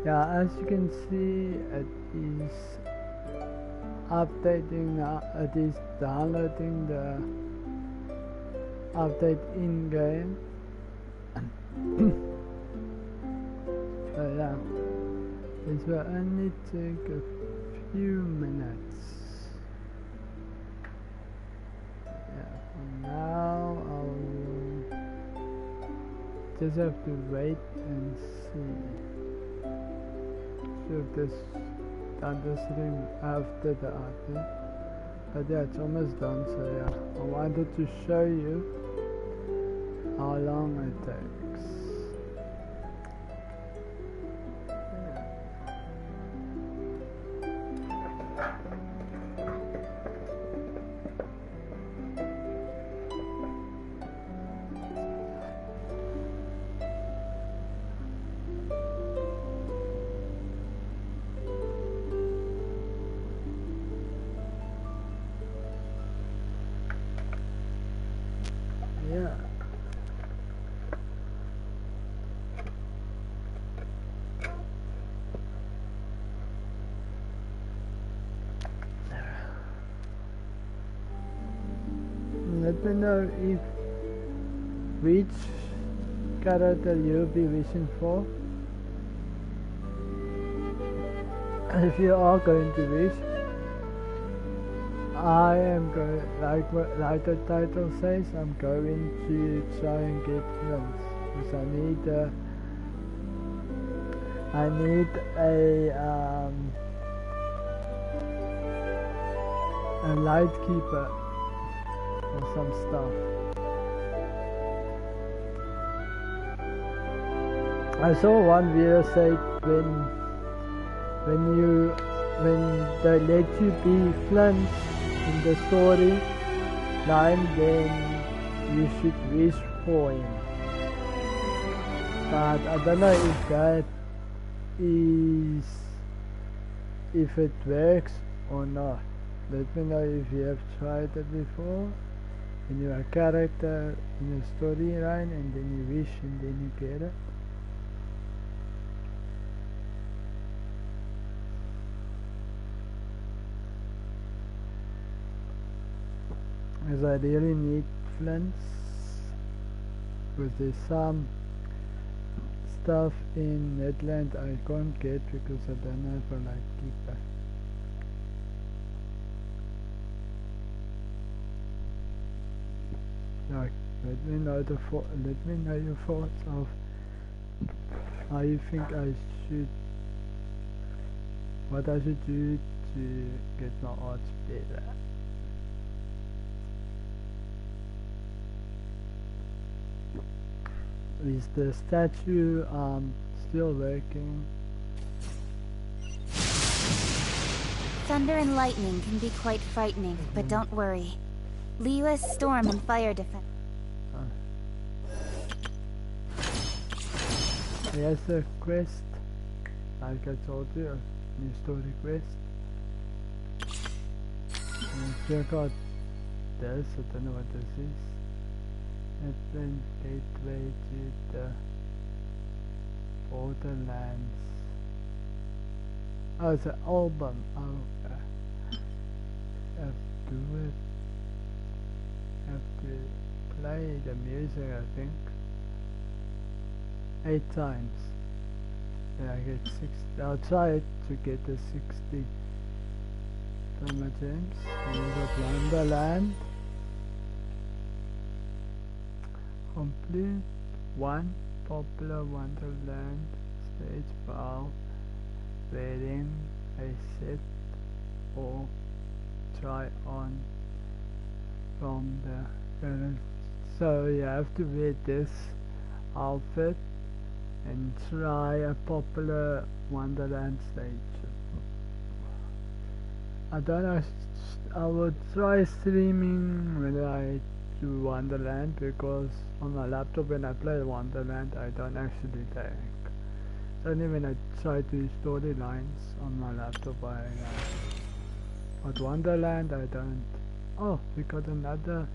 Yeah, as you can see, it is updating. It is downloading the update in game. So yeah, this will only take a few minutes. Yeah, for now I'll just have to wait and see. So if this done this stream after the update. But yeah, it's almost done, so yeah, I wanted to show you how long it takes. Yeah. Let me know if which character you'll be wishing for. If you are going to wish, I am going, like the title says, I'm going to try and get Flins, because I need a light keeper or some stuff. I saw one video say when they let you be Flins in the story line, then you should wish for him. But I don't know if that is, if it works or not. Let me know if you have tried it before. When you're a character in a storyline and then you wish and then you get it. As I really need Flins, because there's some stuff in Netland I can't get because I don't have a light keeper. Like, let me know your thoughts of how you think what I should do to get my odds better. Is the statue still working? Thunder and lightning can be quite frightening, but don't worry. Liu's storm and fire defense. Yes, a quest, like I told you, a new story quest. And check out this, I don't know what this is. Then gateway to the Borderlands. Oh, it's an album. Oh, okay. Have to play the music, I think, 8 times. Then I get 60. I'll try it to get the 60 from my gems. And we got Wonderland. Complete 1 popular Wonderland stage file wherein a set or try on from the current. So you have to wear this outfit and try a popular Wonderland stage. I don't know, I would try streaming when I do Wonderland, because on my laptop when I play Wonderland I don't actually tank. It's only when I try to do storylines on my laptop but Wonderland I don't. Oh, we got another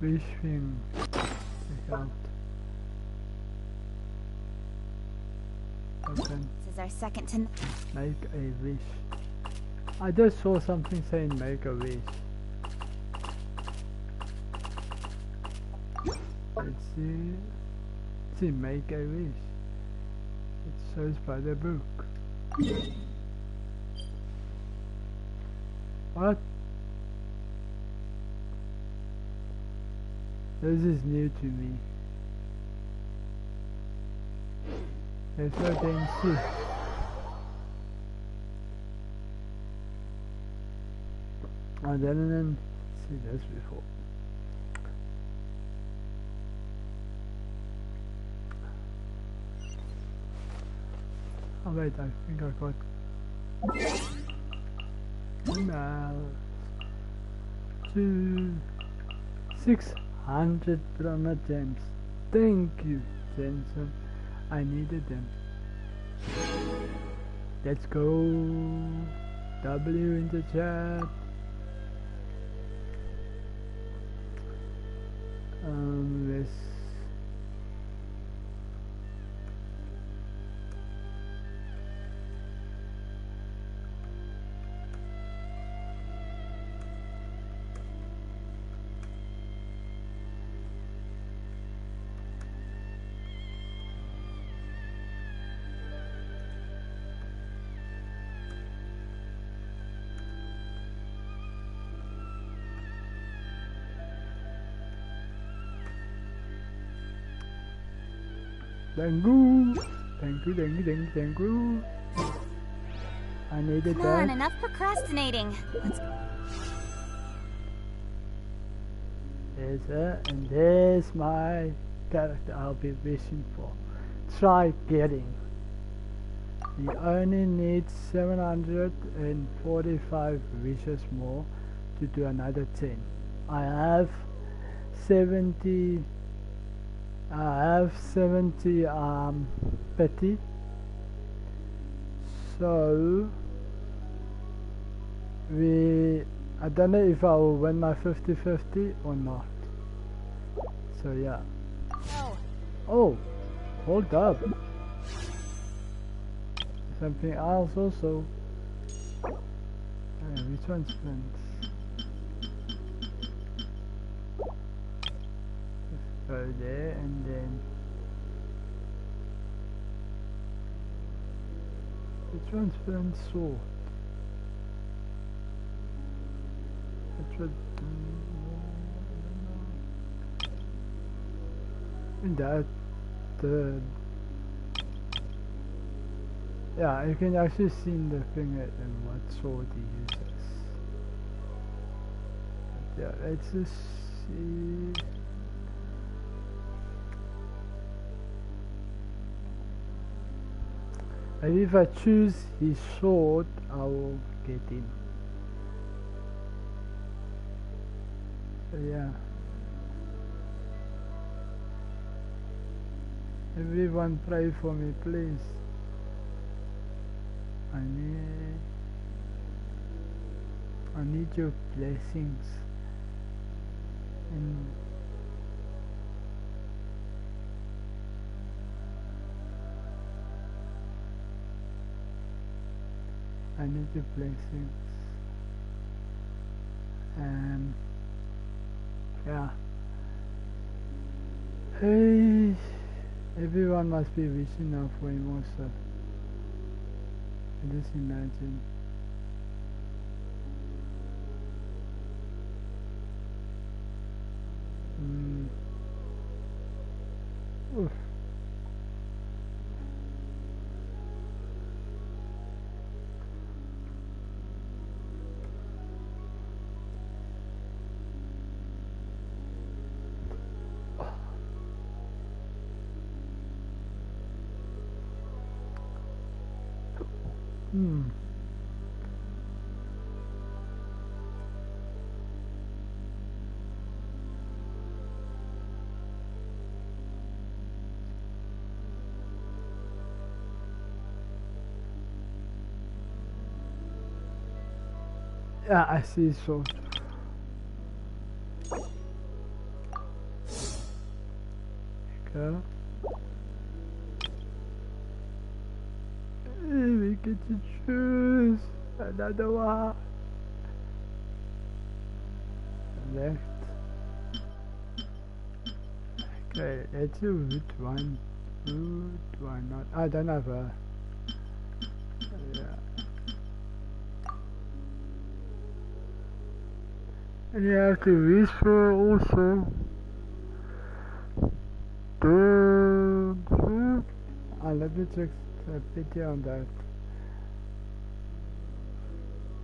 wish thing. Check out. open. This is our second to. Make a wish. I just saw something saying make a wish. Let's see. See, make a wish. It shows by the book. What? This is new to me. Let's go and see. I didn't see this before. Oh wait, I think I got email to 600 Brahma gems. Thank you, Jensen. I needed them. Let's go. W in the chat. Let's thank you. I needed Come on, that. enough procrastinating. Let's. And there's my character I'll be wishing for. Try getting. We only need 745 wishes more to do another 10. I have 70 petty, so I don't know if I will win my 50-50 or not. So yeah. Oh, hold up. Something else also. Which one's Flins? Go there and then which one's Flins sword? Which one? And that yeah, you can actually see in the thing and what sword he uses. But yeah, let's just see. Maybe if I choose his sword, I will get him. So yeah. Everyone pray for me, please. I need your blessings. And I need your blessings. And yeah. Hey, everyone must be wishing now for him also. Just imagine. Oof. Yeah, I see so. Go. get to choose another one. Left. Okay, let's do route one. Route one, not. I don't have a. Yeah. And you have to whisper also. Let me check the video on that.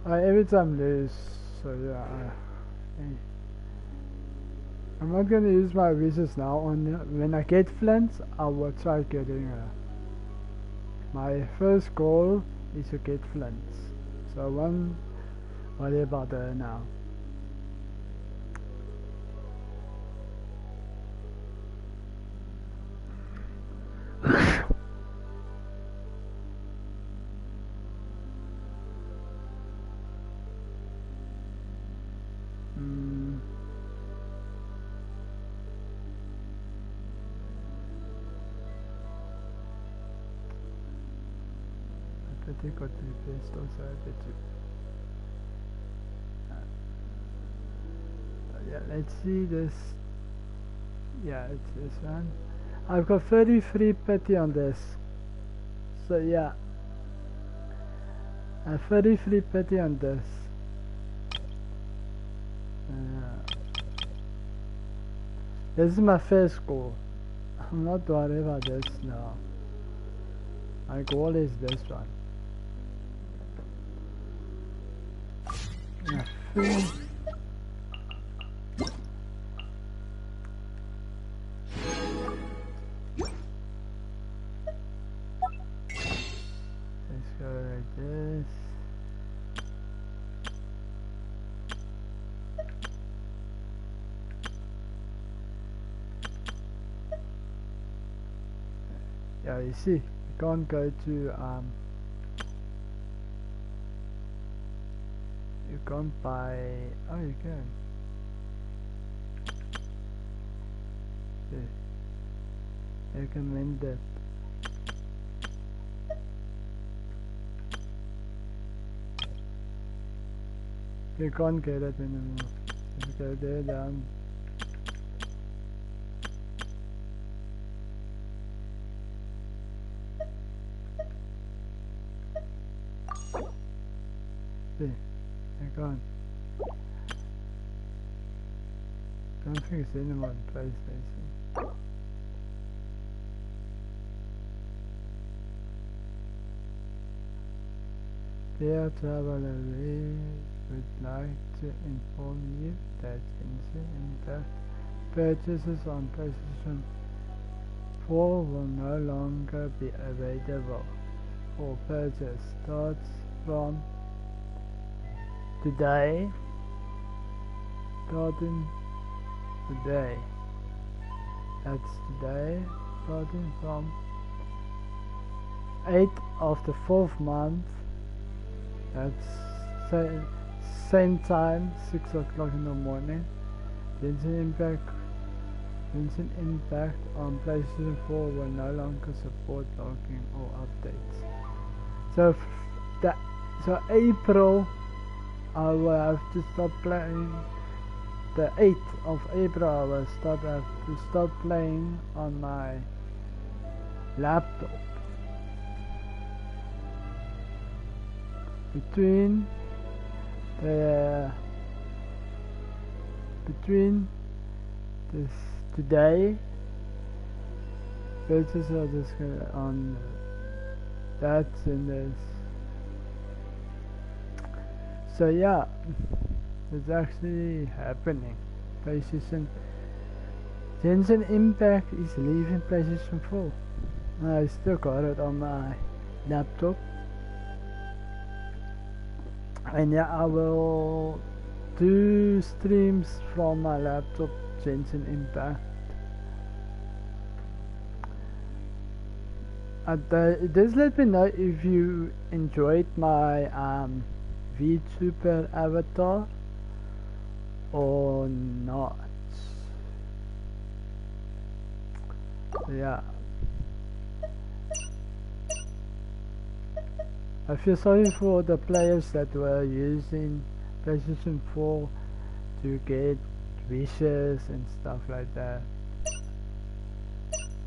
I every time lose, so yeah. I'm not gonna use my wishes now. When I get Flins, I will try getting her. My first goal is to get Flins, so I won't worry about her now. I think got the best also a bit too. Yeah, let's see this. Yeah, it's this one. I've got 33 pity on this. So yeah, I have 33 pity on this. This is my first goal. I'm not worried about this now. My goal is this one. Yeah, let's go like this. Yeah, you see, you can't go to you can't buy. Oh, you can. Yeah. You can win that. You can't get it anymore. Just go there down. See, I can't. Don't think it's anymore on PlayStation. Dear traveler, we would like to inform you that Genshin Impact purchases on PlayStation 4 will no longer be available for purchase. Starts from today. Starting today. That's today. Starting from 8th of the 4th month. That's same time, 6 o'clock in the morning. Genshin Impact on PlayStation 4 will no longer support logging or updates. So April, I will have to stop playing. The 8th of April, I will have to start playing on my laptop. Between this today purchase are just on that's in this. So yeah, it's actually happening. Genshin Impact is leaving PlayStation 4. I still got it on my laptop. And yeah, I will do streams from my laptop, Genshin Impact. Just let me know if you enjoyed my VTuber avatar or not. Yeah. I feel sorry for the players that were using PlayStation 4 to get wishes and stuff like that.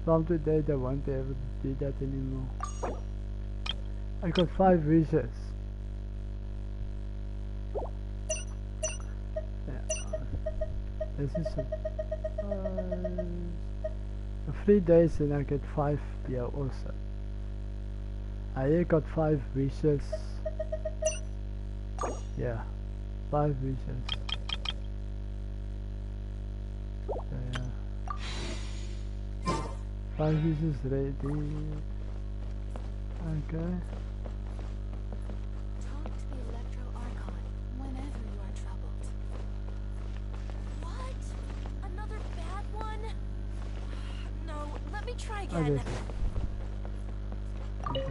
From today they won't be able to do that anymore. I got 5 wishes. Yeah. This is for 3 days and I get 5 here also. I got 5 wishes. Yeah, 5 wishes. So, yeah. 5 wishes ready. Okay. Talk to the Electro Archon whenever you are troubled. What? Another bad one? No, let me try again. Okay.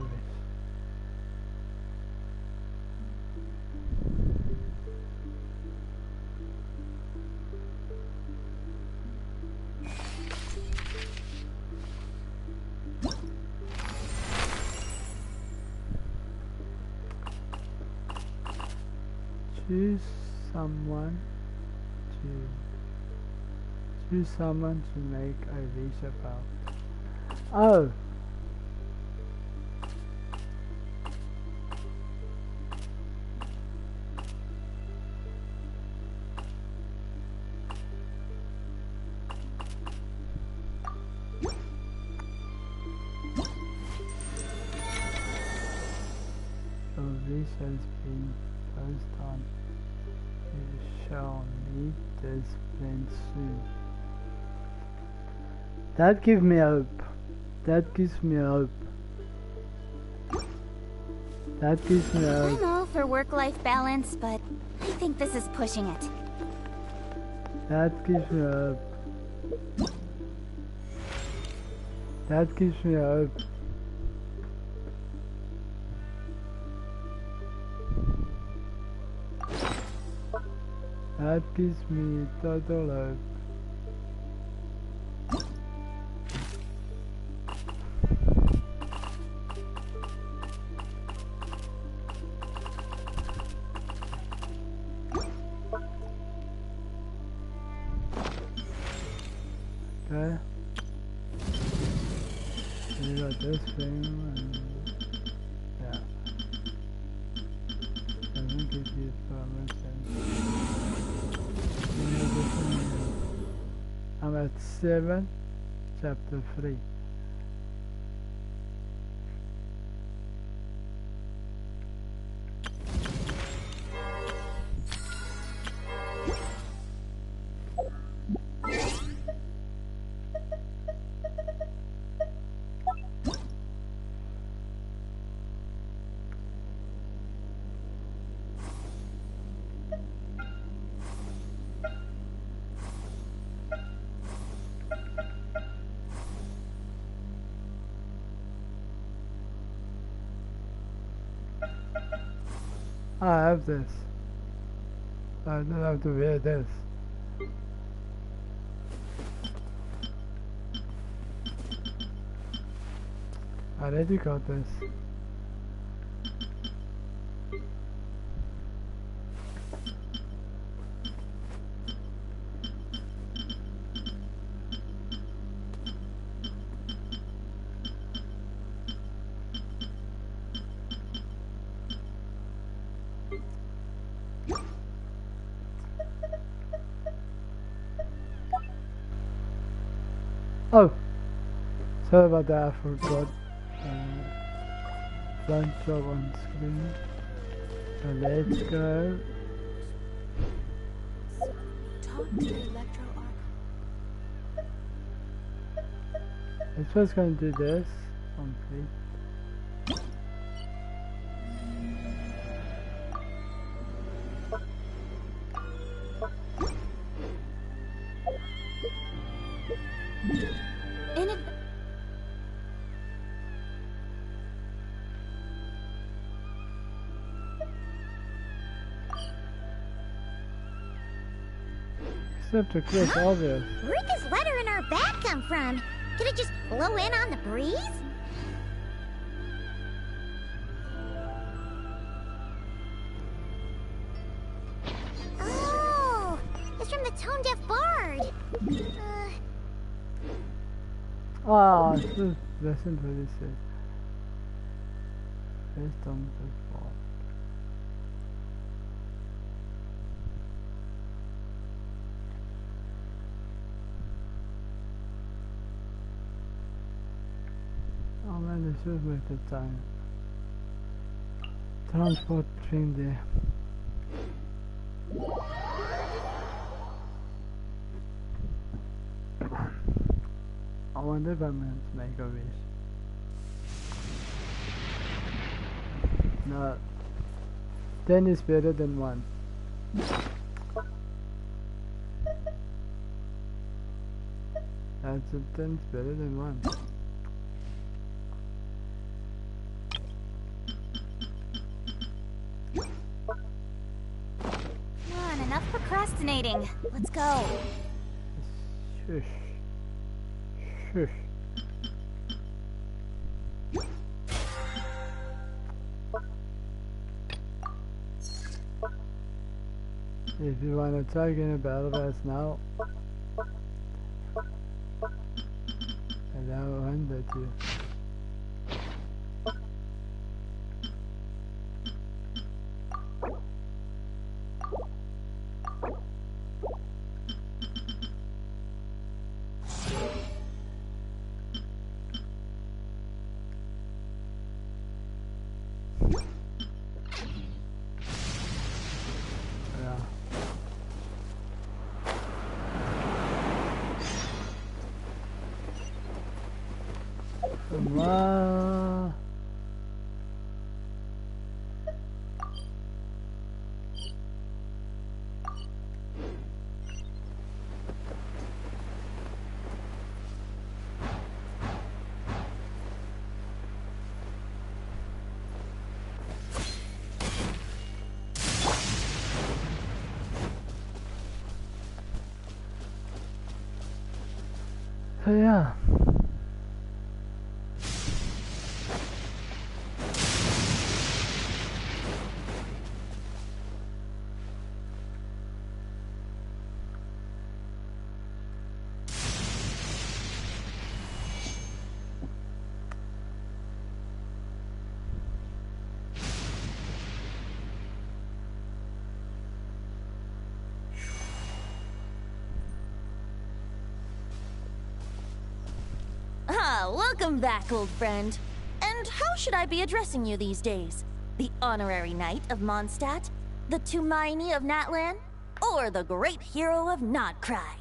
Choose someone to make a wish about. Oh, the wish has been posted on. You shall meet this friend soon. That gives me hope. That gives me hope. That gives me hope. I'm all for work-life balance, but I think this is pushing it. That gives me hope. That gives me hope. That gives me total hope. Okay. You got this thing and yeah. Doesn't give you permission. I'm at 7, chapter 3. I have this. I don't have to wear this. I already got this. Oh, sorry about that, I forgot. Bunch of on screen. So let's go. Talk to the Electro Archon. It's first going to do this. Complete. Except to click obvious. Where'd this letter in our bag come from? Could it just blow in on the breeze? Ah, this wasn't very safe. Based on the fall. Oh man, this was worth the time. Transport between there. I wonder if I'm meant to make a wish. No. 10 is better than 1. That's a 10 is better than 1. Come on, enough procrastinating. Let's go. Shush. Shush. If you want to try getting a battle pass now, allow 100 to. Yeah. Wow. So yeah. Ah, welcome back, old friend. And how should I be addressing you these days? The honorary knight of Mondstadt? The Tumaini of Natlan? Or the great hero of Nodcry?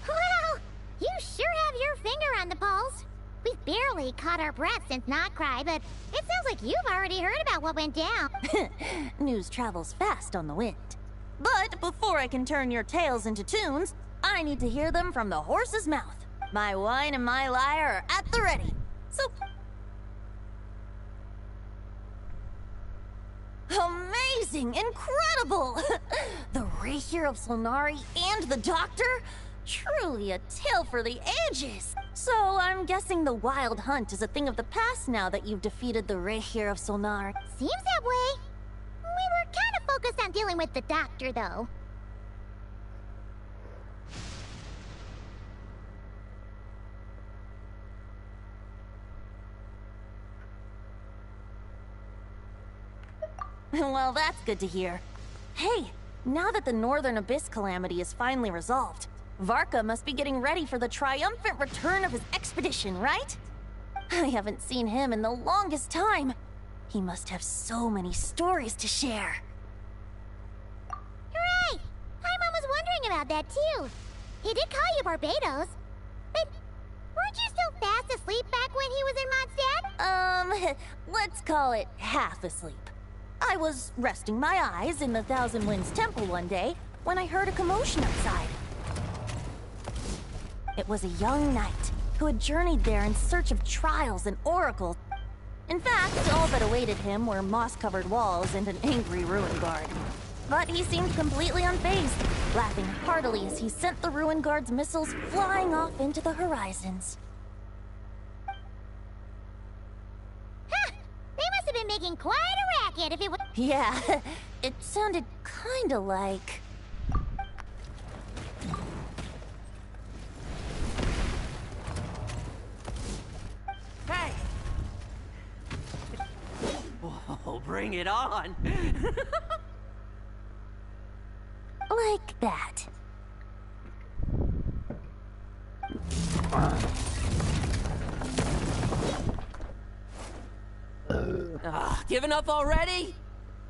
Well, you sure have your finger on the pulse. We've barely caught our breath since Not Cry, but it sounds like you've already heard about what went down. News travels fast on the wind. But before I can turn your tales into tunes, I need to hear them from the horse's mouth. My wine and my lyre are at the ready. So... Amazing! Incredible! The Rapier of Solnari and the Doctor? Truly a tale for the ages! So I'm guessing the Wild Hunt is a thing of the past now that you've defeated the Rapier of Solnari. Seems that way. We were kind of focused on dealing with the Doctor, though. Well, that's good to hear. Hey, now that the Northern Abyss calamity is finally resolved, Varka must be getting ready for the triumphant return of his expedition, right? I haven't seen him in the longest time. He must have so many stories to share. Right! Paimon was wondering about that, too. He did call you Barbados. But weren't you still fast asleep back when he was in Mondstadt? Let's call it half asleep. I was resting my eyes in the Thousand Winds Temple one day when I heard a commotion outside. It was a young knight who had journeyed there in search of trials and oracles. In fact, all that awaited him were moss-covered walls and an angry ruin guard. But he seemed completely unfazed, laughing heartily as he sent the ruin guard's missiles flying off into the horizons. Huh! They must have been making quite a racket if it was... Yeah, it sounded kinda like... Oh, bring it on. Like that. Giving up already?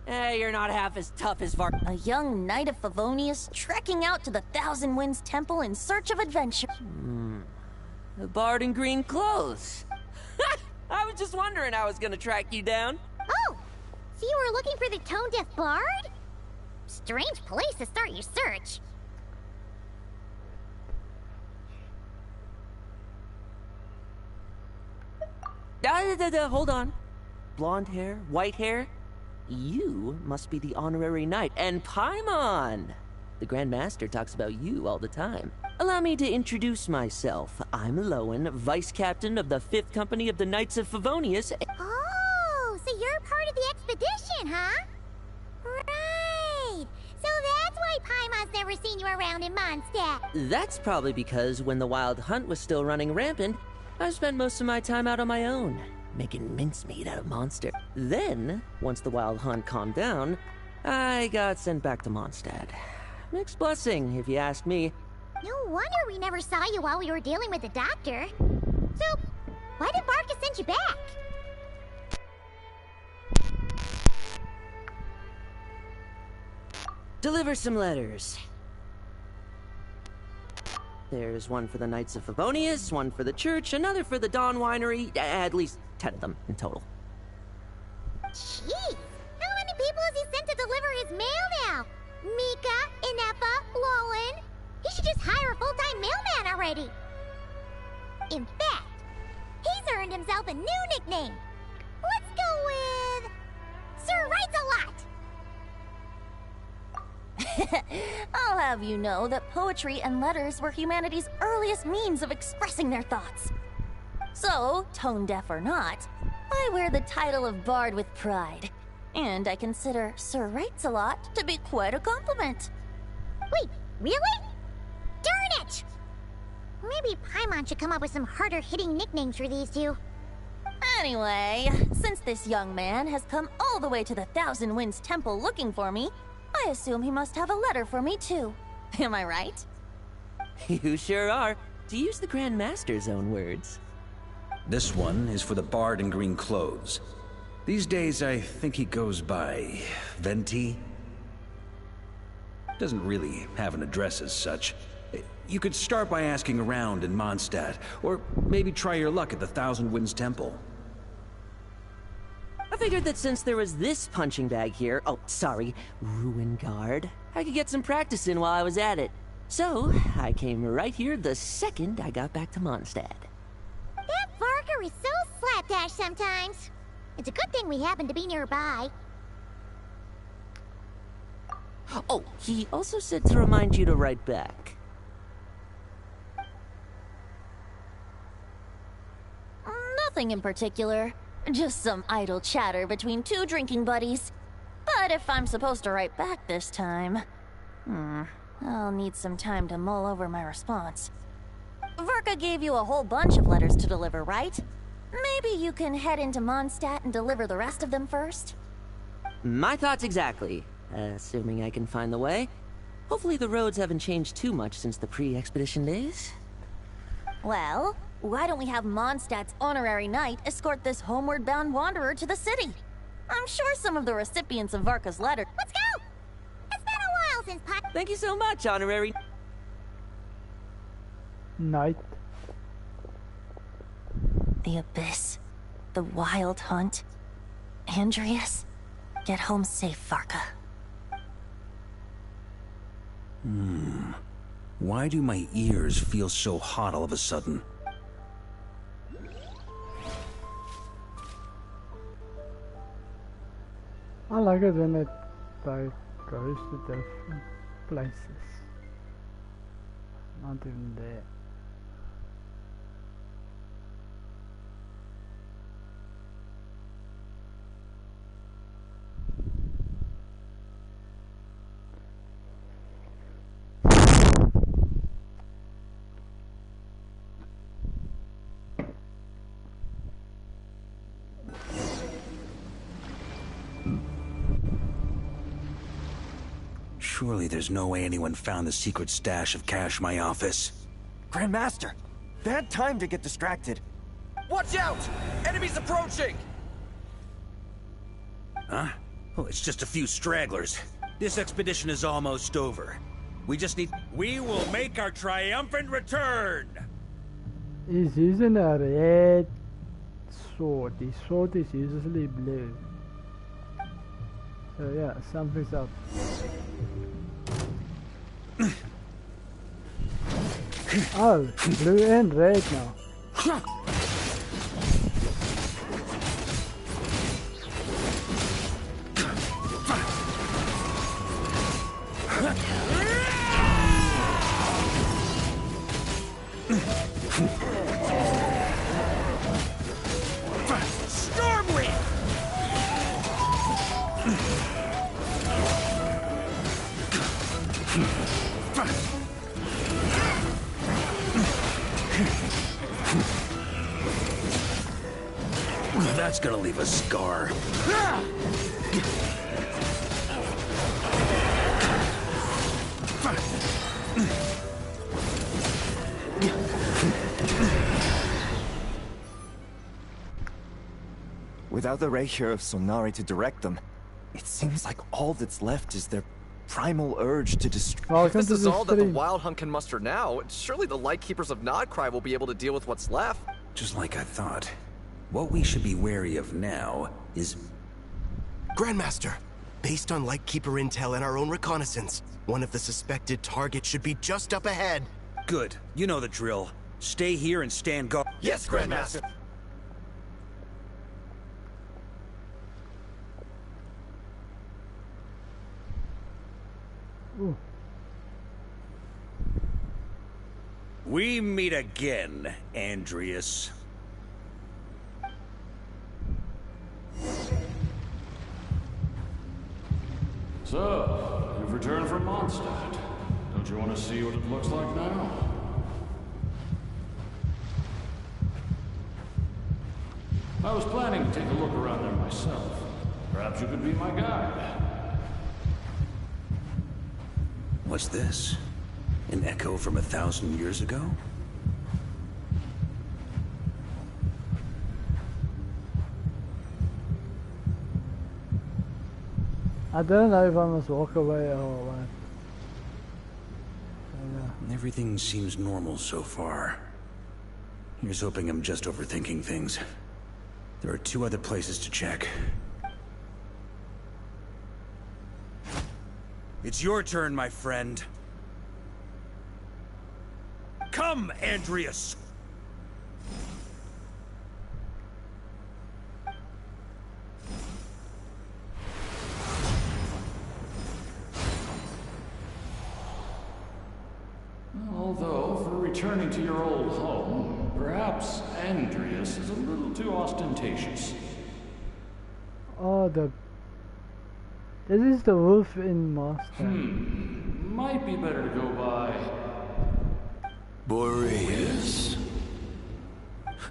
Hey, you're not half as tough as Vark. A young knight of Favonius trekking out to the Thousand Winds Temple in search of adventure. The bard in green clothes. I was just wondering I was gonna track you down. Oh! So you were looking for the tone-deaf bard? Strange place to start your search. Hold on. Blonde hair, white hair? You must be the honorary knight, and Paimon! The Grand Master talks about you all the time. Allow me to introduce myself. I'm Lowen, Vice Captain of the 5th Company of the Knights of Favonius. Oh, so you're part of the expedition, huh? Right! So that's why Paimon's never seen you around in Mondstadt. That's probably because when the Wild Hunt was still running rampant, I spent most of my time out on my own, making mincemeat out of monster. Then, once the Wild Hunt calmed down, I got sent back to Mondstadt. Mixed blessing, if you ask me. No wonder we never saw you while we were dealing with the doctor. So, why did Barca send you back? Deliver some letters. There's one for the Knights of Favonius, one for the church, another for the Dawn Winery, at least 10 of them in total. Jeez, how many people has he sent to deliver his mail now? Mika, Inepa, Lowen. He should just hire a full-time mailman already. In fact, he's earned himself a new nickname. Let's go with Sir Writes-A-Lot. I'll have you know that poetry and letters were humanity's earliest means of expressing their thoughts. So, tone deaf or not, I wear the title of Bard with pride. And I consider Sir Writes-A-Lot to be quite a compliment. Wait, really? Darn it! Maybe Paimon should come up with some harder-hitting nicknames for these two. Anyway, since this young man has come all the way to the Thousand Winds Temple looking for me, I assume he must have a letter for me too. Am I right? You sure are, to use the Grand Master's own words. This one is for the bard in green clothes. These days, I think he goes by Venti. Doesn't really have an address as such. You could start by asking around in Mondstadt, or maybe try your luck at the Thousand Winds Temple. I figured that since there was this punching bag here, Ruin Guard, I could get some practice in while I was at it. So, I came right here the second I got back to Mondstadt. That Varker is so slapdash sometimes. It's a good thing we happen to be nearby. Oh, he also said to remind you to write back. Nothing in particular. Just some idle chatter between two drinking buddies. But if I'm supposed to write back this time... I'll need some time to mull over my response. Verka gave you a whole bunch of letters to deliver, right? Maybe you can head into Mondstadt and deliver the rest of them first? My thoughts exactly. Assuming I can find the way. Hopefully the roads haven't changed too much since the pre-expedition days. Well, why don't we have Mondstadt's honorary knight escort this homeward-bound wanderer to the city? I'm sure some of the recipients of Varka's letter... Let's go! It's been a while since Thank you so much, honorary... Night. The Abyss. The Wild Hunt. Andreas. Get home safe, Varka. Why do my ears feel so hot all of a sudden? I like it when it like goes to different places. Not even there. Surely there's no way anyone found the secret stash of cash in my office. Grandmaster, bad time to get distracted. Watch out! Enemies approaching! Huh? Oh, it's just a few stragglers. This expedition is almost over. We just need... We will make our triumphant return! He's using a red sword. His sword is usually blue. So yeah, something's up. Oh, blue and red now. That's gonna leave a scar. Without the rapier of Sonari to direct them, it seems like all that's left is their primal urge to destroy. If this is all that the Wild Hunt can muster now, surely the Lightkeepers of Nodcry will be able to deal with what's left. Just like I thought. What we should be wary of now is... Grandmaster, based on Lightkeeper intel and our own reconnaissance, one of the suspected targets should be just up ahead. Good. You know the drill. Stay here and stand guard. Yes, Grandmaster! Ooh. We meet again, Andreas. So, you've returned from Mondstadt. Don't you want to see what it looks like now? I was planning to take a look around there myself. Perhaps you could be my guide. What's this? An echo from 1,000 years ago? I don't know if I must walk away or what. Yeah. Everything seems normal so far. Here's hoping I'm just overthinking things. There are 2 other places to check. It's your turn, my friend. Come, Andreas! Although, for returning to your old home, perhaps Andreas is a little too ostentatious. Oh, this is the wolf in Master. Might be better to go by... Boreas.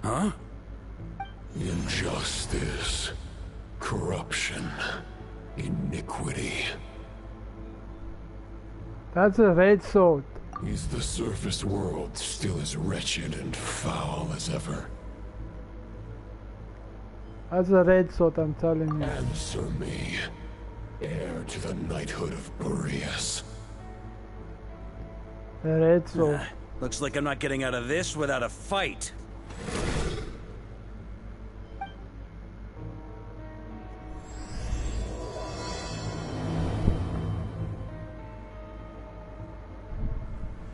Huh? Injustice. Corruption. Iniquity. That's a red sword. Is the surface world still as wretched and foul as ever? That's a red sword, I'm telling you. Answer me. Heir to the knighthood of Boreas. The red sword. Looks like I'm not getting out of this without a fight.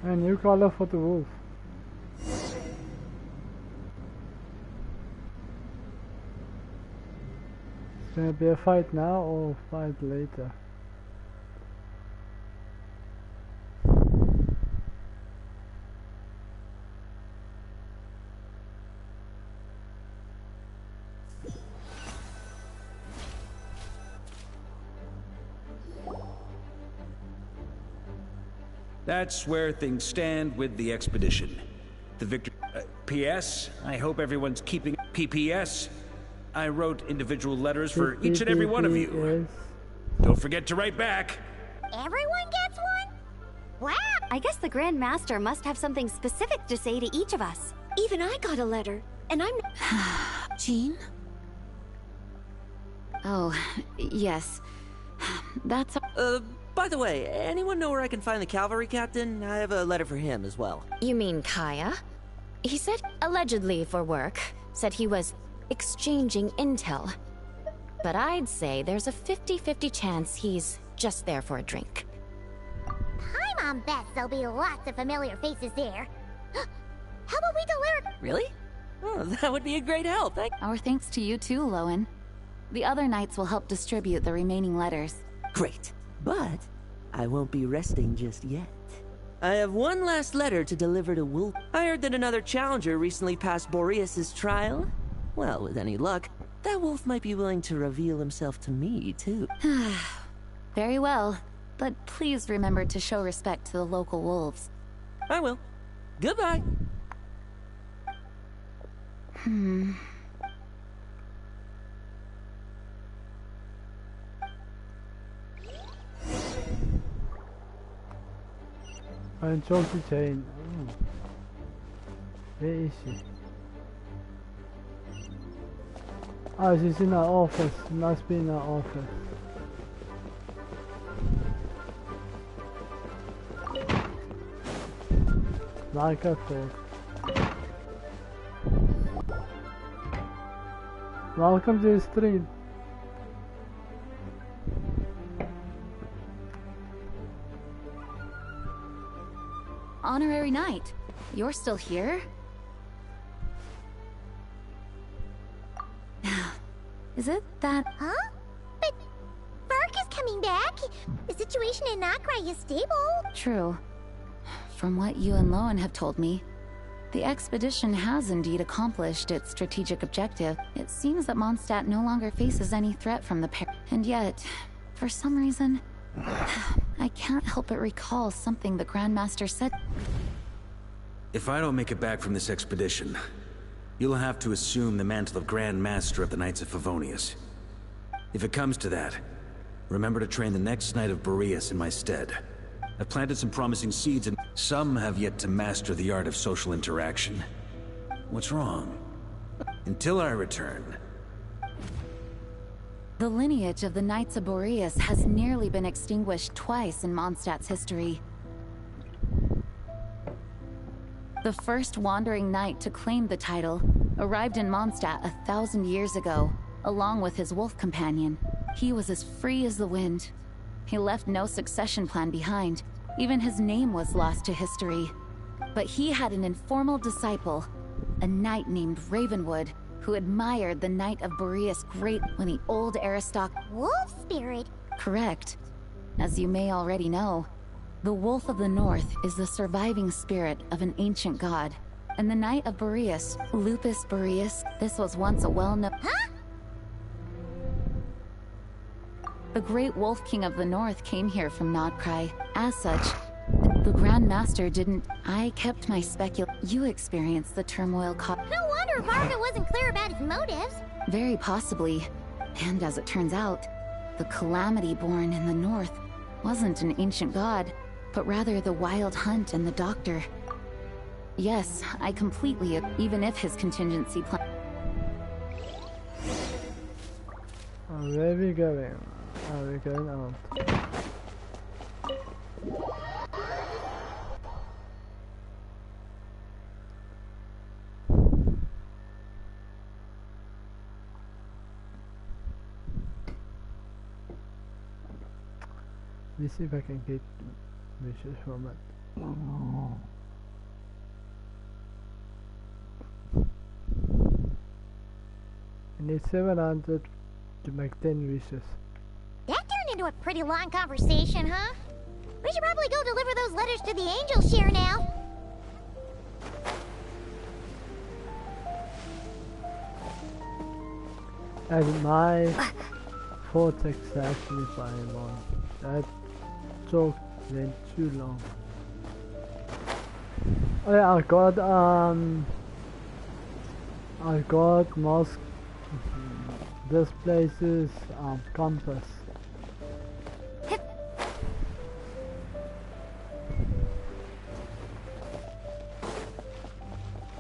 A new color for the wolf. It's gonna be a fight now or fight later. That's where things stand with the expedition. The victor... P.S. I hope everyone's keeping... P.P.S. I wrote individual letters for each and every one of you. Don't forget to write back. Everyone gets Wow! I guess the Grand Master must have something specific to say to each of us. Even I got a letter, and I'm... Jean? Oh, yes. That's... By the way, anyone know where I can find the cavalry captain? I have a letter for him as well. You mean Kaya? He said allegedly for work. Said he was exchanging intel. But I'd say there's a 50-50 chance he's just there for a drink. Paimon bets there'll be lots of familiar faces there. How about we deliver... Really? Oh, that would be a great help. Our thanks to you too, Lowen. The other knights will help distribute the remaining letters. Great. But I won't be resting just yet. I have one last letter to deliver to Wolf. I heard that another challenger recently passed Boreas' trial. Well, with any luck, that wolf might be willing to reveal himself to me, too. Very well. But please remember to show respect to the local wolves. I will. Goodbye. And talk to Jane. Oh. Where is she? Oh, she's in her office. Must be in her office. Like I thought. Welcome to the stream. Honorary Knight, you're still here? Is it that... Huh? But Burke is coming back. The situation in Nakrai is stable. True. From what you and Lowen have told me, the expedition has indeed accomplished its strategic objective. It seems that Mondstadt no longer faces any threat from the pair. And yet, for some reason, I can't help but recall something the Grandmaster said. If I don't make it back from this expedition, you'll have to assume the mantle of Grand Master of the Knights of Favonius. If it comes to that, remember to train the next Knight of Boreas in my stead. I've planted some promising seeds, and some have yet to master the art of social interaction. What's wrong? Until I return... The lineage of the Knights of Boreas has nearly been extinguished twice in Mondstadt's history. The first wandering knight to claim the title arrived in Mondstadt 1,000 years ago, along with his wolf companion. He was as free as the wind. He left no succession plan behind. Even his name was lost to history. But he had an informal disciple, a knight named Ravenwood, who admired the Knight of Boreas great when the old Wolf spirit? Correct. As you may already know, the Wolf of the North is the surviving spirit of an ancient god. And the Knight of Boreas, Lupus Boreas, this was once a well-known... Huh? The great Wolf King of the North came here from Nodcry. As such, the Grand Master didn't... I kept my You experienced the turmoil No wonder Varga wasn't clear about his motives. Very possibly. And as it turns out, the calamity born in the North wasn't an ancient god, but rather the Wild Hunt and the Doctor. Yes, I completely... even if his contingency plan... Where are we going? Are we going out? Let's see if I can get wishes from it. I need 700 to make 10 wishes. That turned into a pretty long conversation, huh? We should probably go deliver those letters to the Angel Share now. And my vortex actually fine one. That talk went too long. Oh yeah, I got mask. This place is compass.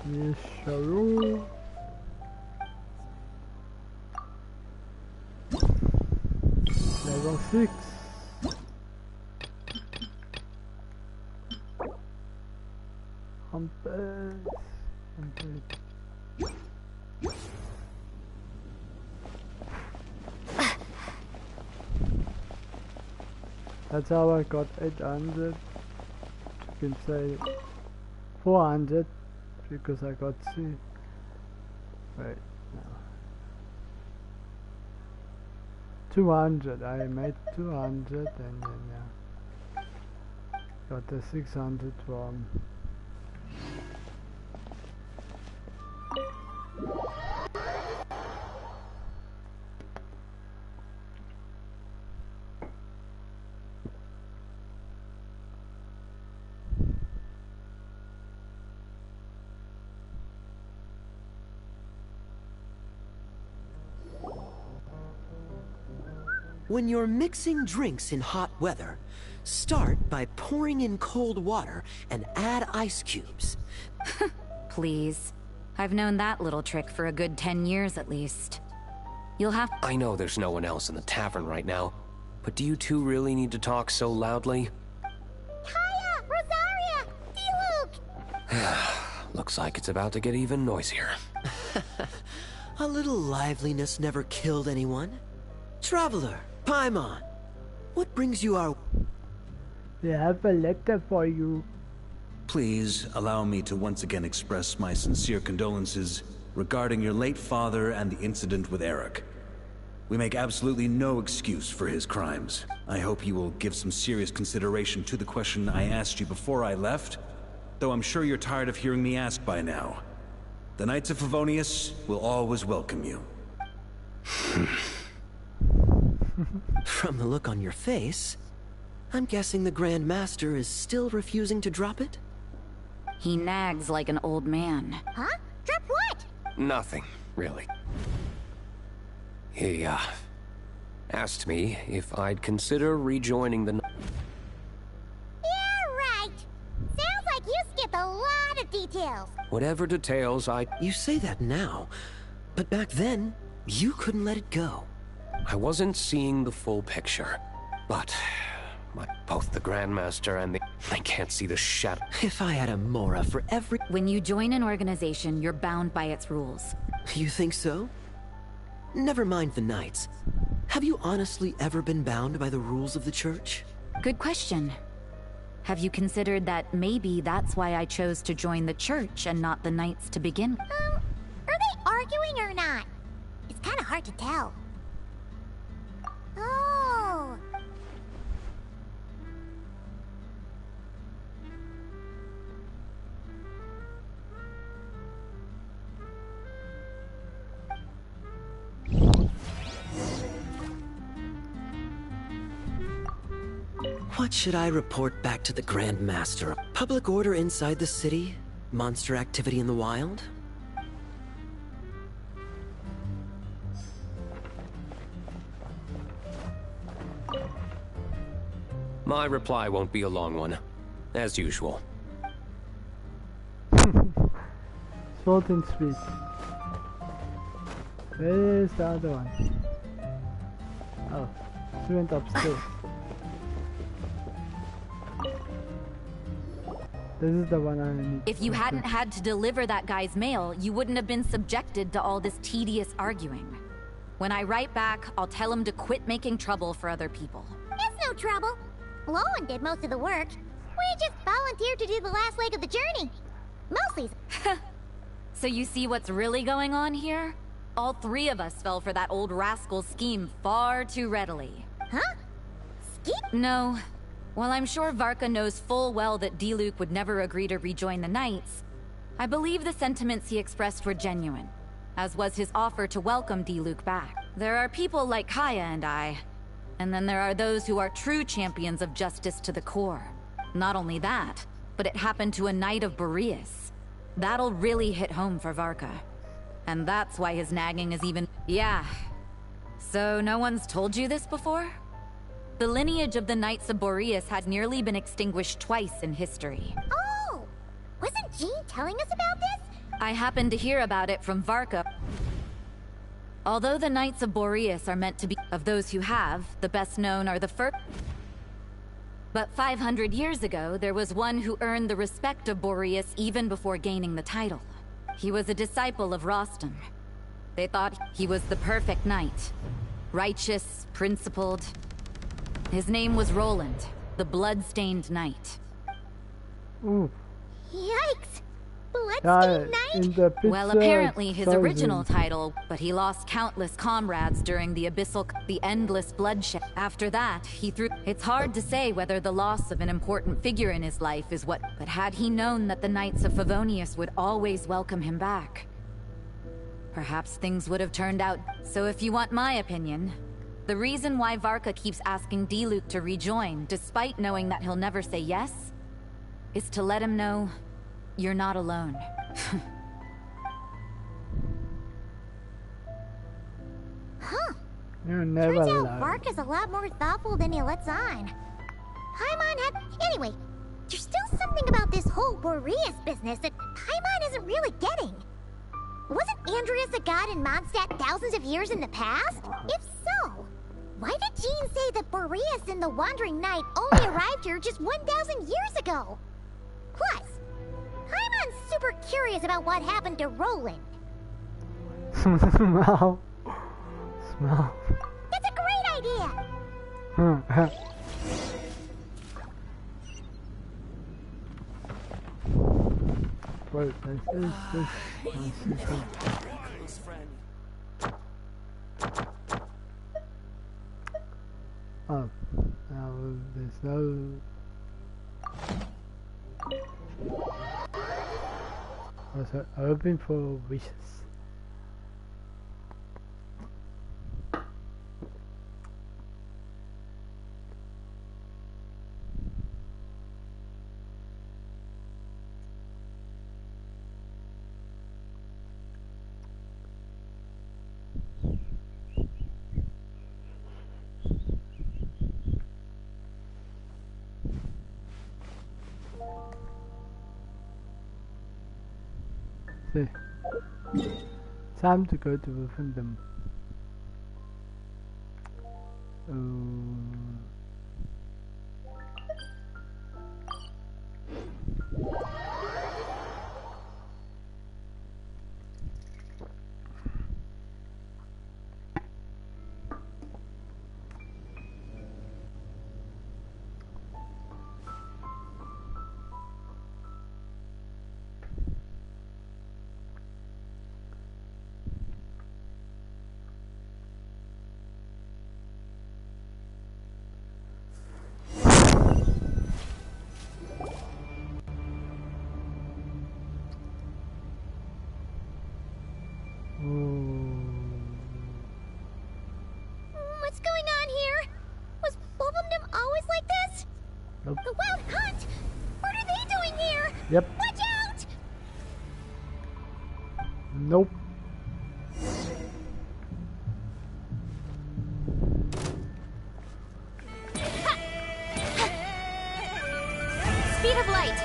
Nisharu. Level 6. Compass. That's how I got 800. You can say 400 because I got C. Wait, no. 200. I made 200 and then got the 600 from. When you're mixing drinks in hot weather, start by pouring in cold water and add ice cubes. Please. I've known that little trick for a good 10 years at least. You'll have— I know there's no one else in the tavern right now, but do you two really need to talk so loudly? Kaya! Rosaria! Diluc! Looks like it's about to get even noisier. A little liveliness never killed anyone. Traveler, Paimon, what brings you our— We have a letter for you. Please allow me to once again express my sincere condolences regarding your late father and the incident with Eric. We make absolutely no excuse for his crimes. I hope you will give some serious consideration to the question I asked you before I left, though I'm sure you're tired of hearing me ask by now. The Knights of Favonius will always welcome you. From the look on your face, I'm guessing the Grand Master is still refusing to drop it? He nags like an old man. Huh? Drop what? Nothing, really. He, asked me if I'd consider rejoining the— Yeah, right. Sounds like you skipped a lot of details. Whatever details You say that now, but back then, you couldn't let it go. I wasn't seeing the full picture, but both the Grandmaster and I can't see the shadow. If I had a Mora for every— When you join an organization, you're bound by its rules. You think so? Never mind the Knights. Have you honestly ever been bound by the rules of the Church? Good question. Have you considered that maybe that's why I chose to join the Church and not the Knights to begin with? Are they arguing or not? It's kind of hard to tell. Oh. What should I report back to the Grand Master? Public order inside the city? Monster activity in the wild? My reply won't be a long one, as usual. Short and sweet. Where is the other one? Oh, she went upstairs. This is the one I need. If you hadn't had to deliver that guy's mail, you wouldn't have been subjected to all this tedious arguing. When I write back, I'll tell him to quit making trouble for other people. It's no trouble. Lowen did most of the work. We just volunteered to do the last leg of the journey. Mostly. So you see what's really going on here? All three of us fell for that old rascal's scheme far too readily. Huh? Scheme? No. While I'm sure Varka knows full well that Diluc would never agree to rejoin the Knights, I believe the sentiments he expressed were genuine, as was his offer to welcome Diluc back. There are people like Kaya and I, and then there are those who are true champions of justice to the core. Not only that, but it happened to a Knight of Boreas. That'll really hit home for Varka. And that's why his nagging is even— Yeah. So no one's told you this before? The lineage of the Knights of Boreas had nearly been extinguished twice in history. Oh! Wasn't Jean telling us about this? I happened to hear about it from Varka. Although the Knights of Boreas are meant to be of those who have, the best known are the first. But 500 years ago, there was one who earned the respect of Boreas even before gaining the title. He was a disciple of Rostam. They thought he was the perfect knight. Righteous, principled. His name was Roland, the blood-stained knight. Ooh. Yikes! Bloodstained Knight? Well, apparently his original title, but he lost countless comrades during the the endless bloodshed. After that, he threw. It's hard to say whether the loss of an important figure in his life is what, but had he known that the Knights of Favonius would always welcome him back, perhaps things would have turned out. So if you want my opinion, the reason why Varka keeps asking Diluc to rejoin, despite knowing that he'll never say yes, is to let him know you're not alone. Huh. You're never Turns alone. out Vark is a lot more thoughtful than he lets on. Paimon had... Anyway, there's still something about this whole Boreas business that Paimon isn't really getting. Wasn't Andreas a god in Mondstadt thousands of years in the past? If so, why did Jean say that Boreas and the Wandering Knight only arrived here just 1,000 years ago? Plus, Paimon's super curious about what happened to Roland. Smell. Smell. That's a great idea! Wait, this. Oh, now there's no... Also, open for wishes. See. Time to go to Wolfendom. What's going on here? Was Wolfendom always like this? Nope. The Wild Hunt? What are they doing here? Yep. Watch out! Nope. Speed of light.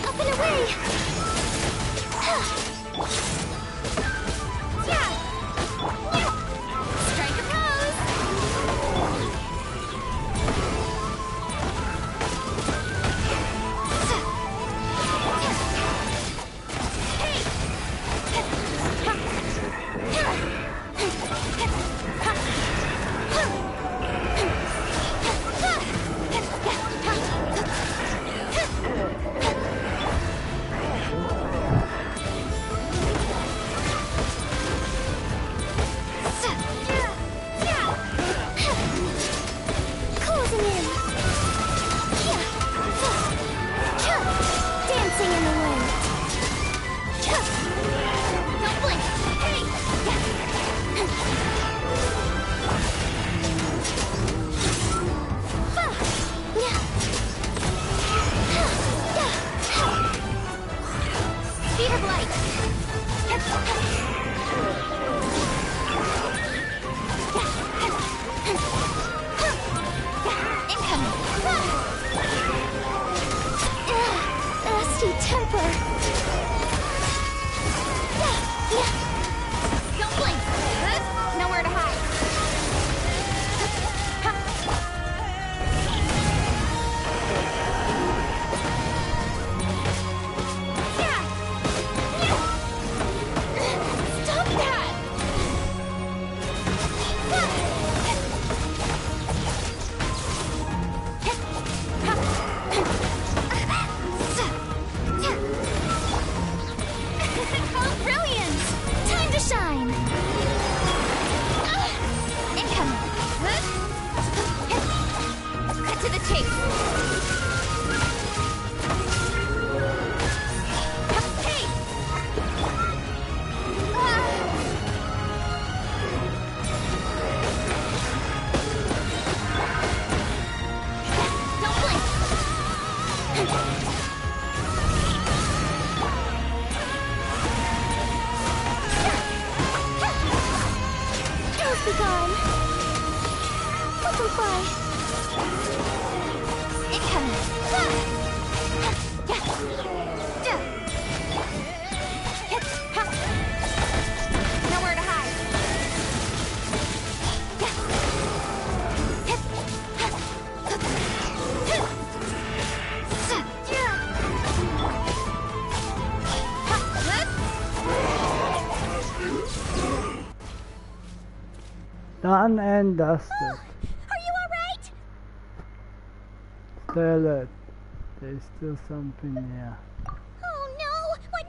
Up and away! Strike a pose. Closing in! Dancing in the wind! Don't blink! Hey! Speed of light. Incoming! gone. Let's go fly. Nowhere to hide. Done and dusted. Are you alright? Stay alert. There's still something here. Oh no! What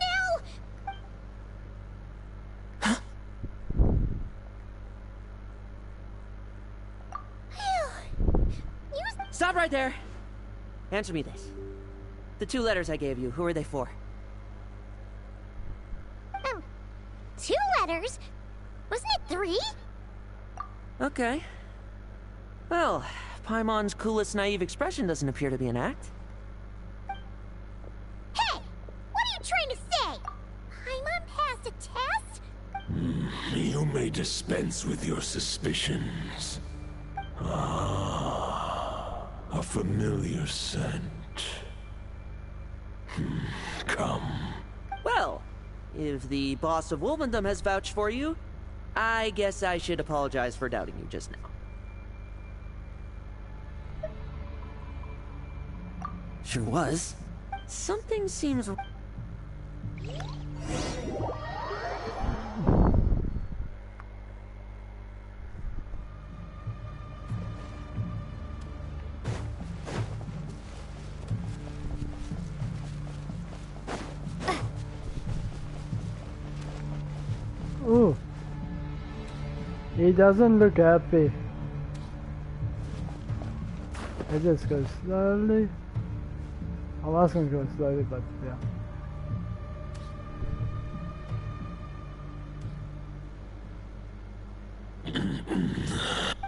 now? Stop right there! Answer me this. The 2 letters I gave you, who are they for? 2 letters? Wasn't it 3? Okay. Well, Paimon's coolest naive expression doesn't appear to be an act. Hey! What are you trying to say? Paimon passed a test? You may dispense with your suspicions. Ah, a familiar scent. Come. Well, if the boss of Wolvendom has vouched for you, I guess I should apologize for doubting you just now. Sure was. Something seems... Ooh. He doesn't look happy. I just go slowly. I was gonna go slowly, but yeah.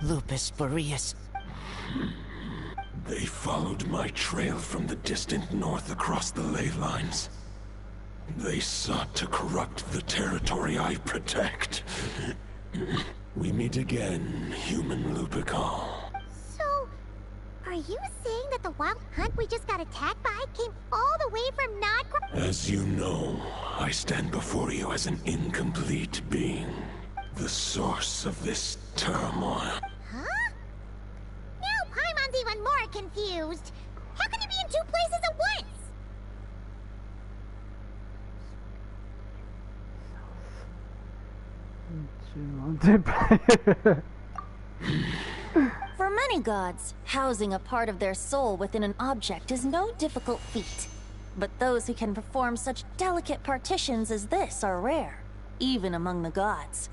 Lupus Boreas. They followed my trail from the distant north across the ley lines. They sought to corrupt the territory I protect. We meet again, human Lupical. So, are you saying that the wild hunt we just got attacked by came all the way from Nodcroft? As you know, I stand before you as an incomplete being. The source of this turmoil. Huh? Now Paimon's even more confused. How can he be in 2 places at once? For many gods, housing a part of their soul within an object is no difficult feat. But those who can perform such delicate partitions as this are rare, even among the gods.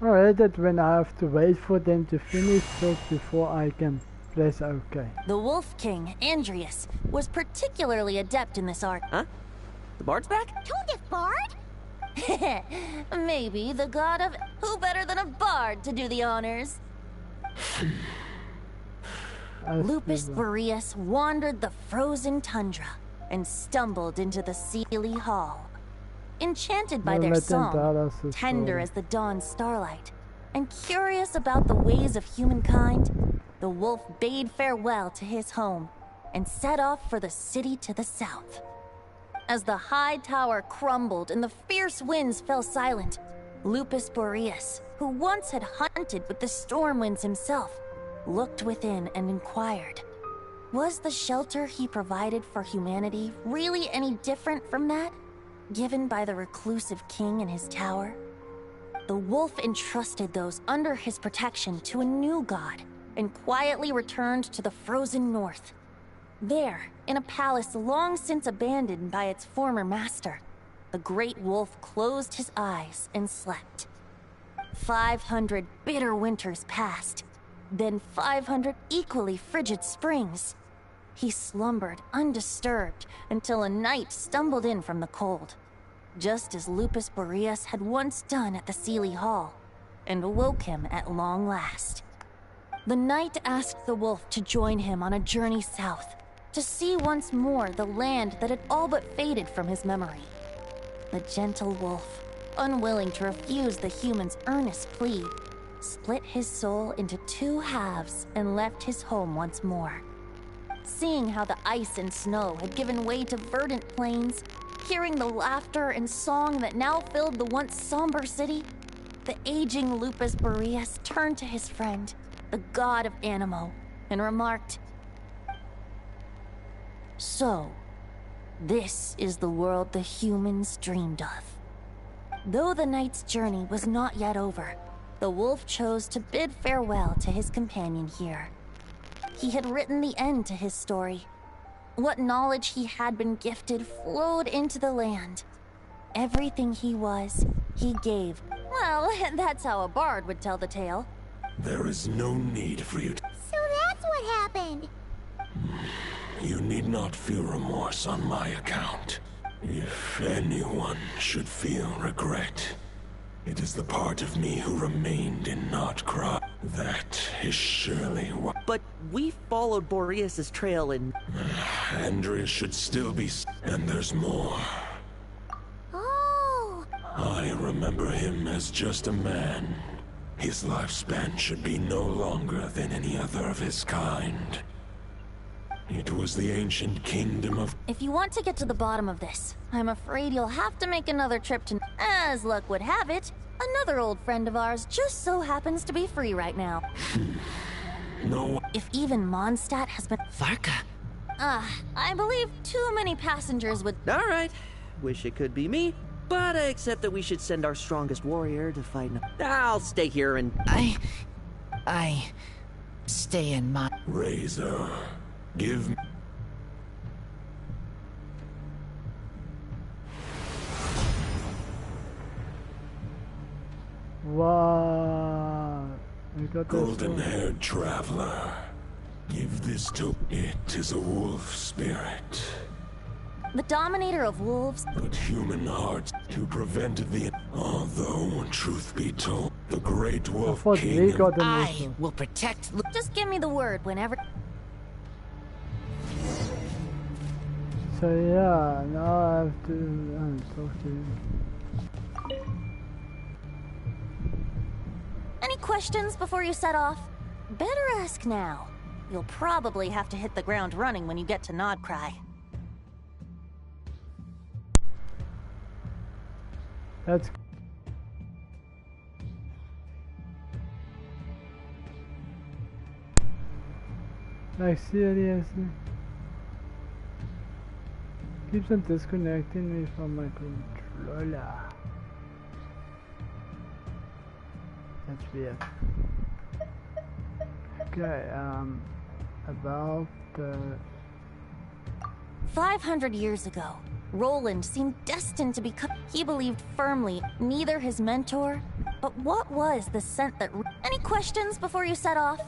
Alright, that when I have to wait for them to finish talk before I can press OK. The Wolf King, Andrius, was particularly adept in this art. Huh? The bard's back? Toad bard? Maybe the god of... Who better than a bard to do the honors? Lupus Boreas wandered the frozen tundra and stumbled into the Sealy Hall. Enchanted by their song, tender as the dawn starlight, and curious about the ways of humankind, the wolf bade farewell to his home and set off for the city to the south. As the high tower crumbled and the fierce winds fell silent, Lupus Boreas, who once had hunted with the storm winds himself, looked within and inquired, was the shelter he provided for humanity really any different from that given by the reclusive king in his tower? The wolf entrusted those under his protection to a new god and quietly returned to the frozen north. There, in a palace long since abandoned by its former master, the great wolf closed his eyes and slept. 500 bitter winters passed, then 500 equally frigid springs. He slumbered undisturbed until a night stumbled in from the cold, just as Lupus Boreas had once done at the Sealy Hall, and awoke him at long last. The night asked the wolf to join him on a journey south, to see once more the land that had all but faded from his memory. The gentle wolf, unwilling to refuse the human's earnest plea, split his soul into two halves and left his home once more. Seeing how the ice and snow had given way to verdant plains, hearing the laughter and song that now filled the once somber city, the aging Lupus Boreas turned to his friend, the god of Animo, and remarked, "So, this is the world the humans dreamed of." Though the knight's journey was not yet over, the wolf chose to bid farewell to his companion here. He had written the end to his story. What knowledge he had been gifted flowed into the land. Everything he was, he gave. Well, that's how a bard would tell the tale. There is no need for you to... So that's what happened. You need not feel remorse on my account. If anyone should feel regret, it is the part of me who remained in Notcry. That is surely what... But we followed Boreas' trail and... Andreas should still be... And there's more. Oh! I remember him as just a man. His lifespan should be no longer than any other of his kind. It was the ancient kingdom of... If you want to get to the bottom of this, I'm afraid you'll have to make another trip to... As luck would have it, another old friend of ours just so happens to be free right now. No. If even Mondstadt has been... Varka! I believe too many passengers would... Alright. Wish it could be me, but I accept that we should send our strongest warrior to fight... I'll stay here and... I... stay in my... Razor. Give me... Wow. We got this one. Golden-haired traveler. Give this to... It is a wolf spirit. The dominator of wolves... But human hearts who prevented the... Although, truth be told, the great wolf king... I will protect... Just give me the word whenever... So yeah, now I have to talk to you. Any questions before you set off? Better ask now. You'll probably have to hit the ground running when you get to Nodcry. That's... Like seriously? Keeps on disconnecting me from my controller. That's weird. Okay, about the... 500 years ago, Roland seemed destined to become... He believed firmly neither his mentor, but what was the scent that... Any questions before you set off?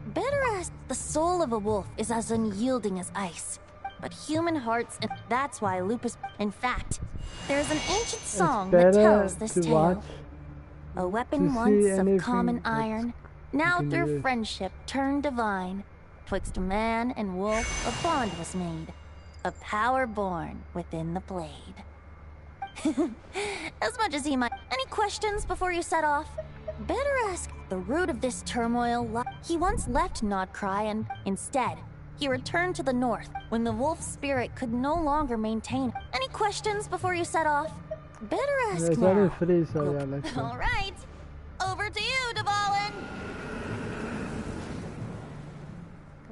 Better ask. The soul of a wolf is as unyielding as ice. But human hearts, and that's why Lupus... In fact, there's an ancient song that tells this tale. A weapon once of common iron, now through friendship turned divine. Twixt man and wolf a bond was made, a power born within the blade. As much as he might... Any questions before you set off? Better ask. The root of this turmoil... He once left Nodcry and, instead... He returned to the north when the wolf spirit could no longer maintain. Any questions before you set off? Better ask now. Free, so yeah, let's go. All right, over to you, Dvalin.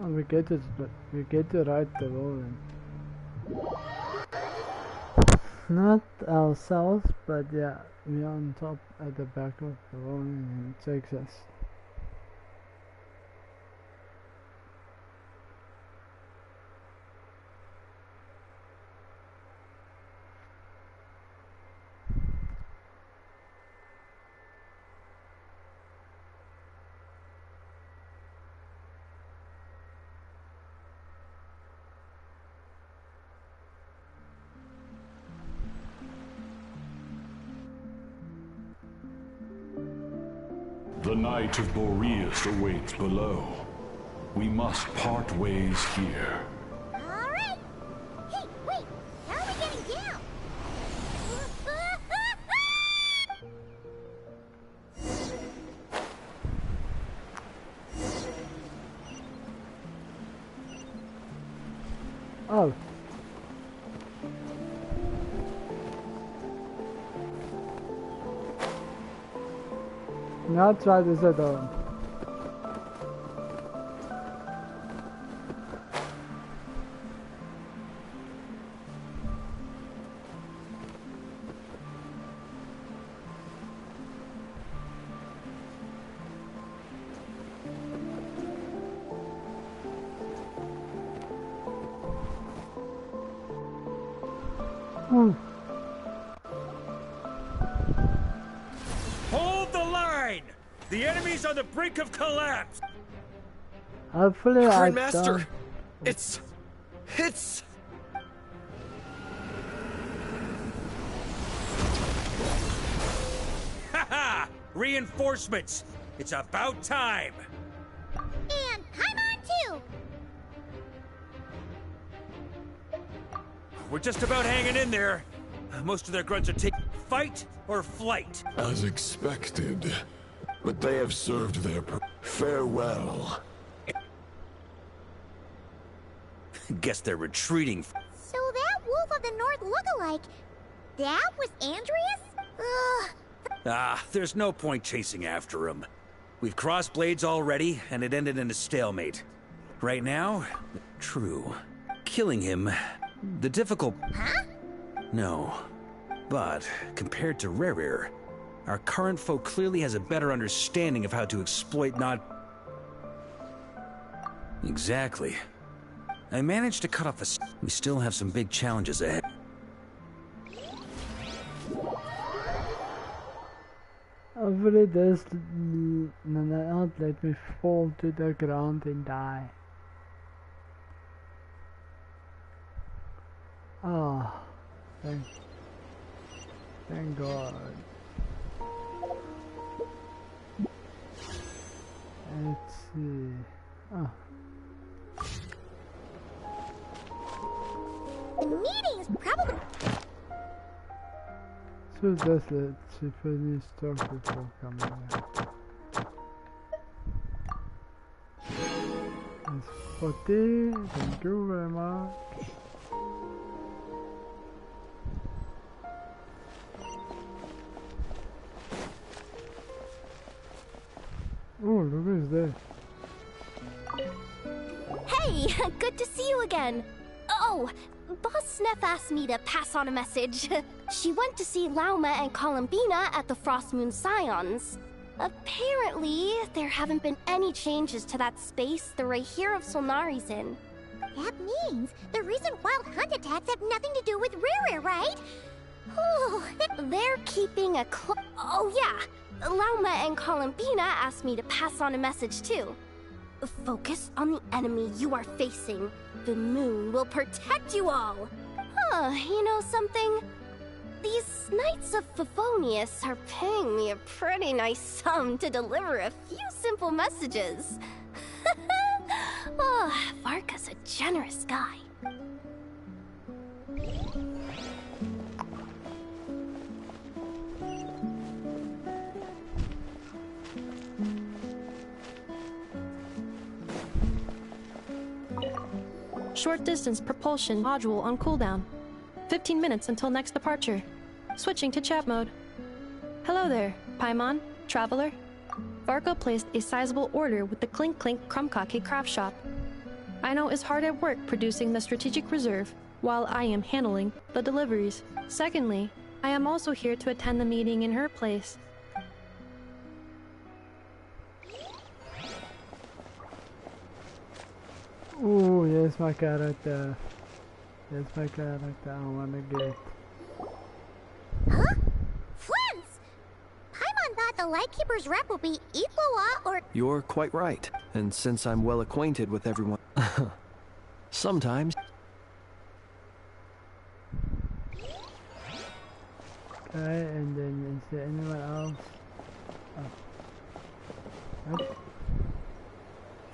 Oh, we get to ride the rolling. Not ourselves, but yeah, we're on top at the back of the rolling and it takes us. The Knight of Boreas awaits below. We must part ways here. Alright! Hey, wait! How are we getting down? I'll try this at home. Hold the line! The enemy's on the brink of collapse! Hopefully Grandmaster! It's... Haha! Reinforcements! It's about time! And Paimon too! We're just about hanging in there. Most of their grunts are taking fight or flight. As expected. But they have served their farewell. Guess they're retreating. So that Wolf of the North lookalike, that was Andreas? Ugh. Ah, there's no point chasing after him. We've crossed blades already, and it ended in a stalemate. Right now, true. Killing him, the difficult... Huh? No. But, compared to Rerir, our current foe clearly has a better understanding of how to exploit not... Exactly. I managed to cut off the... We still have some big challenges ahead. Hopefully this not let me fall to the ground and die. Ah, thank God. Let's see. Ah. The meeting's probably... So just let's finish talk before coming here. It's 40, thank you very much. Oh, look who's there. Hey, good to see you again. Oh, Boss Sneff asked me to pass on a message. She went to see Lauma and Columbina at the Frost Moon Scions. Apparently, there haven't been any changes to that space the Rahir of Solnari's in. That means the recent wild hunt attacks have nothing to do with Rerir, right? Whew, They're keeping a Oh yeah, Lauma and Columbina asked me to pass on a message too. Focus on the enemy you are facing. The moon will protect you all. You know something? These Knights of Favonius are paying me a pretty nice sum to deliver a few simple messages. Varka's a generous guy. Short distance propulsion module on cooldown. 15 minutes until next departure. Switching to chat mode. Hello there, Paimon, traveler. Varka placed a sizable order with the Clink Clink Krumkake craft shop. Aino is hard at work producing the strategic reserve, while I am handling the deliveries. Secondly, I am also here to attend the meeting in her place. Oh, yes, my character. Yes, my character. I wanna get. Huh? Flins! Paimon thought the Lightkeeper's rep would be Equa or... You're quite right. And since I'm well acquainted with everyone... sometimes... Okay, and then is there anyone else? Oh. What?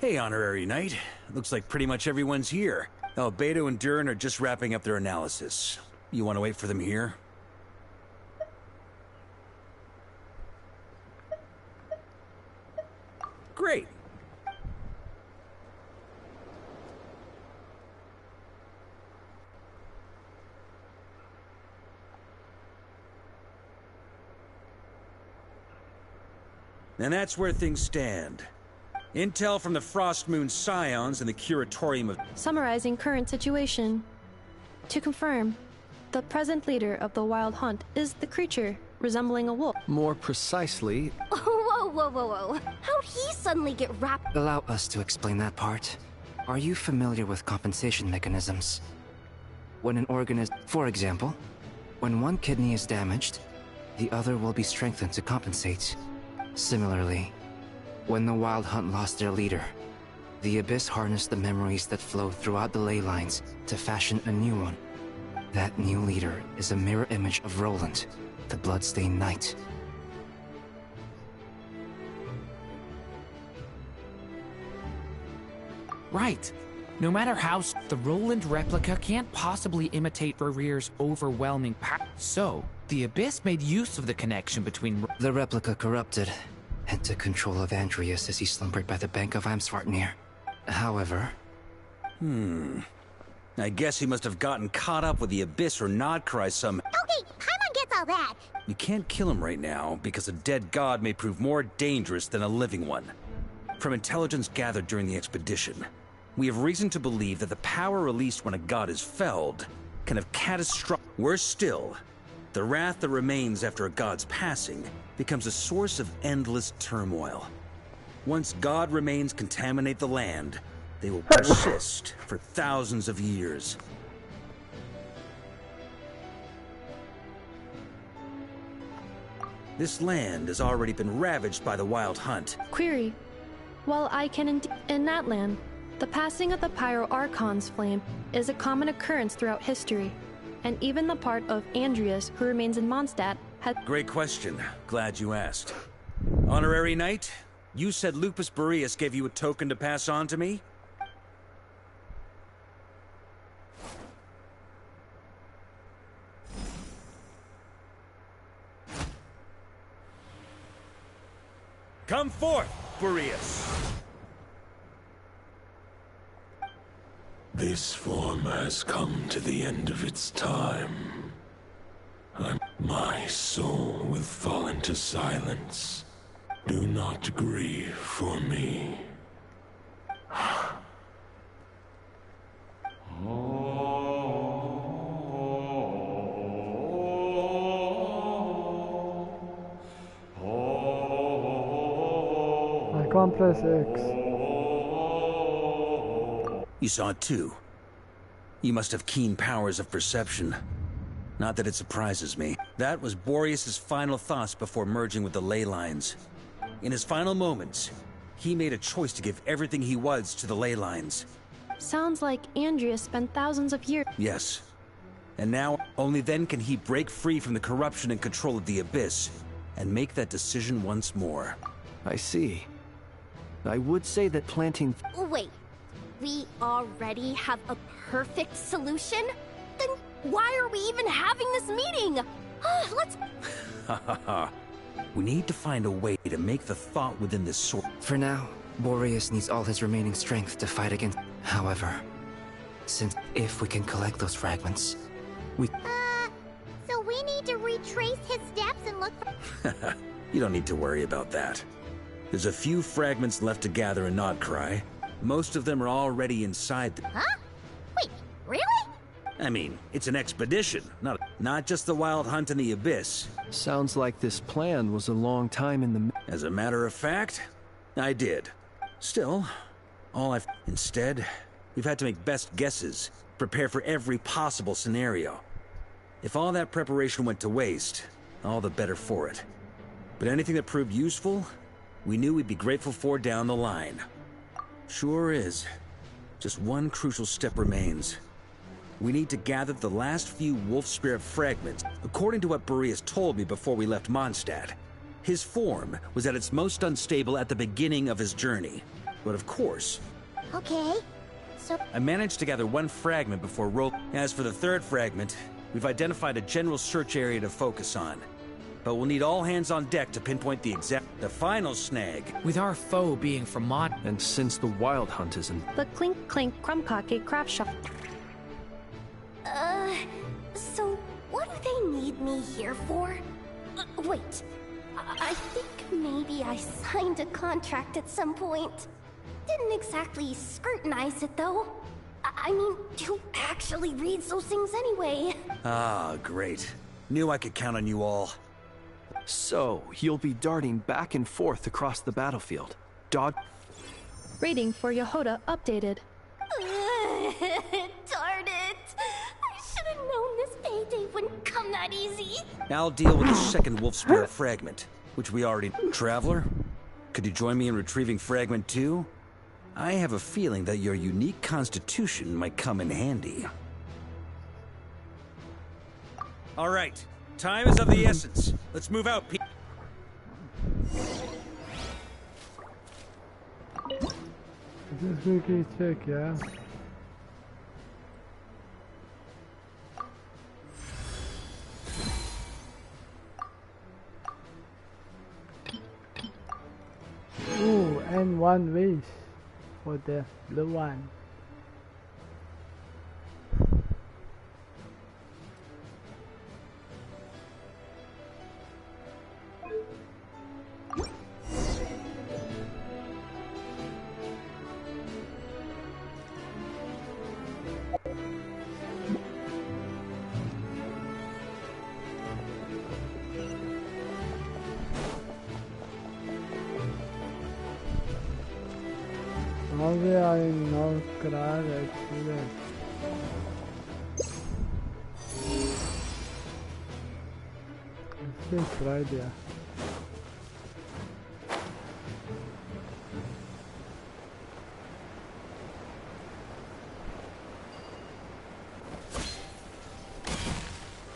Hey, Honorary Knight. Looks like pretty much everyone's here. Albedo and Durin are just wrapping up their analysis. You want to wait for them here? Great. And that's where things stand. Intel from the Frost Moon Scions and the Curatorium of... Summarizing current situation. To confirm, the present leader of the Wild Hunt is the creature resembling a wolf. More precisely... Whoa, whoa, whoa, whoa. How'd he suddenly get wrapped? Allow us to explain that part. Are you familiar with compensation mechanisms? When an organ is... For example, when one kidney is damaged, the other will be strengthened to compensate. Similarly, when the Wild Hunt lost their leader, the Abyss harnessed the memories that flow throughout the ley lines to fashion a new one. That new leader is a mirror image of Roland, the Bloodstained Knight. Right. No matter how the Roland replica can't possibly imitate Barrier's overwhelming power. So, the Abyss made use of the connection between... The replica corrupted and took control of Andreas as he slumbered by the bank of Amsvartnir. However... I guess he must have gotten caught up with the Abyss or Nodcry some... Okay, Paimon gets all that. You can't kill him right now, because a dead god may prove more dangerous than a living one. From intelligence gathered during the expedition, we have reason to believe that the power released when a god is felled can have catastrophic... Worse still, the wrath that remains after a god's passing becomes a source of endless turmoil. Once god remains contaminate the land, they will persist for thousands of years. This land has already been ravaged by the Wild Hunt. Query. While I can in that land, the passing of the Pyro Archon's flame is a common occurrence throughout history, and even the part of Andreas who remains in Mondstadt has... Great question. Glad you asked. Honorary Knight, you said Lupus Boreas gave you a token to pass on to me? Come forth, Boreas! This form has come to the end of its time. My soul will fall into silence. Do not grieve for me. I can't press X. You saw it too. You must have keen powers of perception. Not that it surprises me. That was Boreas' final thoughts before merging with the ley lines. In his final moments, he made a choice to give everything he was to the ley lines. Sounds like Andreas spent thousands of years... Yes. And now, only then can he break free from the corruption and control of the Abyss, and make that decision once more. I see. I would say that planting... Wait, we already have a perfect solution? Then why are we even having this meeting? Let's... We need to find a way to make the thought within this sword. For now, Boreas needs all his remaining strength to fight against... However, since if we can collect those fragments, we... So we need to retrace his steps and look for... You don't need to worry about that. There's a few fragments left to gather in Nodcry. Most of them are already inside the... Huh? Wait, really? I mean, it's an expedition, not just the Wild Hunt in the Abyss. Sounds like this plan was a long time in the... As a matter of fact, I did. Still, Instead, we've had to make best guesses, prepare for every possible scenario. If all that preparation went to waste, all the better for it. But anything that proved useful, we knew we'd be grateful for down the line. Sure is. Just one crucial step remains. We need to gather the last few Wolf Spirit fragments. According to what Boreas told me before we left Mondstadt, his form was at its most unstable at the beginning of his journey. But of course... Okay, so... I managed to gather one fragment before As for the third fragment, we've identified a general search area to focus on. But we'll need all hands on deck to pinpoint the final snag. With our foe being from Mod... And since the Wild Hunt isn't... The Clink Clink Krumkake craft shop. So what do they need me here for? Wait, I think maybe I signed a contract at some point. Didn't exactly scrutinize it, though. I mean, who actually reads those things anyway? Ah, great. Knew I could count on you all. So, you'll be darting back and forth across the battlefield. Rating for Yehoda updated. Darn it! I should have known this payday wouldn't come that easy. I'll deal with the second Wolf Spirit fragment, which we already... Traveler? Could you join me in retrieving Fragment 2? I have a feeling that your unique constitution might come in handy. All right. Time is of the essence. Let's move out, Pete. Just quickly check, yeah? Ooh, and one wish for the blue one. Now we are in North Korea, actually. It's just right there.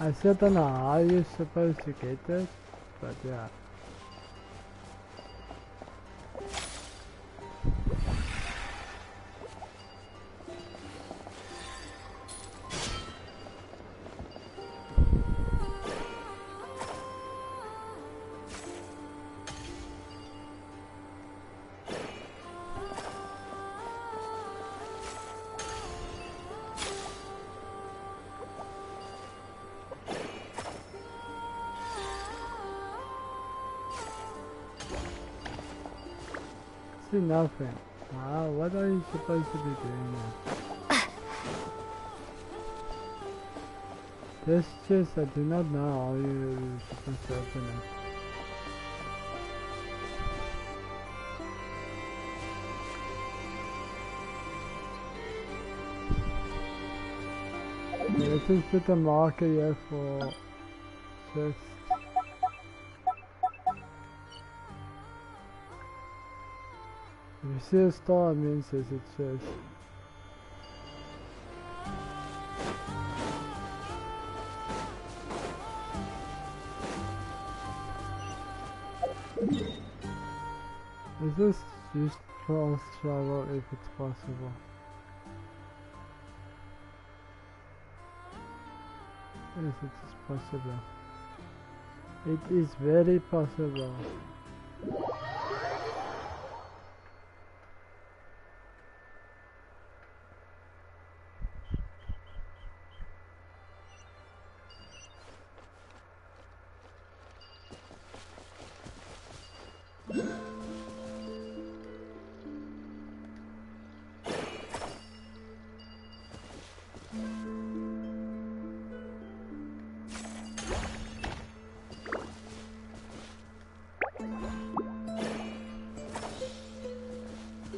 I still don't know how you're supposed to get it, but yeah. See nothing. Wow, what are you supposed to be doing now? This chest, I do not know how you're supposed to open it. Okay, let's just put a marker here for chest. If you see a star, it means it's a chest. Is this just fast travel if it's possible? Yes, it is possible. It is very possible.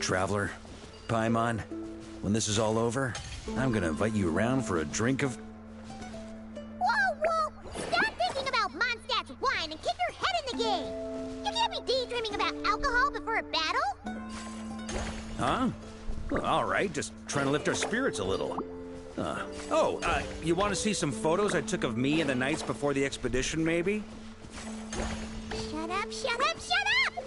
Traveler, Paimon, when this is all over, I'm gonna invite you around for a drink of... Whoa, whoa! Stop thinking about Mondstadt's wine and keep your head in the game! You can't be daydreaming about alcohol before a battle! Huh? Well, all right, just trying to lift our spirits a little. You want to see some photos I took of me and the knights before the expedition, maybe? Shut up, shut up, shut up!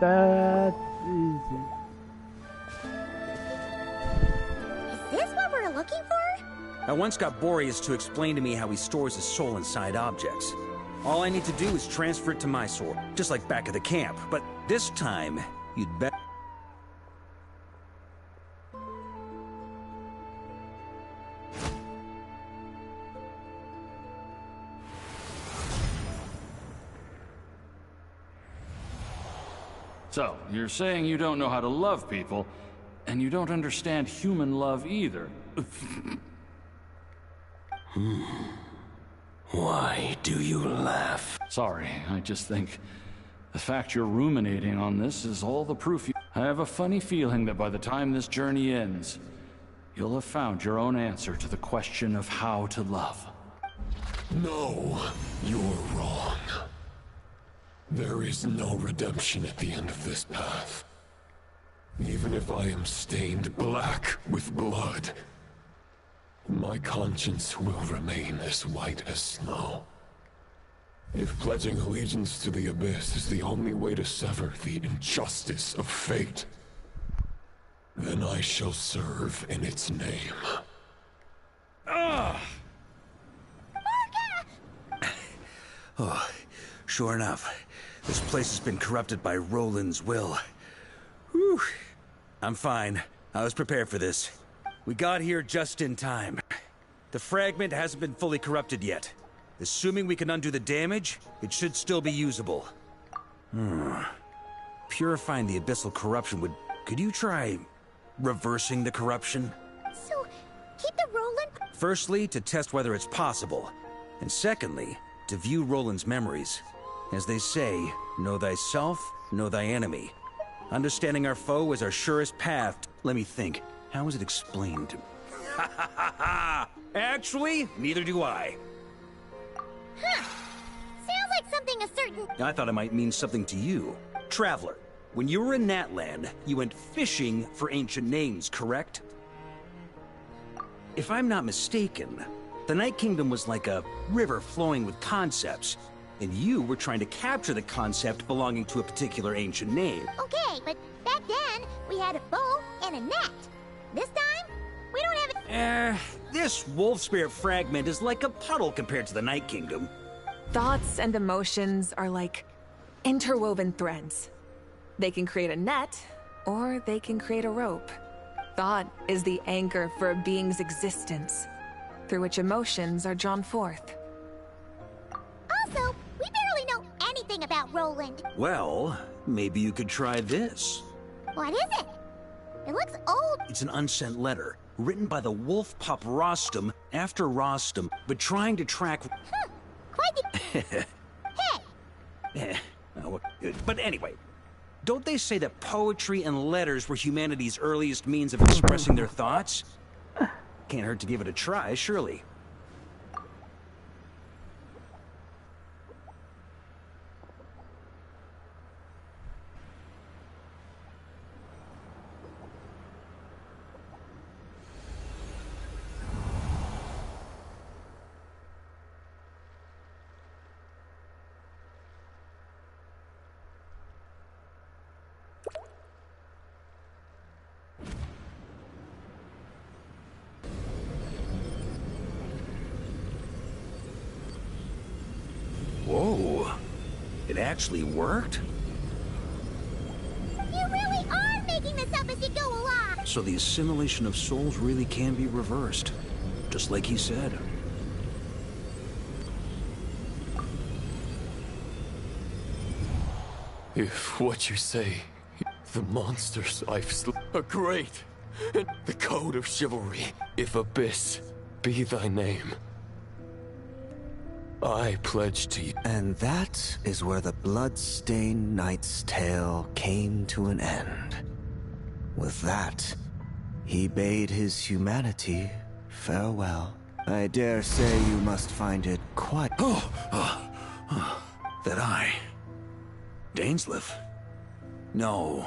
That's easy. Is this what we're looking for? I once got Boreas to explain to me how he stores his soul inside objects. All I need to do is transfer it to my sword, just like back at the camp. But this time, you'd bet. So, you're saying you don't know how to love people, and you don't understand human love either. Why do you laugh? Sorry, I just think the fact you're ruminating on this is all the proof you... I have a funny feeling that by the time this journey ends, you'll have found your own answer to the question of how to love. No, you're wrong. There is no redemption at the end of this path. Even if I am stained black with blood, my conscience will remain as white as snow. If pledging allegiance to the Abyss is the only way to sever the injustice of fate, then I shall serve in its name. Oh, sure enough. This place has been corrupted by Roland's will. Whew. I'm fine. I was prepared for this. We got here just in time. The fragment hasn't been fully corrupted yet. Assuming we can undo the damage, it should still be usable. Purifying the abyssal corruption would... Could you try reversing the corruption? So, keep the Roland... Firstly, to test whether it's possible. And secondly, to view Roland's memories. As they say, know thyself, know thy enemy. Understanding our foe is our surest path. Let me think. How is it explained? Ha ha ha ha! Actually, neither do I. Huh. Sounds like something a certain... I thought it might mean something to you. Traveler, when you were in Natland, you went fishing for ancient names, correct? If I'm not mistaken, the Night Kingdom was like a river flowing with concepts, and you were trying to capture the concept belonging to a particular ancient name. Okay, but back then, we had a bow and a net. This time, we don't have a... This wolf spirit fragment is like a puddle compared to the Night Kingdom. Thoughts and emotions are like interwoven threads. They can create a net, or they can create a rope. Thought is the anchor for a being's existence, through which emotions are drawn forth. Also, we barely know anything about Roland. Well, maybe you could try this. What is it? It looks old. It's an unsent letter, written by the wolf pup Rostam after Rostam, but trying to track... Quite the... Hey! But anyway, don't they say that poetry and letters were humanity's earliest means of expressing their thoughts? Can't hurt to give it a try, surely. Whoa, it actually worked? You really are making this up as you go along! So the assimilation of souls really can be reversed, just like he said. If what you say, the monsters I've are great, and the code of chivalry, if Abyss be thy name, I pledge to you. And that is where the blood-stained knight's tale came to an end. With that, he bade his humanity farewell. I dare say you must find it quite... That I... Dainsleif? No.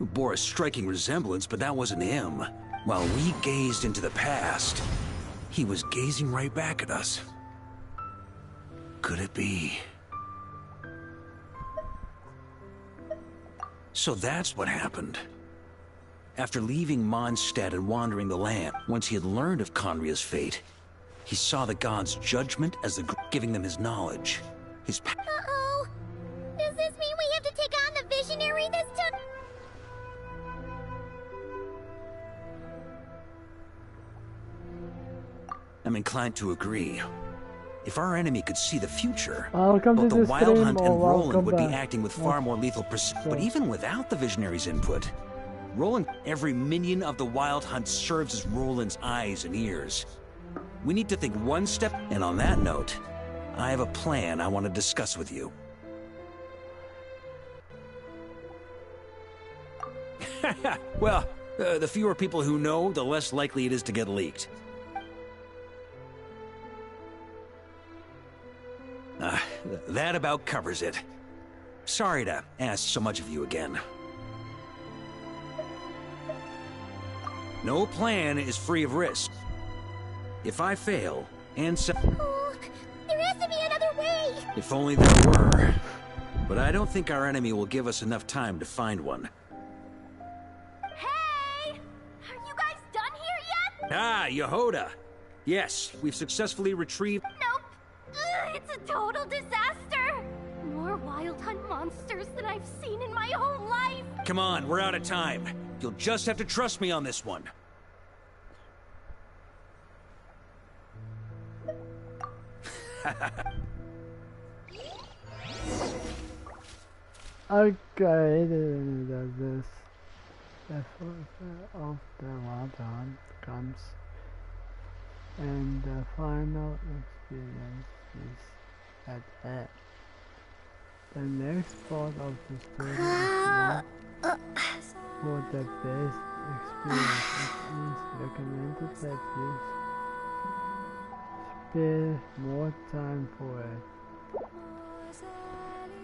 It bore a striking resemblance, but that wasn't him. While we gazed into the past, he was gazing right back at us. Could it be? So that's what happened. After leaving Mondstadt and wandering the land, once he had learned of Conria's fate, he saw the gods' judgment as giving them his knowledge. His Uh-oh. Does this mean we have to take on the Visionary this time? I'm inclined to agree. If our enemy could see the future, Welcome both to the the Wild stream, Hunt or and Roland welcome would be back. acting with far more lethal precision. But even without the Visionary's input, Roland, every minion of the Wild Hunt serves as Roland's eyes and ears. We need to think one step, and on that note, I have a plan I want to discuss with you. Well, the fewer people who know, the less likely it is to get leaked. That about covers it. Sorry to ask so much of you again. No plan is free of risk. If I fail, and so... Oh, there has to be another way! If only there were. But I don't think our enemy will give us enough time to find one. Hey! Are you guys done here yet? Ah, Yehoda! Yes, we've successfully retrieved... Nope. Ugh, it's a total disaster! More Wild Hunt monsters than I've seen in my whole life! Come on, we're out of time. You'll just have to trust me on this one. Okay, this effort of the Wild Hunt comes, and the final experience is at end. The next part of the story is not for the best experience. It is recommended that you spare more time for it.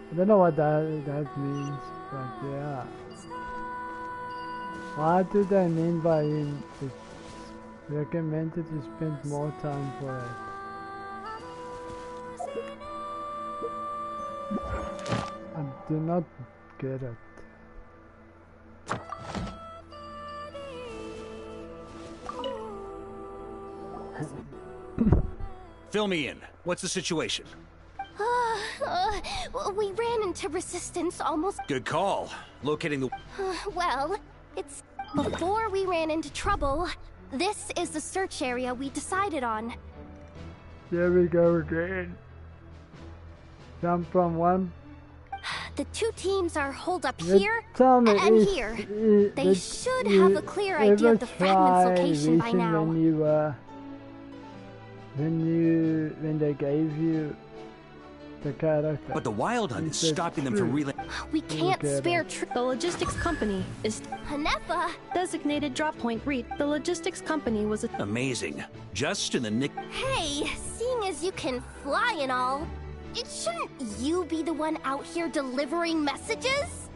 I don't know what that means, but yeah. What do they mean by it's recommended you spend more time for it? I do not get it. Fill me in. What's the situation? We ran into resistance almost... Good call. Locating the... well, it's... Before we ran into trouble, this is the search area we decided on. Here we go again. Jump from one. The two teams are holed up You here tell me and if- here. if- They if should you have a clear idea of the ever fragment's tried location by vision now. when they gave you the character. But the Wild Hunt is stopping them from relaying... We can't spare The logistics company is Hanefa! Designated drop point reached. The logistics company was a Amazing. Just in the nick... Hey, seeing as you can fly and all, shouldn't you be the one out here delivering messages?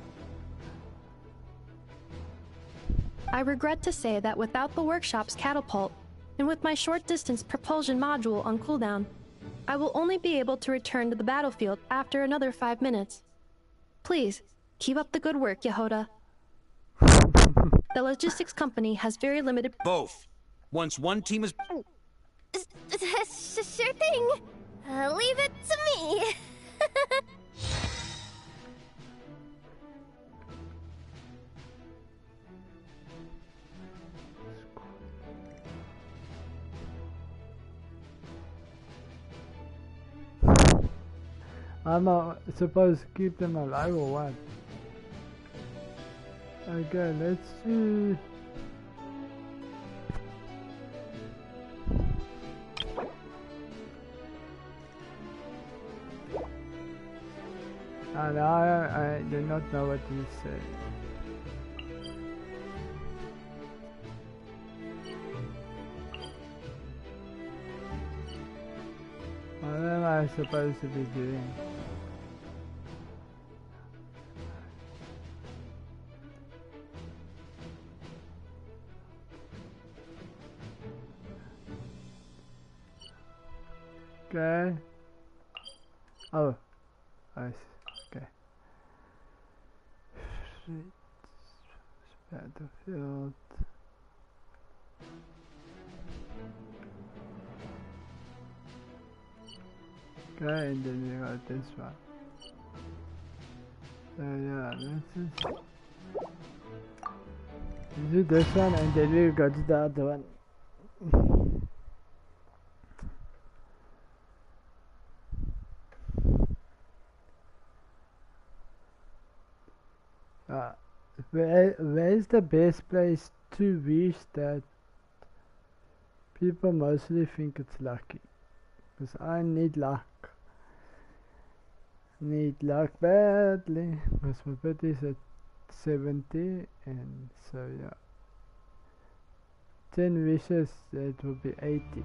I regret to say that without the workshop's catapult, and with my short-distance propulsion module on cooldown, I will only be able to return to the battlefield after another 5 minutes. Please, keep up the good work, Yehoda. The logistics company has very limited... Both. Once one team is... Sure thing. Leave it to me. I'm not supposed to keep them alive or what? Okay, let's see. And I do not know what you say. What am I supposed to be doing? Okay. Oh. I see. Okay. Battlefield. Okay, and then we got this one. So yeah, let's do this one and then we got the other one. Where's the best place to wish that people mostly think it's lucky? Because I need luck. Need luck badly. Because my birthday is at 70 and so yeah. 10 wishes, it will be 80.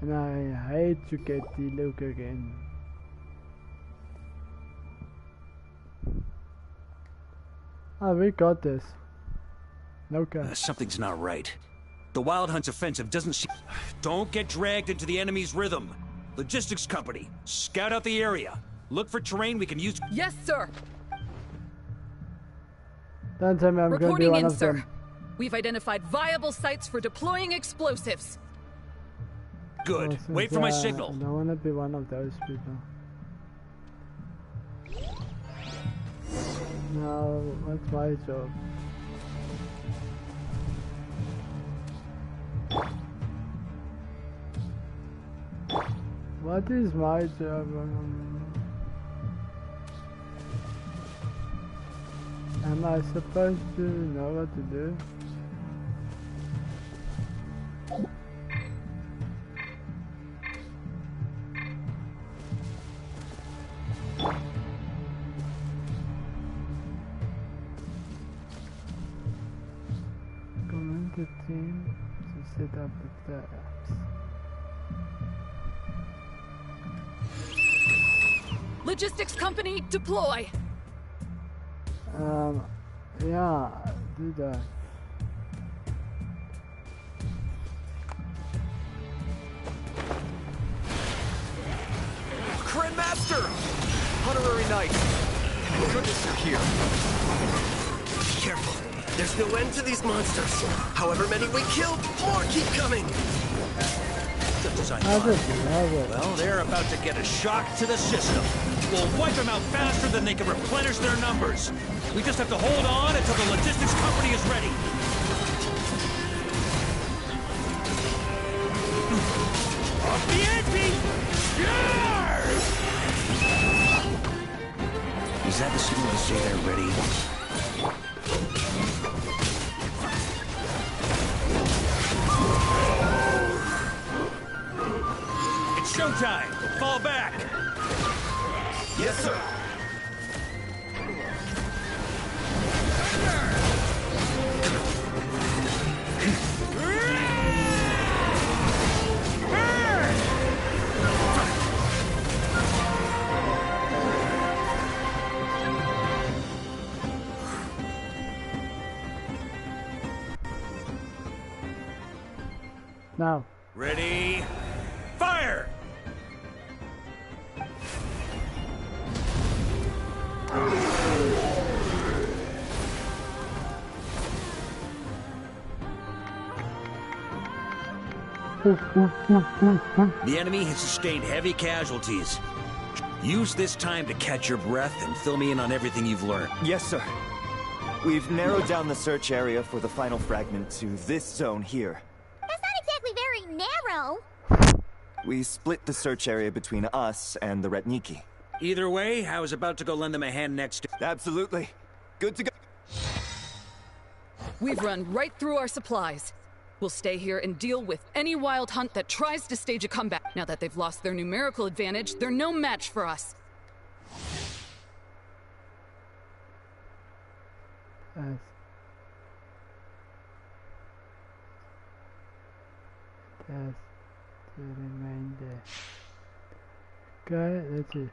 And I hate to get the look again. Oh, we got this. Okay. Something's not right. The Wild Hunt's offensive doesn't seem... Don't get dragged into the enemy's rhythm. Logistics company, scout out the area. Look for terrain we can use... Yes, sir. Don't tell me I'm going to be one of them. We've identified viable sites for deploying explosives. Good. Wait for my signal. I don't want to be one of those people. No, what's my job? What is my job? Am I supposed to know what to do? Command the team to set up the apps. Logistics company, deploy! Yeah, do that. Grandmaster! Honorary Knight! Thank goodness you're here. Be careful. There's no end to these monsters. However many we kill, more keep coming. Just as I thought. Well, they're about to get a shock to the system. We'll wipe them out faster than they can replenish their numbers. We just have to hold on until the logistics company is ready. Off the ante! Is that the signal to say they're ready? It's showtime! Fall back! Yes, sir! Now. Ready? Fire! The enemy has sustained heavy casualties. Use this time to catch your breath and fill me in on everything you've learned. Yes, sir. We've narrowed down the search area for the final fragment to this zone here. That's not exactly very narrow. We split the search area between us and the Retniki. Either way, I was about to go lend them a hand next to... Absolutely. Good to go. We've run right through our supplies. We'll stay here and deal with any wild hunt that tries to stage a comeback. Now that they've lost their numerical advantage, they're no match for us. Yes. Test to remain there. Okay, let's see.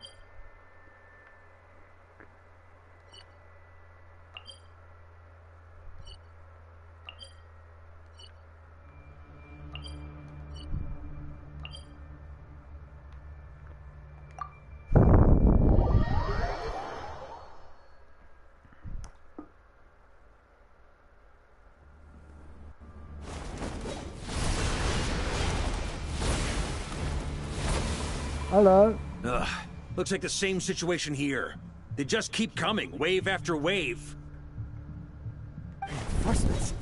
Hello. Ugh. Looks like the same situation here. They just keep coming, wave after wave. Reinforcements.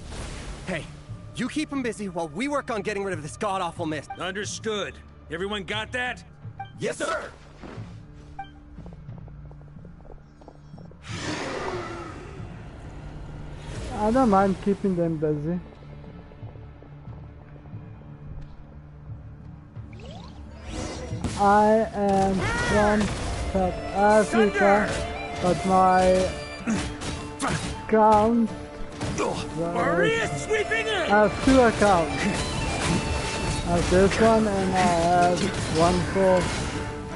Hey, you keep them busy while we work on getting rid of this god-awful mist. Understood. Everyone got that? Yes, sir! I don't mind keeping them busy. I am from South Africa, but my account. Maria's sweeping in! I have two accounts. I have this one and I have one for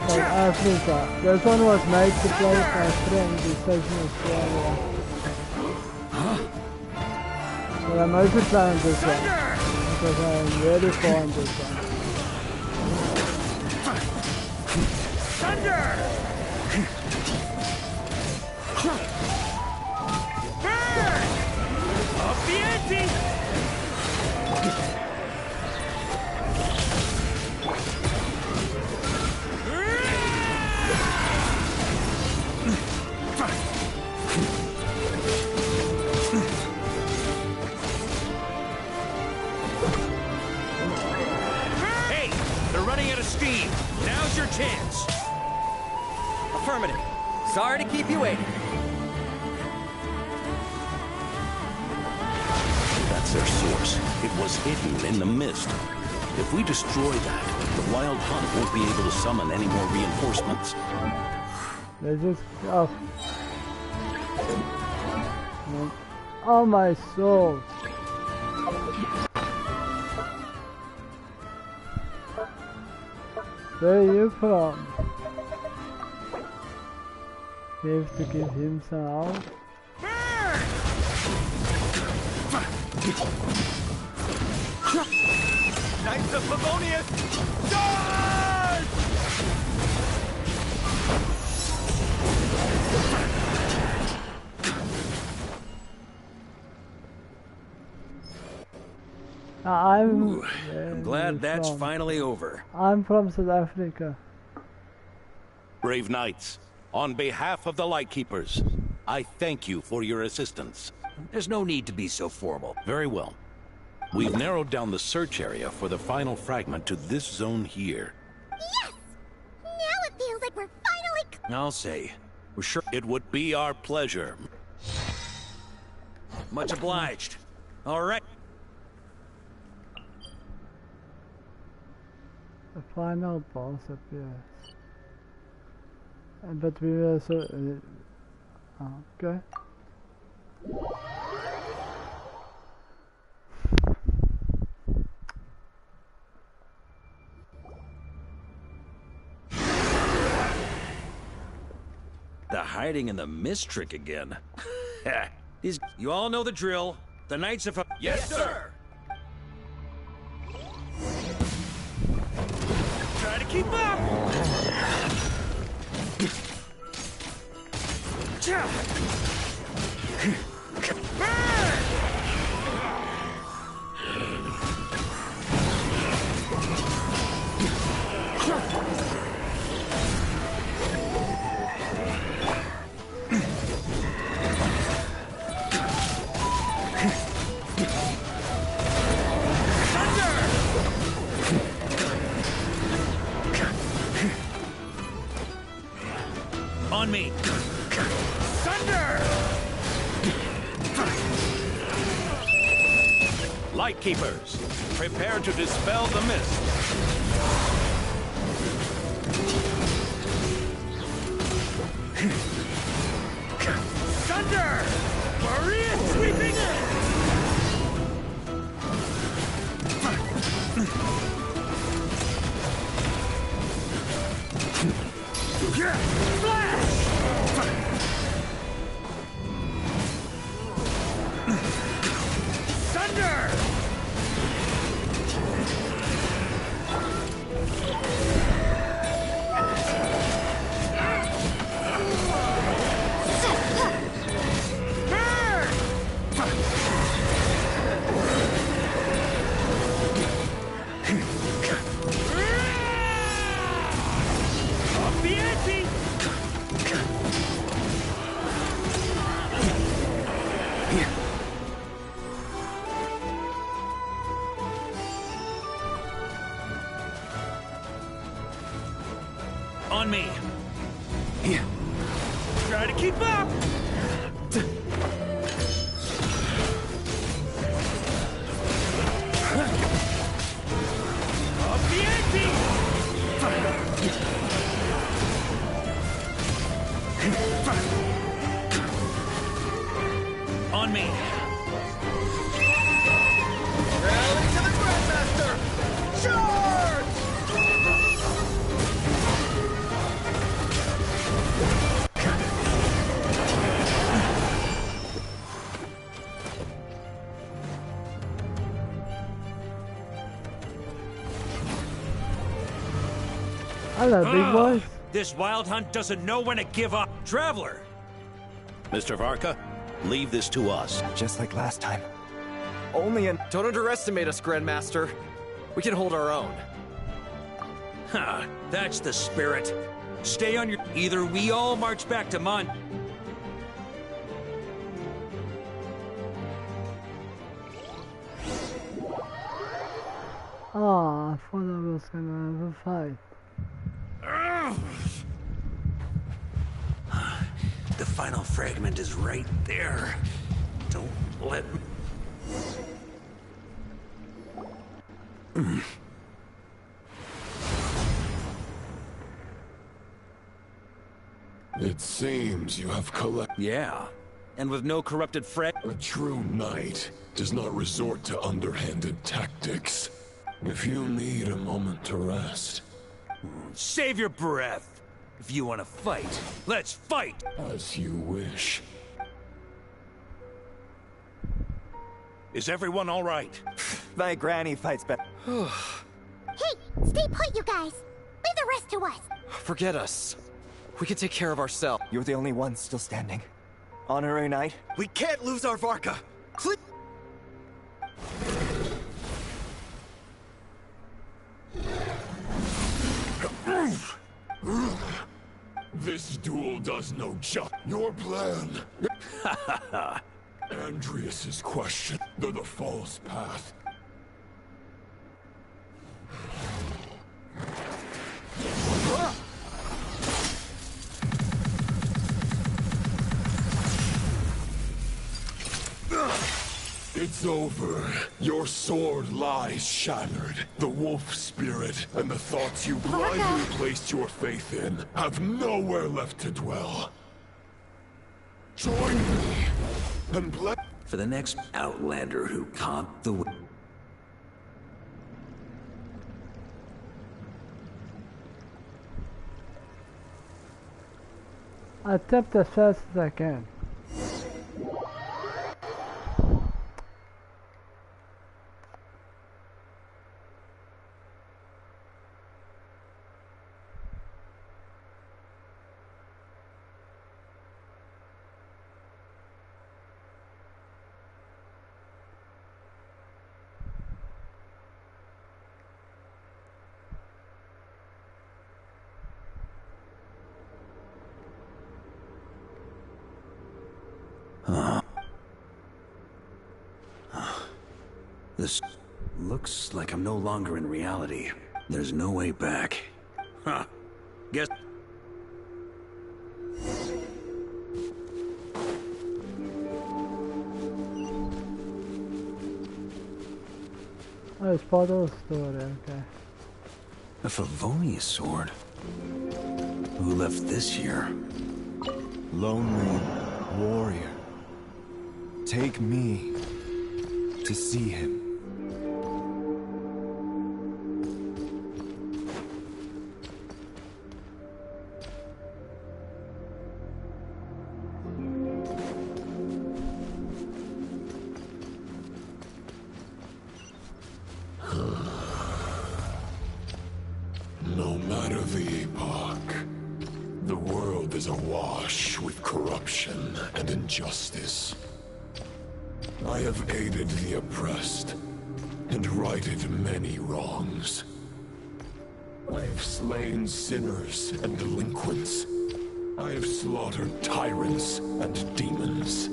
South Africa. This one was made to play with my friend who stays in Australia. But I'm mostly playing this one because I am really fond of this one. Thunder! Burn! Up the ante! Hey! They're running out of steam. Now's your chance. Affirmative. Sorry to keep you waiting. That's their source. It was hidden in the mist. If we destroy that, the Wild Hunt won't be able to summon any more reinforcements. They just... Oh my soul. Where are you from? We have to give him some out. Knights of Favonius! Charge! I'm glad that's finally over. I'm from South Africa. Brave Knights, on behalf of the Lightkeepers, I thank you for your assistance. There's no need to be so formal. Very well. We've narrowed down the search area for the final fragment to this zone here. Yes! Now it feels like we're finally... I'll say. We're sure... It would be our pleasure. Much obliged. All right. The final boss appears. But we were so... okay. The hiding in the mist trick again. You all know the drill. The Knights of... Yes, sir! Try to keep up! On me! Thunder! Lightkeepers, prepare to dispel the mist. Thunder! Maria sweeping in! Flash! Thunder! On me. Try to keep up. On me. Rally to the Grandmaster! Charge! Hello, big boy. This wild hunt doesn't know when to give up. Traveler! Mr. Varka, leave this to us. Just like last time. Only an... Don't underestimate us, Grandmaster. We can hold our own. Ha! That's the spirit. Stay on your... Either we all march back to Mon... Oh, I thought I was gonna have a fight. The final fragment is right there. Don't let me... It seems you have collected... Yeah, and with no corrupted frag... A true knight does not resort to underhanded tactics. If you need a moment to rest... Save your breath! If you want to fight, let's fight! As you wish. Is everyone all right? My granny fights back. Hey, stay put, you guys. Leave the rest to us. Forget us. We can take care of ourselves. You're the only one still standing. Honorary knight? We can't lose our Varka. Please. This duel does no justice. Your plan. Andreas's question. They're the false path. It's over. Your sword lies shattered. The wolf spirit and the thoughts you blindly placed your faith in have nowhere left to dwell. Join me and bless... For the next outlander who can't the way. I tapped as fast as I can. This looks like I'm no longer in reality. There's no way back. Huh. Guess... Oh, it's part of the story, okay. A Favonius sword? Who left this here? Lonely warrior. Take me to see him. No matter the epoch, the world is awash with corruption and injustice. I have aided the oppressed and righted many wrongs. I have slain sinners and delinquents. I have slaughtered tyrants and demons.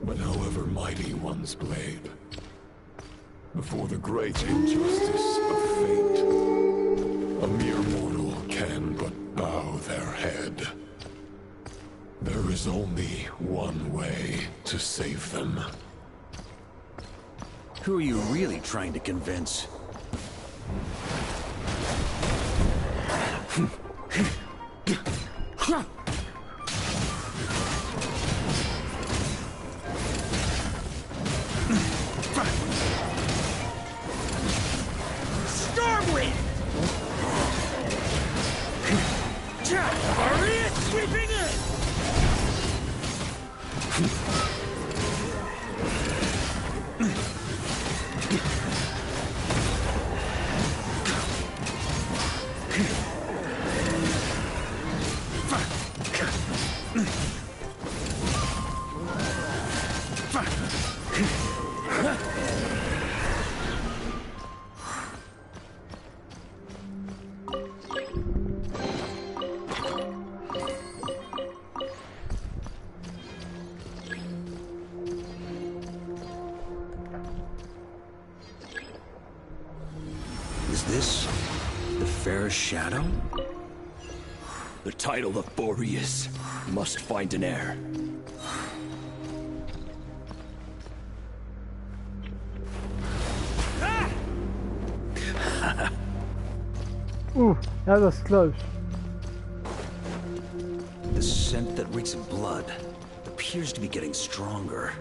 But however mighty one's blade, before the great injustice of fate, a mere mortal can but bow their head. There is only one way to save them. Who are you really trying to convince? Stormwind! Maria sweeping in! Is this the fairest shadow? The title of Boreas must find an heir. Ooh, that was close. The scent that reeks of blood appears to be getting stronger.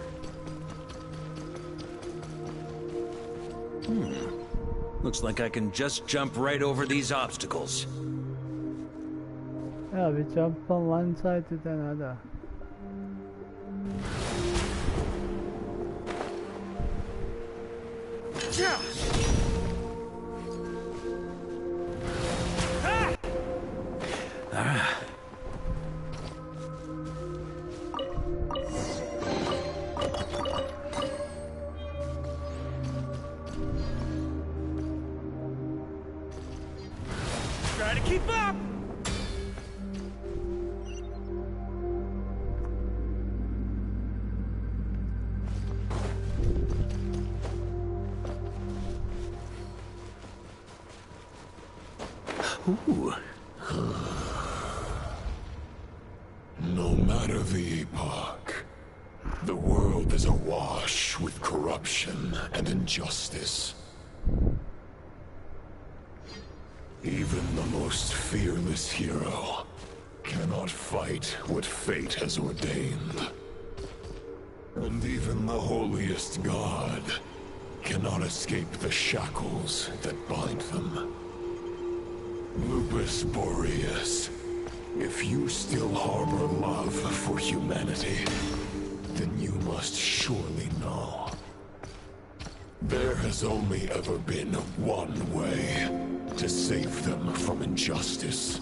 Looks like I can just jump right over these obstacles. Yeah, we jump from one side to the another. Try to keep up! Ooh. No matter the epoch, the world is awash with corruption and injustice. Even the most fearless hero cannot fight what fate has ordained. And even the holiest god cannot escape the shackles that bind them. Lupus Boreas, if you still harbor love for humanity, then you must surely know. There has only ever been one way to save them from injustice.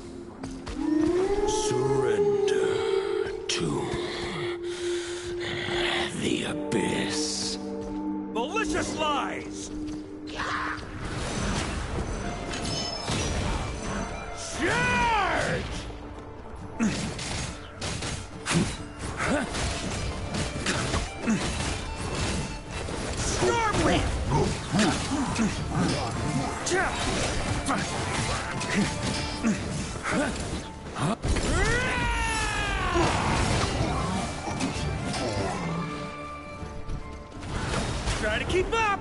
Surrender to the abyss. Malicious lies! Charge! Stormwind! Try to keep up!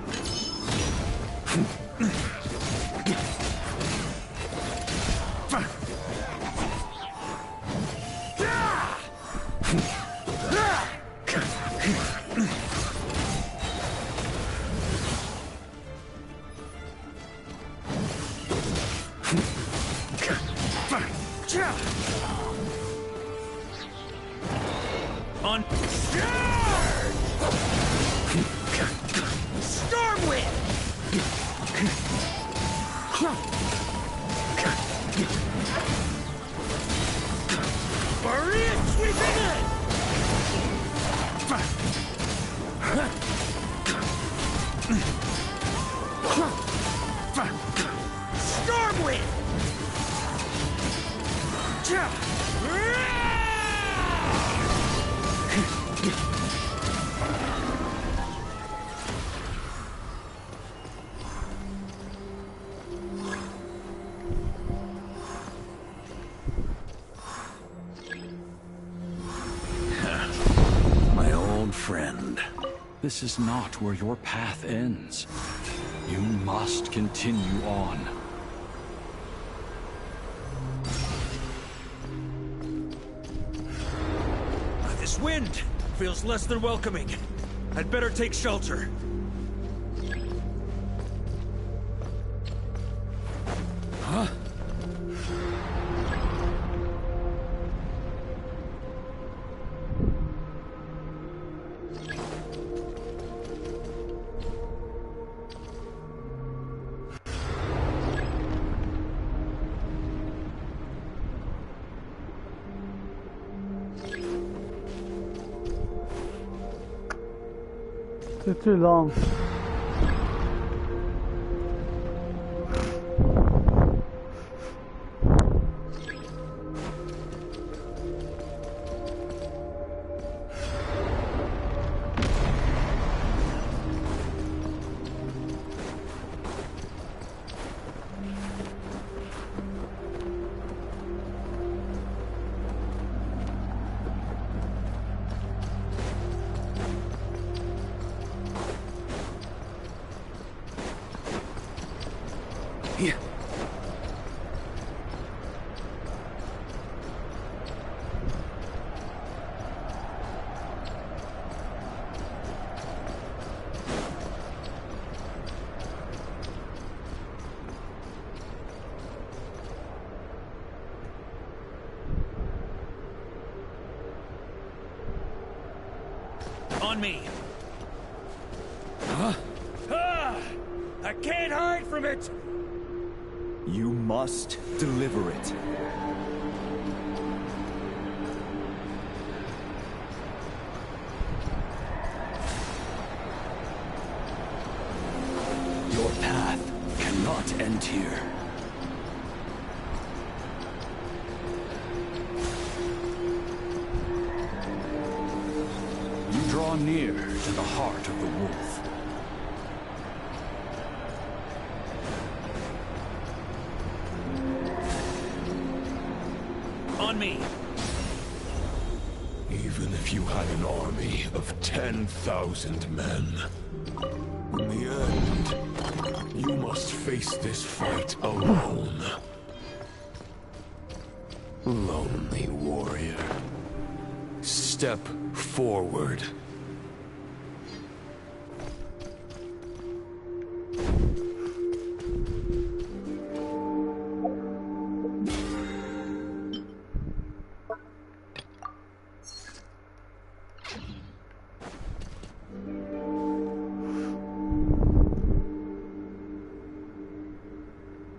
On charge! Stormwind! Maria sweeping in! Stormwind! My old friend, this is not where your path ends. You must continue on. This wind feels less than welcoming. I'd better take shelter. Huh? Too long. Yeah. On me. Huh? Ah! I can't hide from it! You must deliver it. Your path cannot end here. You draw near to the heart of the wolf. On me. Even if you had an army of 10,000 men, in the end, you must face this fight alone. Lonely warrior. Step forward.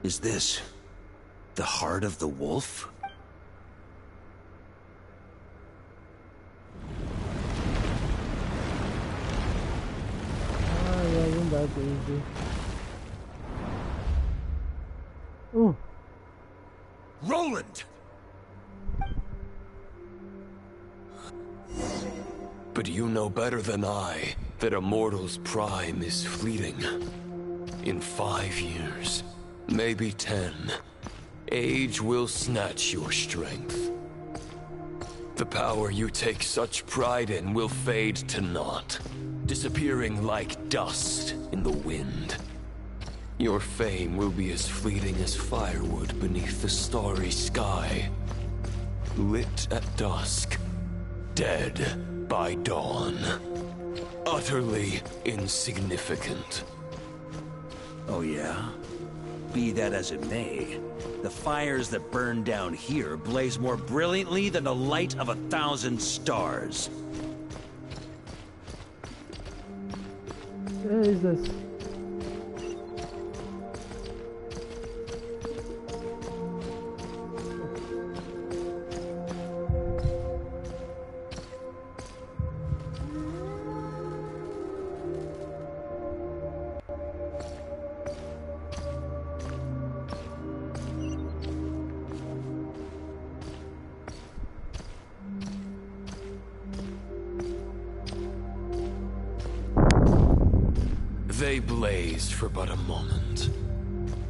Is this the heart of the wolf? Wasn't that easy? Ooh. Roland! But you know better than I that a mortal's prime is fleeting. In 5 years, maybe 10, age will snatch your strength. The power you take such pride in will fade to naught, disappearing like dust in the wind. Your fame will be as fleeting as firewood beneath the starry sky, lit at dusk, dead by dawn, utterly insignificant. Oh yeah? Be that as it may, the fires that burn down here blaze more brilliantly than the light of 1,000 stars. Jesus. Stay blazed for but a moment.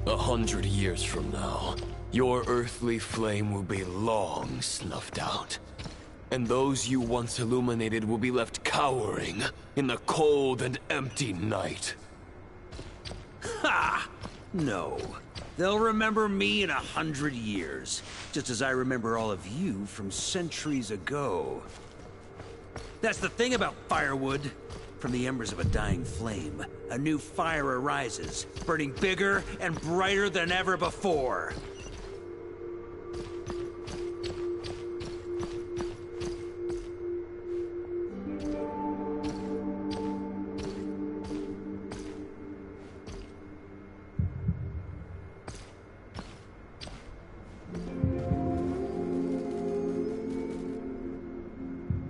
100 years from now, your earthly flame will be long snuffed out. And those you once illuminated will be left cowering in the cold and empty night. Ha! No. They'll remember me in 100 years, just as I remember all of you from centuries ago. That's the thing about firewood. From the embers of a dying flame, a new fire arises, burning bigger and brighter than ever before.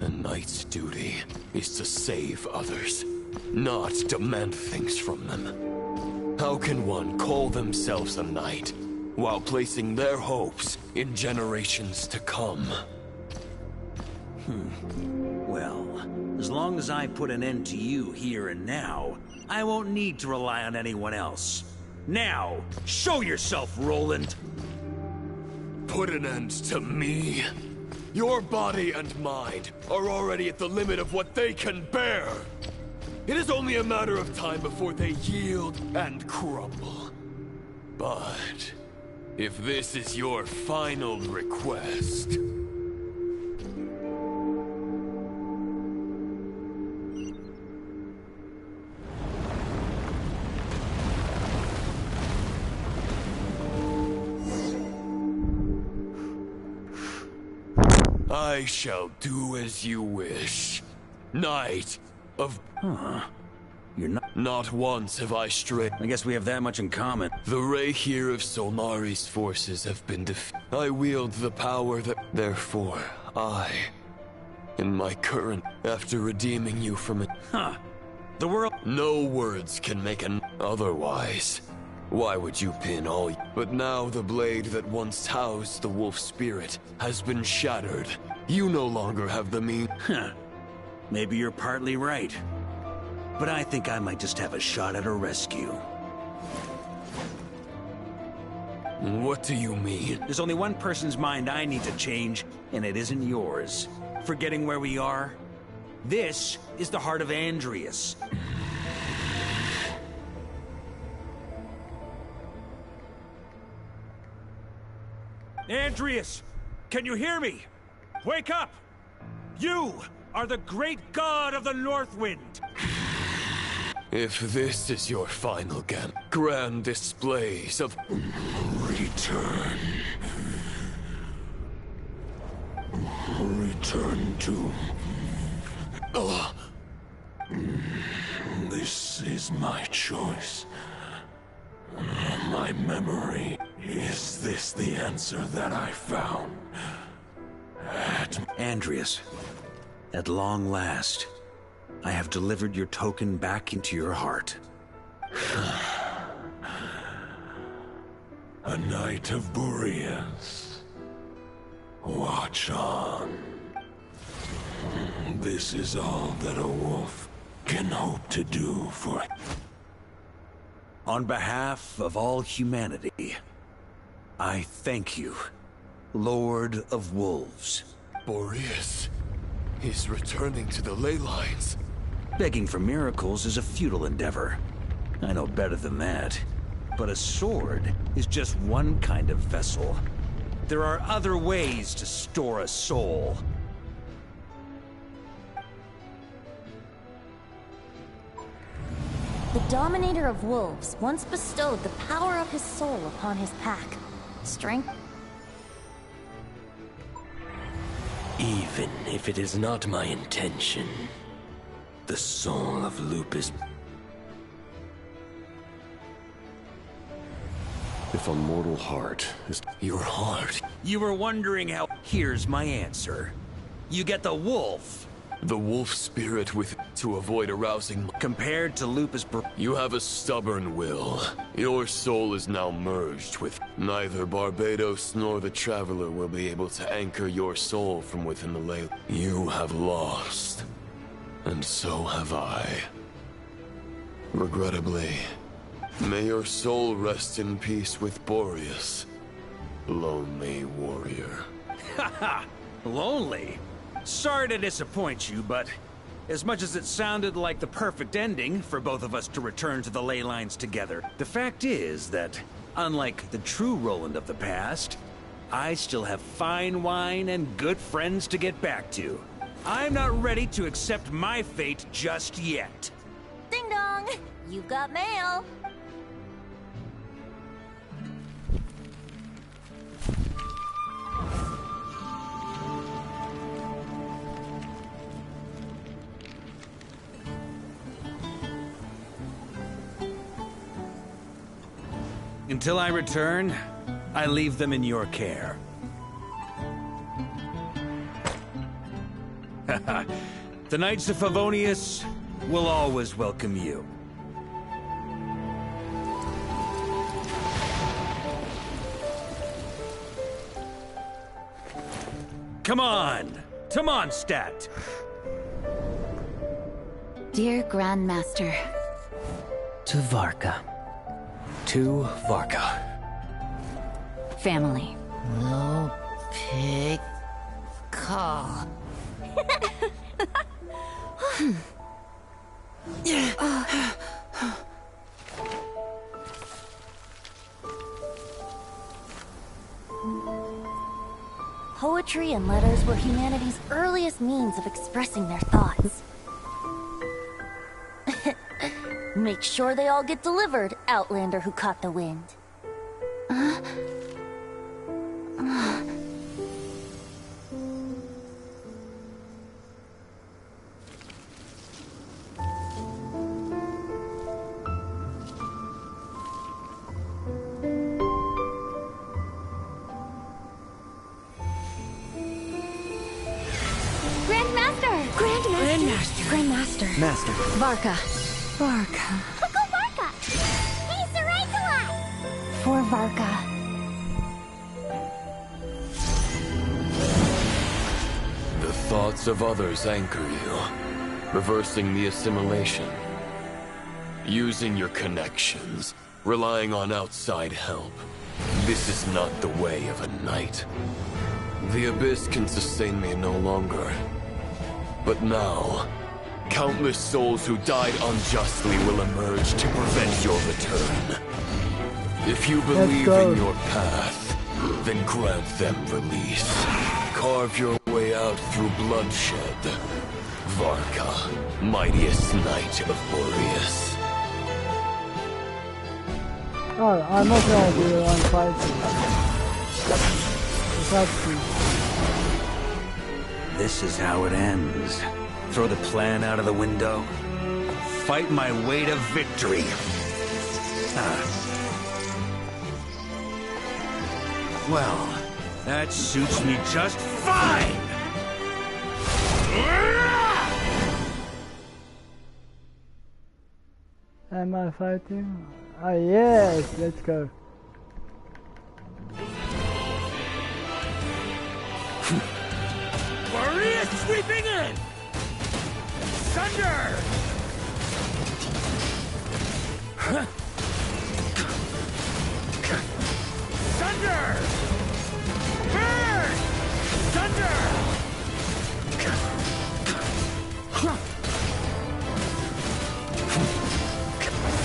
A knight's duty is to save others, not demand things from them. How can one call themselves a knight while placing their hopes in generations to come? Well, as long as I put an end to you here and now, I won't need to rely on anyone else. Now, show yourself, Roland! Put an end to me? Your body and mind are already at the limit of what they can bear. It is only a matter of time before they yield and crumble. But if this is your final request... I shall do as you wish. Knight of... You're not... Not once have I strayed. I guess we have that much in common. The Rayhir of Solnari's forces have been defeated. I wield the power that... Therefore, I... in my current... After redeeming you from it... The world... No words can make an... Otherwise... Why would you pin all... But now the blade that once housed the wolf spirit has been shattered. You no longer have the mean... Maybe you're partly right. But I think I might just have a shot at a rescue. What do you mean? There's only one person's mind I need to change, and it isn't yours. Forgetting where we are? This is the heart of Andreas. Andreas! Can you hear me? Wake up! You are the great god of the Northwind! If this is your final grand displays of... Return. Return to... This is my choice. My memory. Is this the answer that I found? Andreas, at long last, I have delivered your token back into your heart. A knight of Boreas. Watch on. This is all that a wolf can hope to do for... On behalf of all humanity, I thank you, Lord of Wolves. Boreas is returning to the ley lines. Begging for miracles is a futile endeavor. I know better than that. But a sword is just one kind of vessel. There are other ways to store a soul. The Dominator of Wolves once bestowed the power of his soul upon his pack. Strength. Even if it is not my intention, the soul of Lupus... If a mortal heart is... Your heart? You were wondering how... Here's my answer. You get the wolf. The wolf spirit with... to avoid arousing... Compared to Lupus... You have a stubborn will. Your soul is now merged with... Neither Barbados nor the Traveler will be able to anchor your soul from within the ley. You have lost. And so have I. Regrettably, may your soul rest in peace with Boreas, lonely warrior. Haha! Lonely? Sorry to disappoint you, but as much as it sounded like the perfect ending for both of us to return to the ley lines together, the fact is that, unlike the true Roland of the past, I still have fine wine and good friends to get back to. I'm not ready to accept my fate just yet. Ding dong! You've got mail! Until I return, I leave them in your care. The Knights of Favonius will always welcome you. Come on! To Mondstadt! Dear Grandmaster. To Varka. To Varka. Family. No pig call. Poetry and letters were humanity's earliest means of expressing their thoughts. Make sure they all get delivered, Outlander who caught the wind. Grandmaster. Master. Varka. Varka. Uncle Varka! Hey, Sarai! For Varka. The thoughts of others anchor you, reversing the assimilation. Using your connections, relying on outside help. This is not the way of a knight. The Abyss can sustain me no longer. But now, countless souls who died unjustly will emerge to prevent your return. If you believe in your path, then grant them release. Carve your way out through bloodshed. Varka, mightiest knight of Boreas. Oh, I'm not gonna do it on fighting. This is how it ends. Throw the plan out of the window. Fight my way to victory. Well, that suits me just fine! Am I fighting? Ah, yes, let's go. Boreas sweeping in! Thunder! Thunder! Burn! Thunder!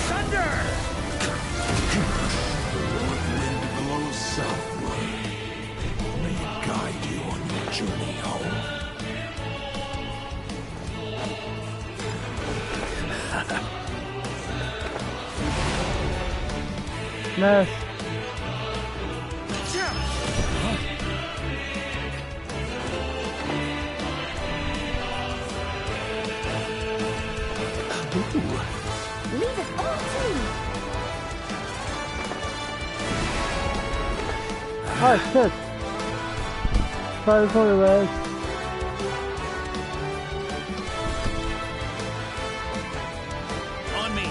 Thunder! Wind blows southward. May it guide you on your journey home. Nice. Leave it all to me. Oh shit. Sorry for the rest. On me.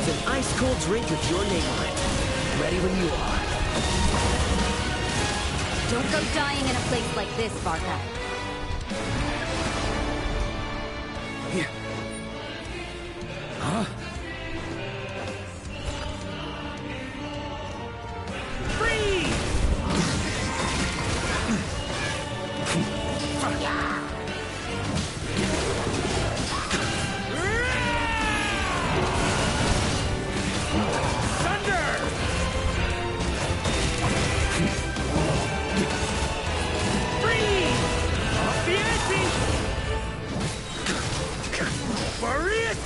is an ice-cold drink with your name on it. Ready when you are. Don't go dying in a place like this, Varka. Huh? Freeze!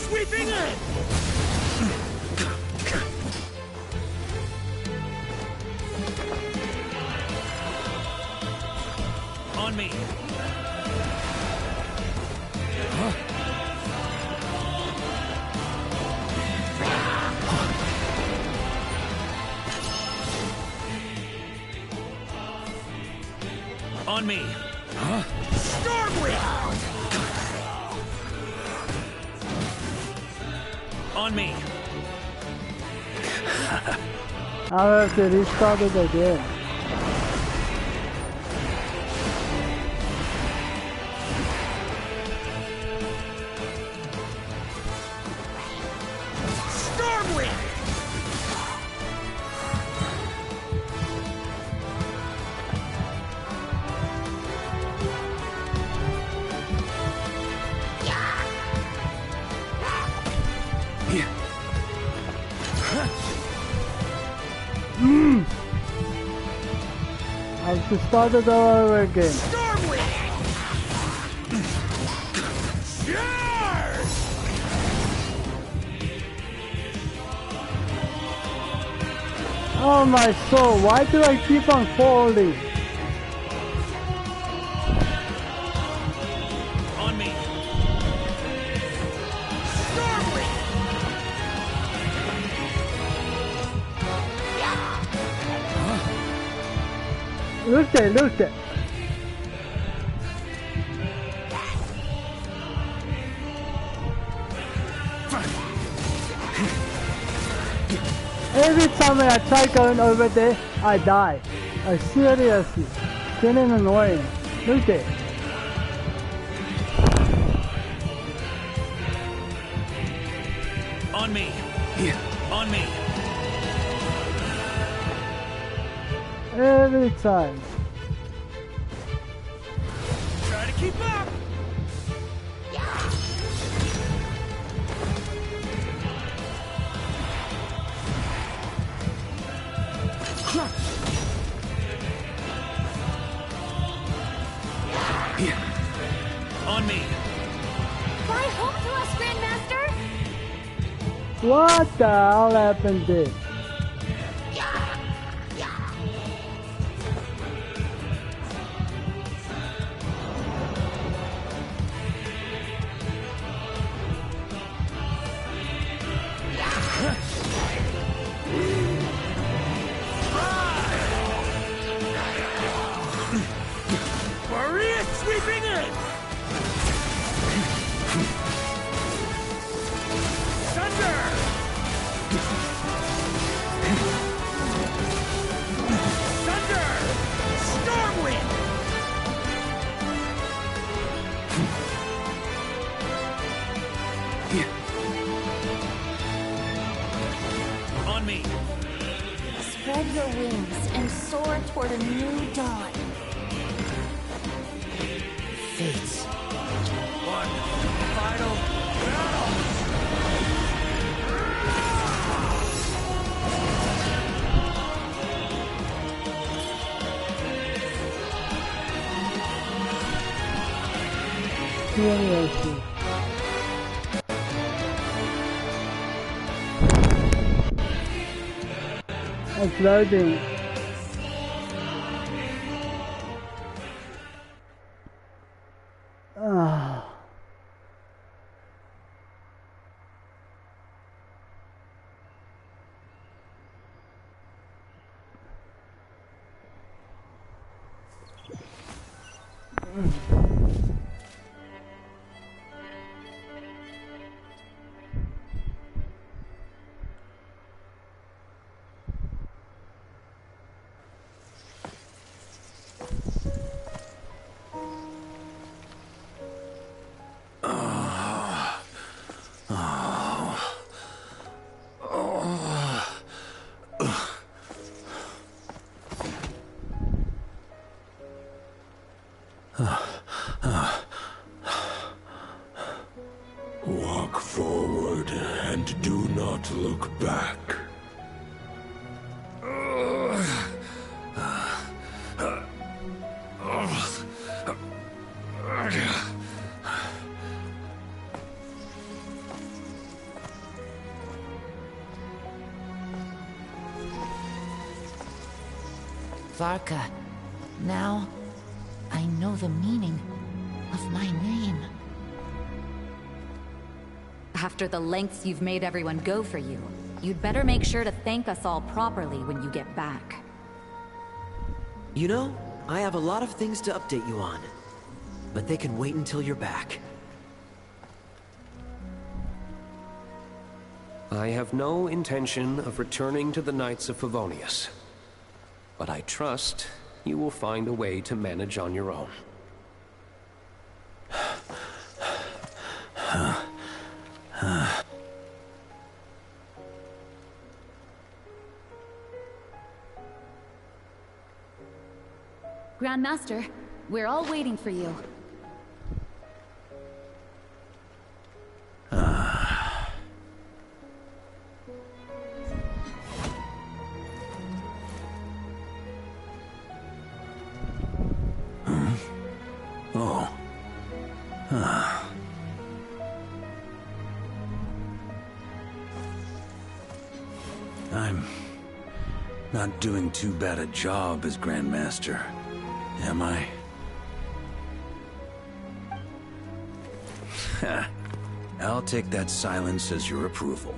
Sweeping in! On me. Huh? On me. Huh? Stormwind! On me. I have to restart it again. Stormwind! I have to start it all over again. Oh my soul, why do I keep on falling? On me. Look at, look at. Every time I try going over there, I die. Seriously. Getting annoying. Look at. On me. On me. Every time. Try to keep up. On me. Fly home to us, Grandmaster! What the hell happened there? Maria sweeping in! Thunder! Thunder! Stormwind! On me. Spread your wings and soar toward a new dawn. Fates. One final battle! Seriously. It's loading. Ah. Walk forward and do not look back. Varka, now I know the meaning of my name. After the lengths you've made everyone go for you, you'd better make sure to thank us all properly when you get back. You know, I have a lot of things to update you on. But they can wait until you're back. I have no intention of returning to the Knights of Favonius. But I trust you will find a way to manage on your own. Grandmaster, we're all waiting for you. Oh. I'm not doing too bad a job as Grandmaster, am I? I'll take that silence as your approval.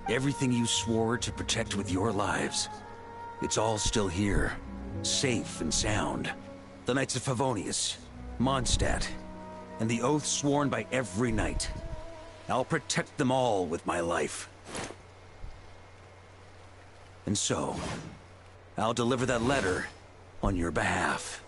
Everything you swore to protect with your lives, it's all still here, safe and sound. The Knights of Favonius, Mondstadt, and the oath sworn by every knight. I'll protect them all with my life. And so, I'll deliver that letter on your behalf.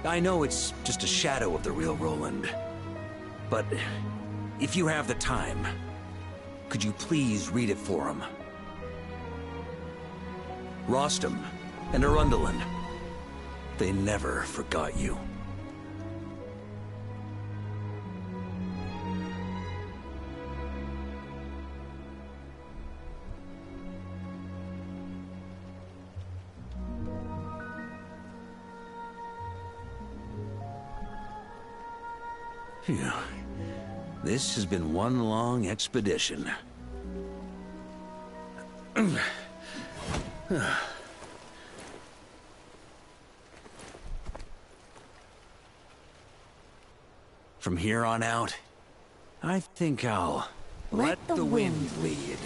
I know it's just a shadow of the real Roland, but if you have the time, could you please read it for him? Rostam and Arundelen, they never forgot you. Phew. This has been one long expedition. From here on out, I think I'll let the wind lead.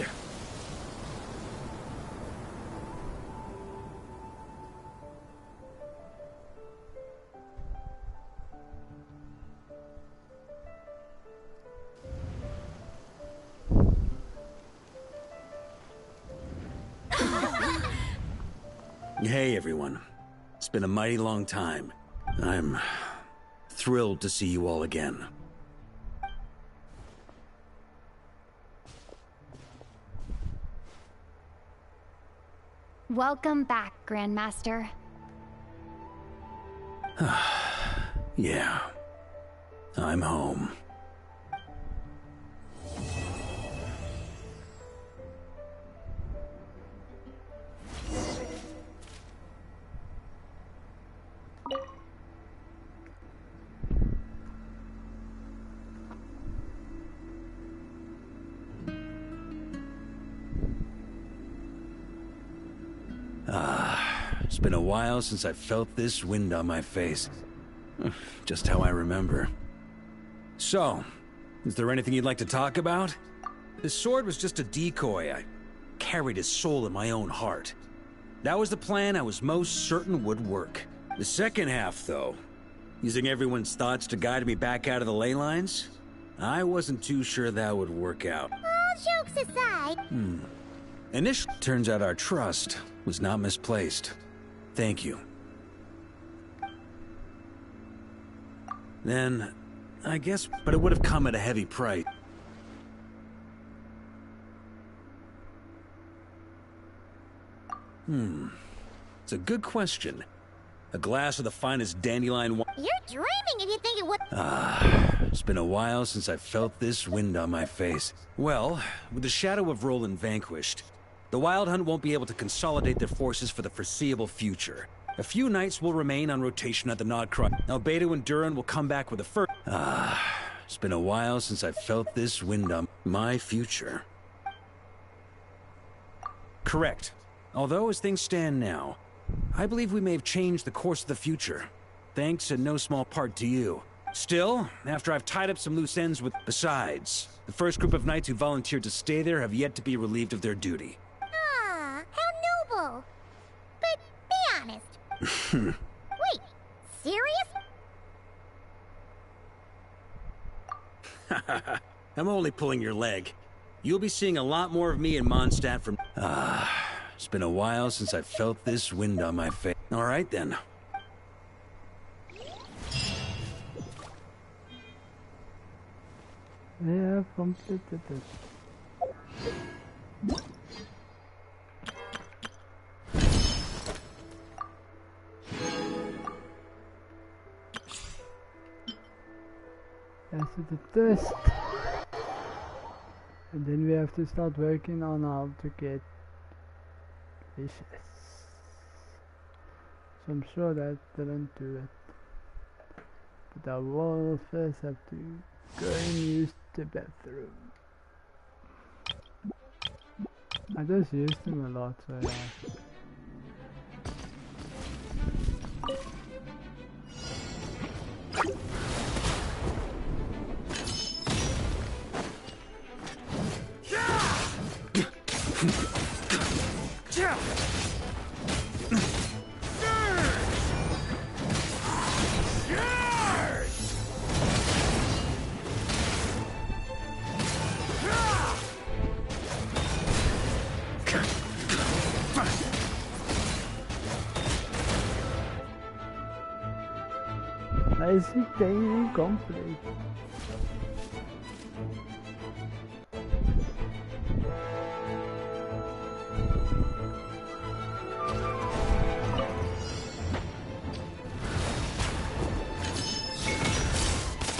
Hey everyone. It's been a mighty long time. I'm thrilled to see you all again. Welcome back, Grandmaster. Yeah. I'm home. It's been a while since I felt this wind on my face. Just how I remember. So, is there anything you'd like to talk about? His sword was just a decoy. I carried his soul in my own heart. That was the plan I was most certain would work. The second half, though, using everyone's thoughts to guide me back out of the ley lines, I wasn't too sure that would work out. All jokes aside... Initially, turns out our trust was not misplaced. Thank you. Then, I guess, but it would have come at a heavy price. It's a good question. A glass of the finest dandelion wine. You're dreaming if you think it would... It's been a while since I felt this wind on my face. Well, with the shadow of Roland vanquished, the Wild Hunt won't be able to consolidate their forces for the foreseeable future. A few knights will remain on rotation at the Nodcry. Albedo and Duran will come back with a first... it's been a while since I felt this wind on my future. Correct. Although, as things stand now, I believe we may have changed the course of the future. Thanks in no small part to you. Still, after I've tied up some loose ends with... Besides, the first group of knights who volunteered to stay there have yet to be relieved of their duty. Ah, how noble. But be honest. Wait, serious? I'm only pulling your leg. You'll be seeing a lot more of me in Mondstadt from... It's been a while since I felt this wind on my face. All right, then. We have completed it. That's the test. And then we have to start working on how to get wishes. So I'm sure that didn't do it. But I will first have to go and use the bathroom. I just used them a lot, so yeah. Basic daily complete.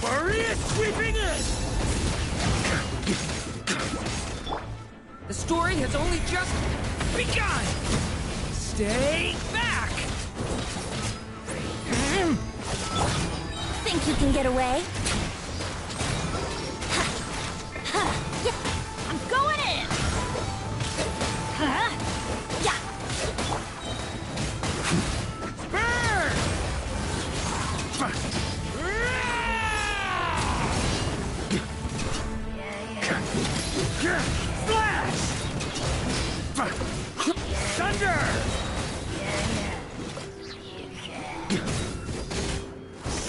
Maria sweeping in! The story has only just begun! Stay back! Think you can get away? I'm going in! Yeah! Burn! Flash! Thunder!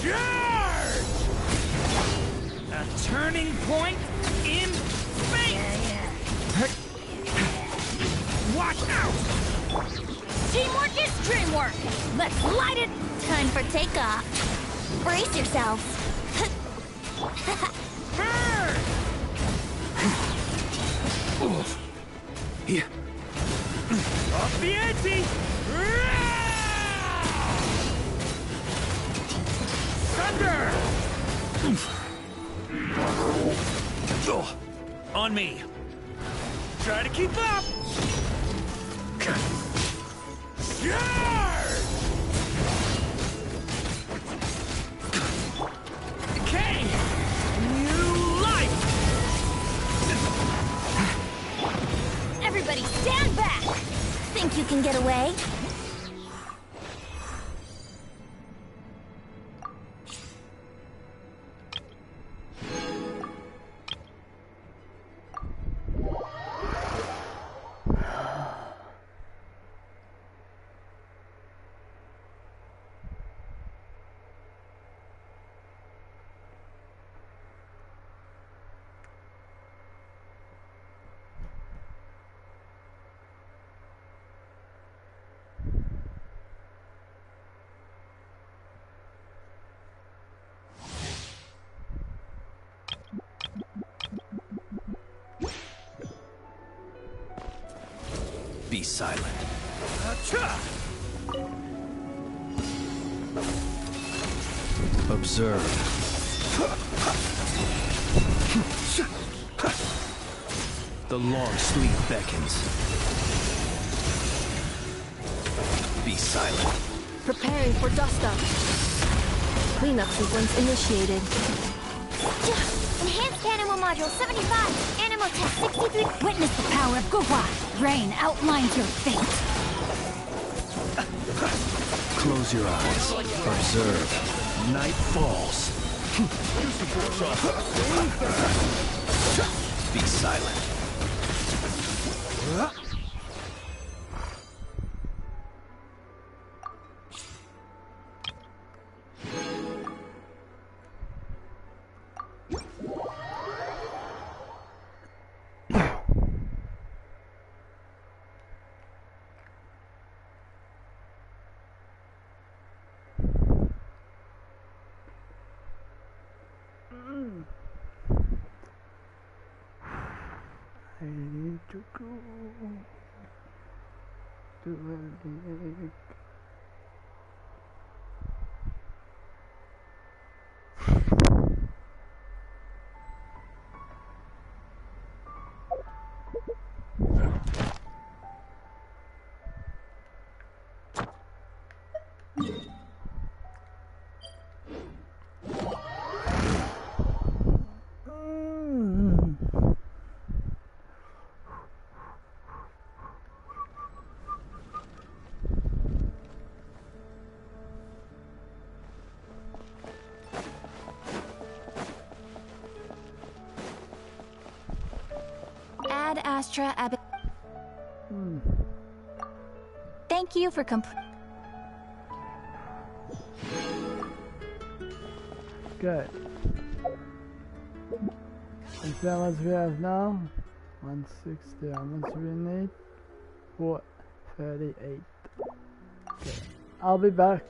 Charge! A turning point in space! Watch out! Teamwork is dreamwork! Let's light it! Time for takeoff. Brace yourselves. Burn! Yeah. Up the ante! Thunder! On me. Try to keep up! Charge! Decay! New life! Everybody stand back! Think you can get away? silent. Observe. The long sleep beckons. Be silent. Preparing for dust up. Cleanup sequence initiated. Enhanced Animal Module 75, Animal Tech 63. Witness the power of Guhua. Rain outlines your fate. Close your eyes. Observe. Night falls. Be silent. I need to go to the lake. Ad Astra Ab. Thank you for Good. And how much we have now? 160. How much we need? 438. Okay. I'll be back.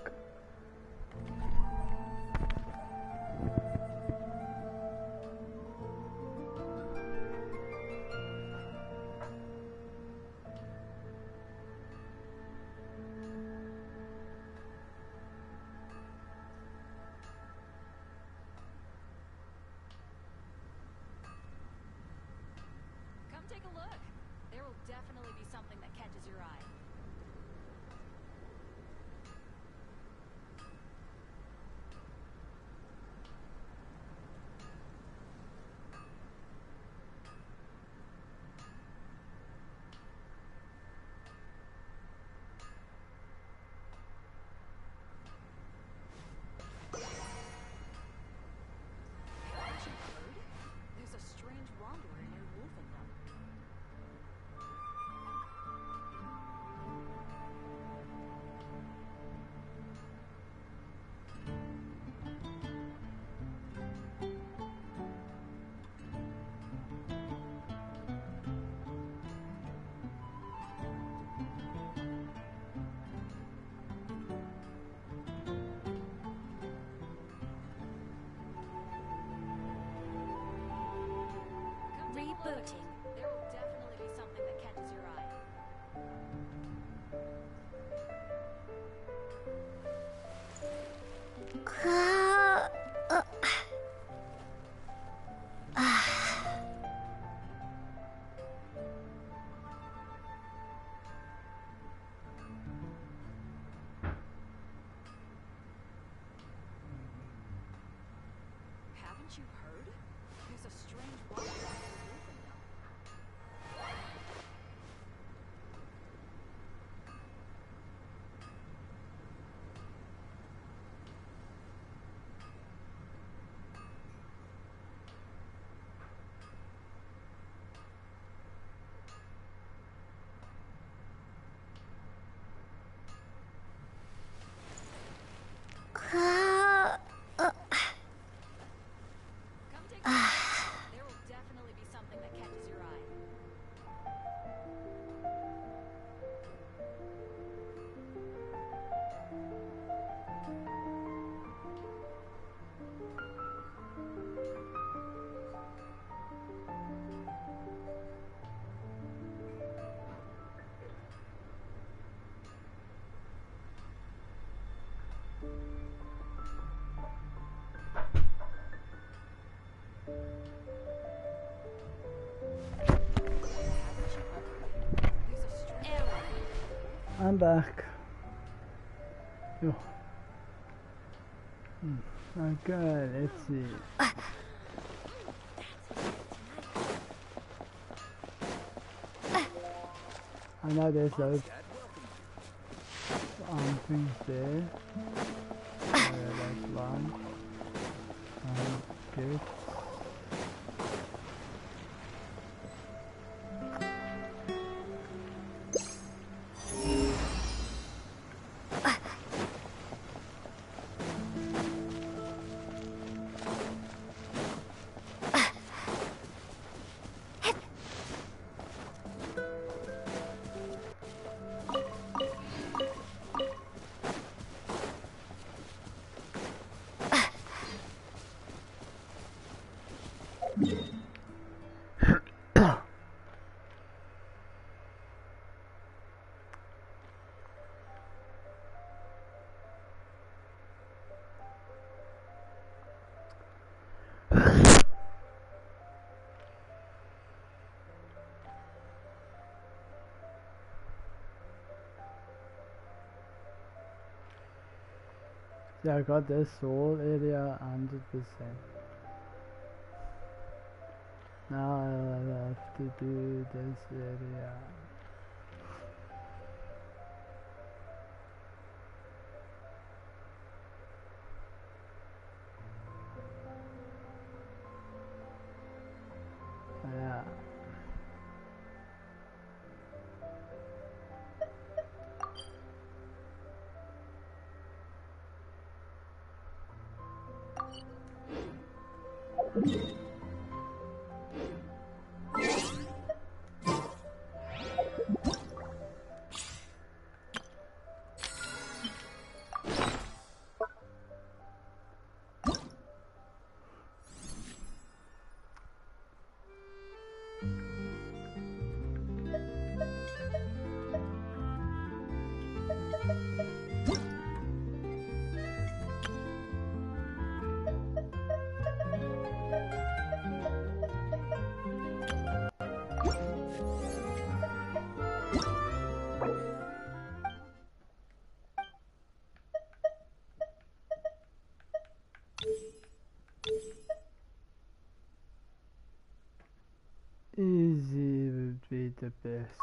Take a look. There will definitely be something that catches your eye. Haven't you heard? There's a strange wanderer near Wolfendom. Rebooting. There will definitely be something that catches your eye. Haven't you heard? There's a strange wanderer near Wolfendom. I'm back. Yo. Okay, let's see. I know there's those things there. Yeah, that's one. Good. Yeah, I got this whole area 100%. Now I have to do this area. Yeah. Easy would be the best.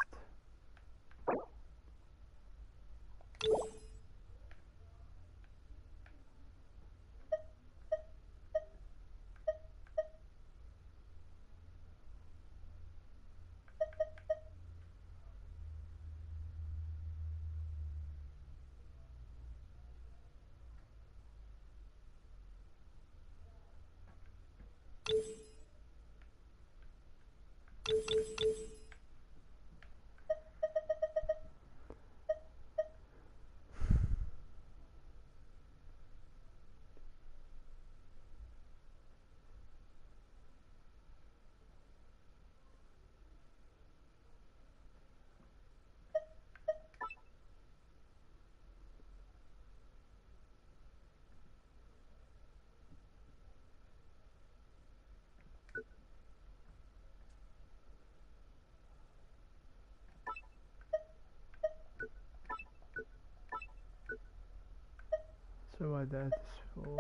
So what that is for?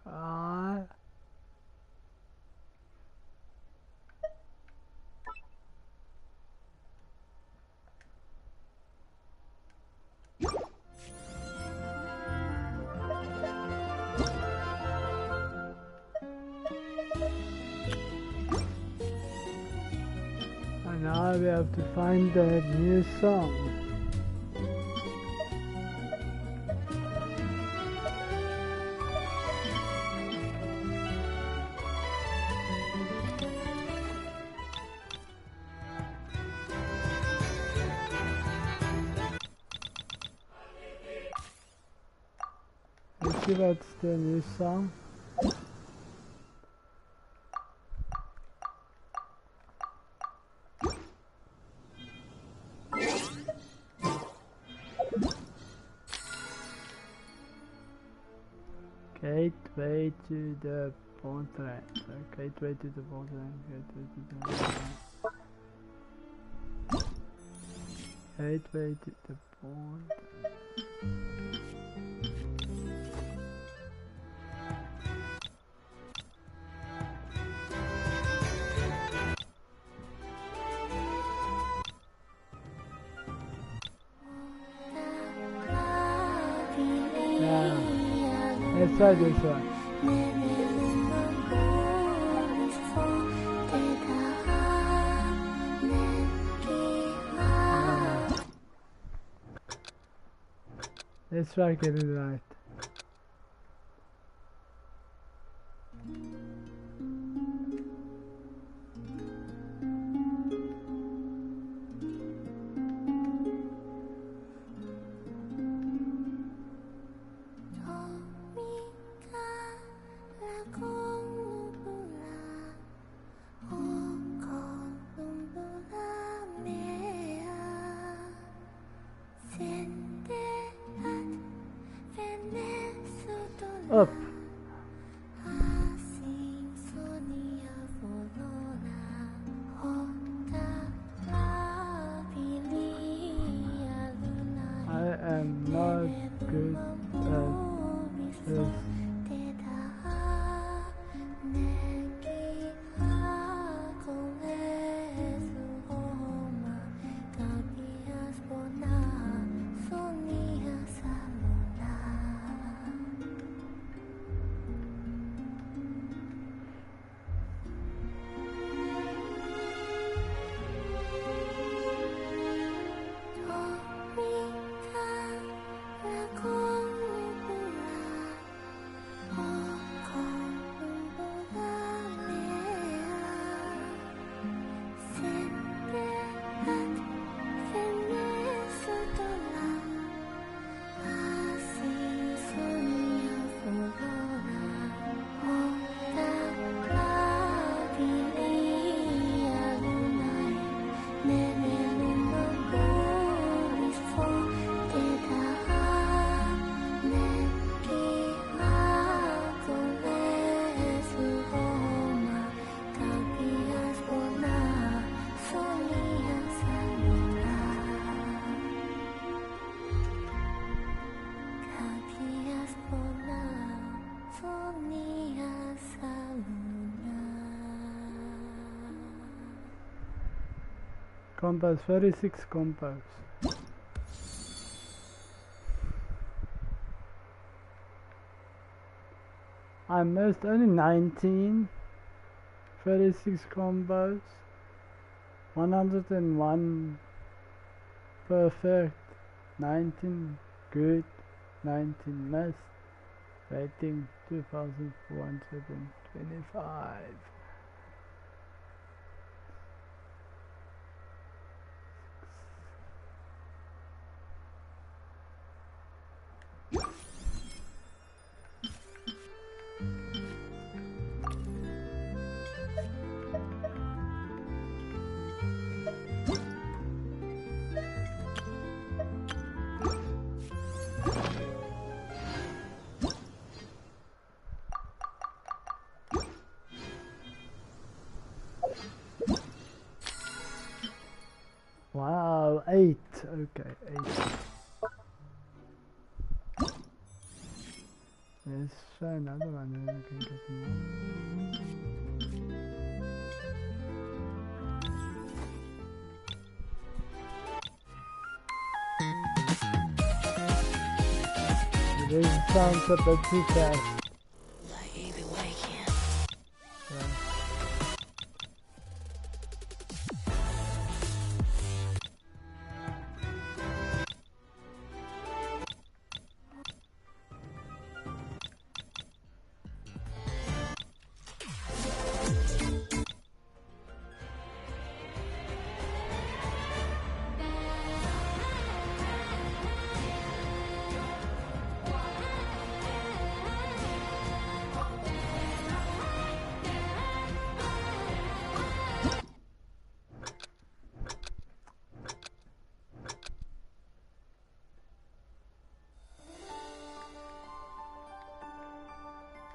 God. And now we have to find the new song. Let's see what's the new song. Gateway to the Borderlands. Gateway to the Borderlands. Gateway to the Borderlands. Gateway to the port. Yeah, let's try this one. Let's try getting it right. Up. I am not good at this. Compass, 36 compass. I missed only 19. 36 combos. 101 perfect. 19 good. 19 missed. Rating 2425. Wow, 8. Okay, 8. Let's try another one and I can get more. This sounds a bit too fast.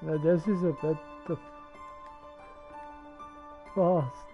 Now this is a bit fast.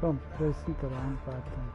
from pressing the wrong button.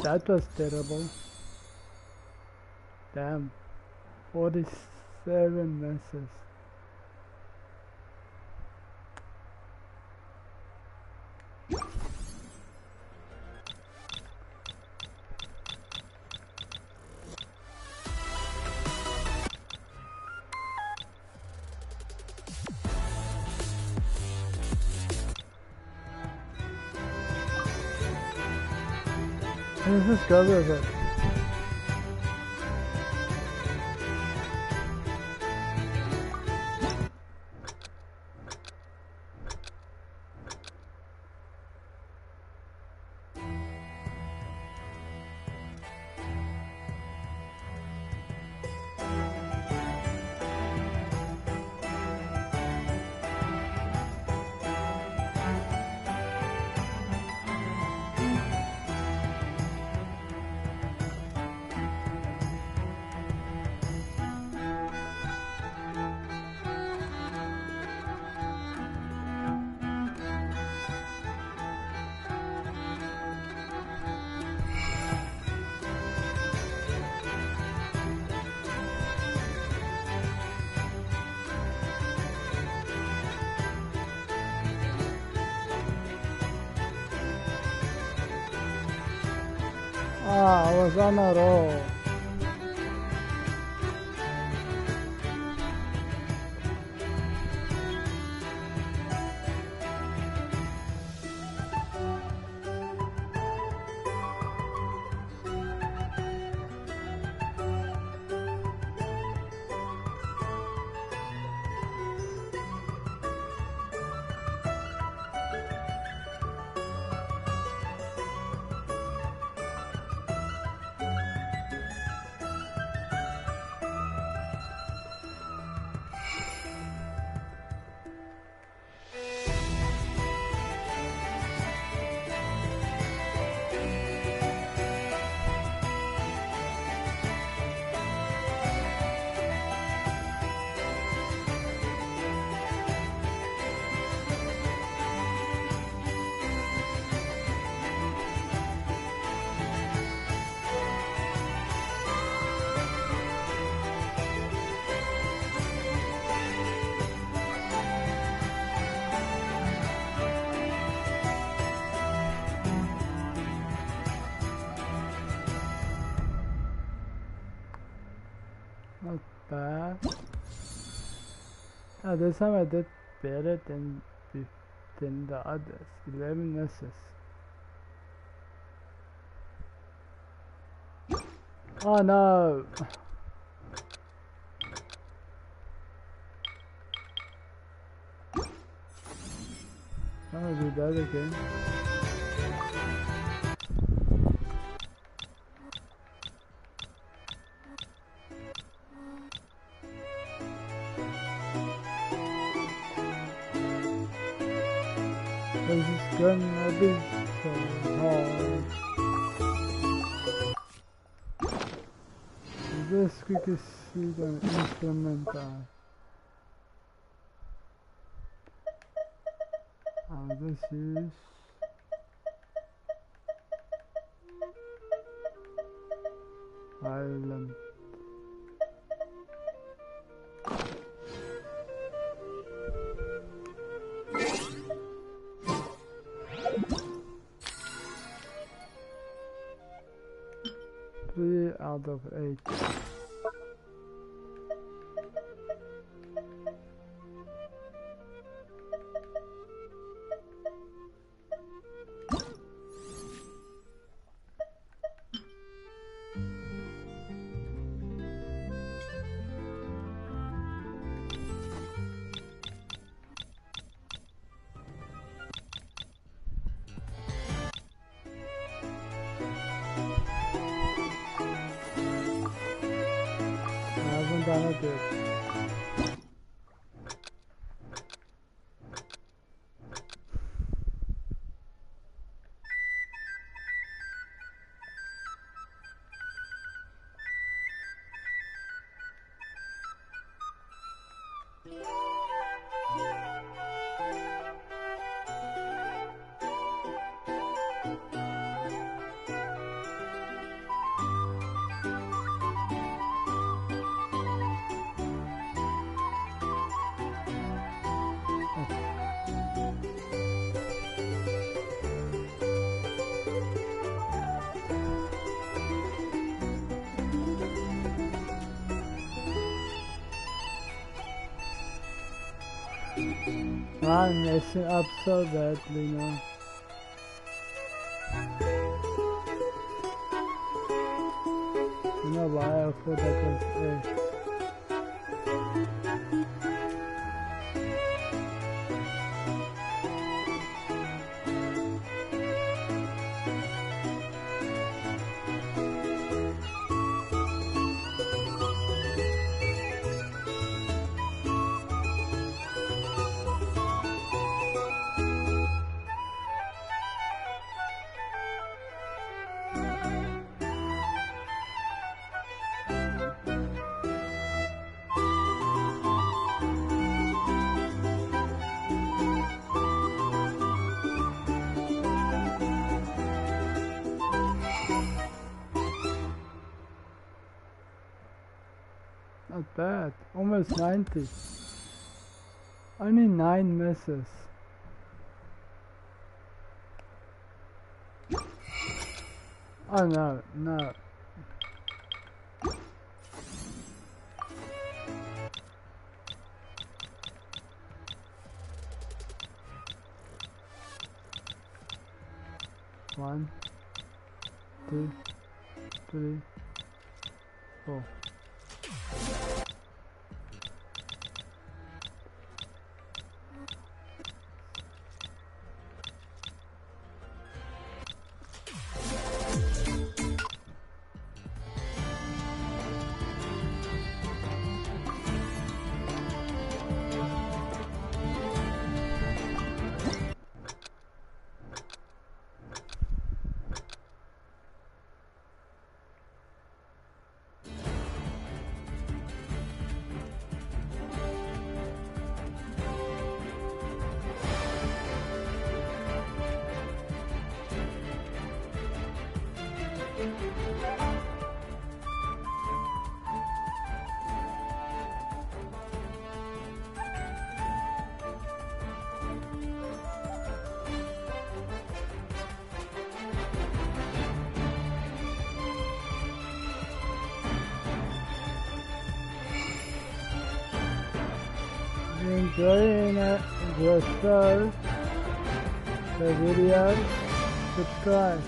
That was terrible. Damn. 47 misses. Let's just go with it. Ah, I was on a roll. Not bad. Oh, this time I did better than the others. 11 misses. Oh no! I'm gonna do that again. This is gonna be so hard. This quickest seed and implement that. This is Island. Three out of 8. I haven't done it yet. I'm messing up so badly now. You know why I thought that was A. Not bad. Almost 90. Only 9 misses. Oh no, no. One, 2, 3, 4. Enjoying the show, the video, subscribe.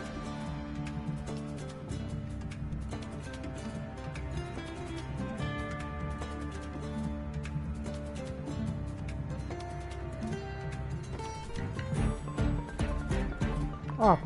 Oh.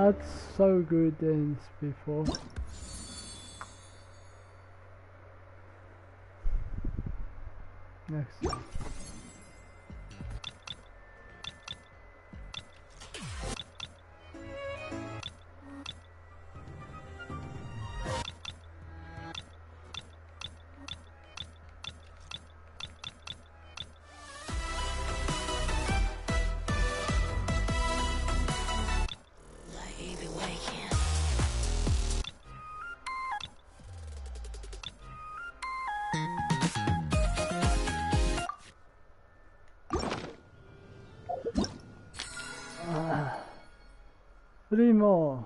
That's so good in before. Next. Three more.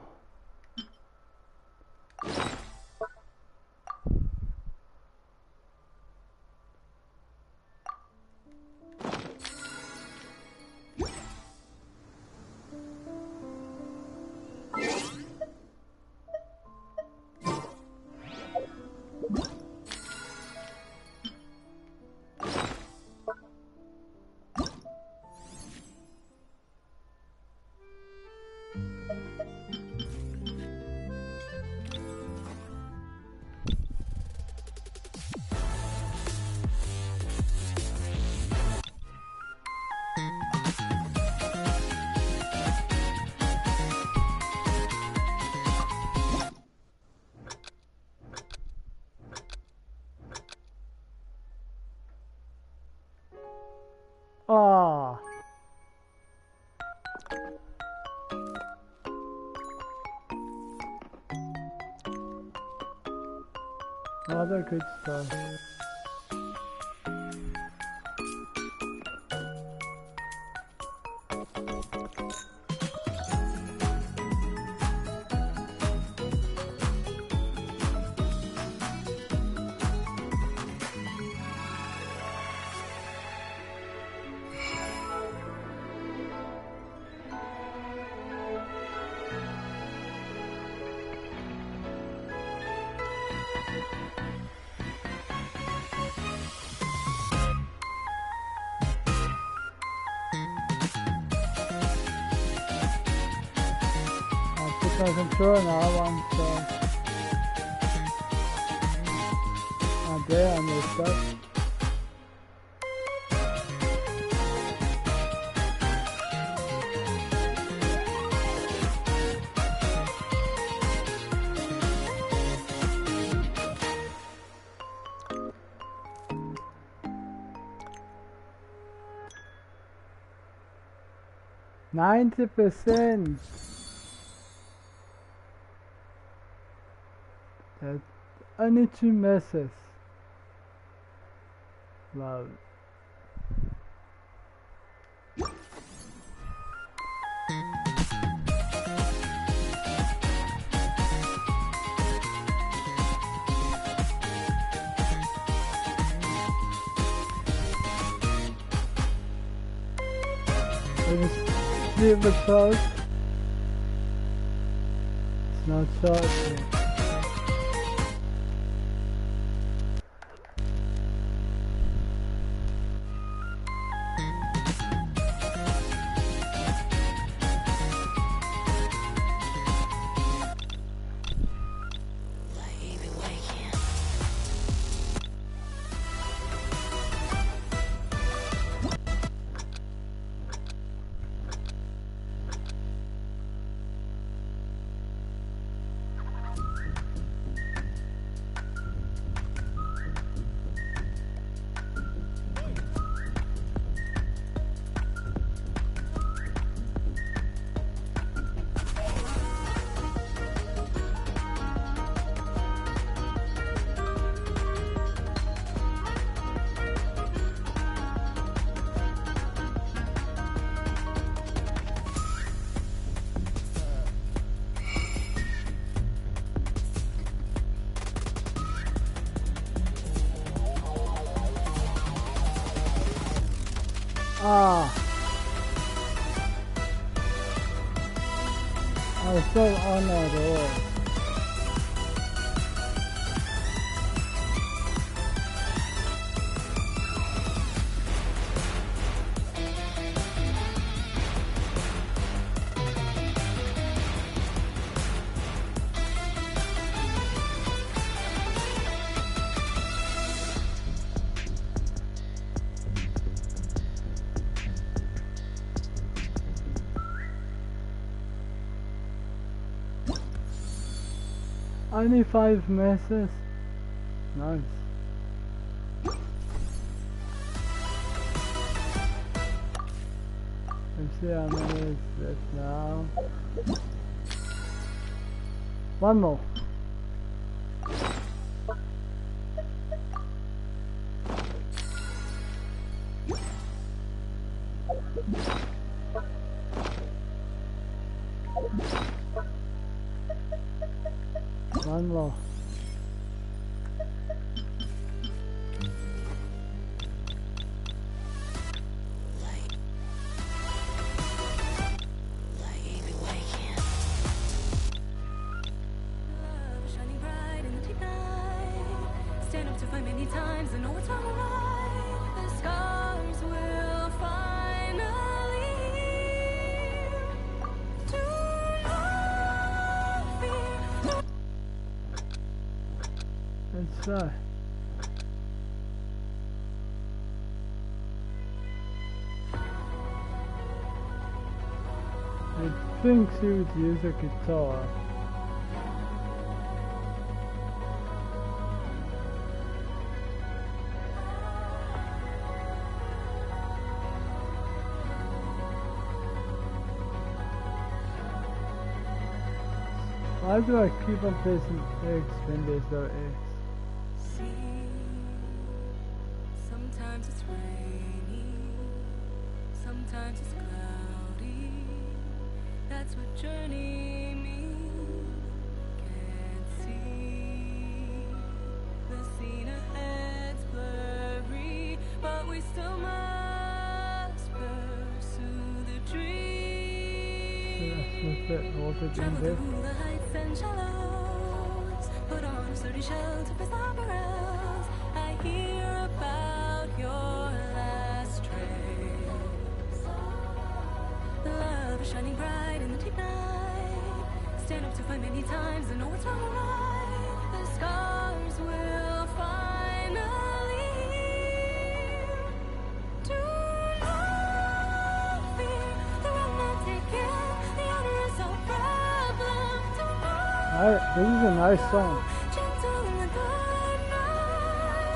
Ah. Other good stuff. I can throw another one, so there I missed that. %. That's only 2 misses. Wow. Let's see if it shows. It's not showing. Ah, I was so honored. Only 5 messes. Nice. Let's see how many is left now. 1 more. One more. Shining bright in the deep night. Stand up to fight many times and know it's wrong or right. The scars will finally heal. Do not fear. Let's try. I think she would use a guitar. Why do I keep on pressing X when there's no X? Sometimes it's rainy, sometimes it's cloudy. That's what journey means. Can't see the scene ahead's blurry, but we still must pursue the dream. Travel through the heights and shallows, put on a sturdy shell to face our perils. I hear about your last trails. Love is shining bright in the deep night. Stand up to fight many times and know what's wrong or right. The scars will finally heal. Do not fear, the road not taken, the honor is no problem. Don't know. This is a nice song. Gentle in the good night.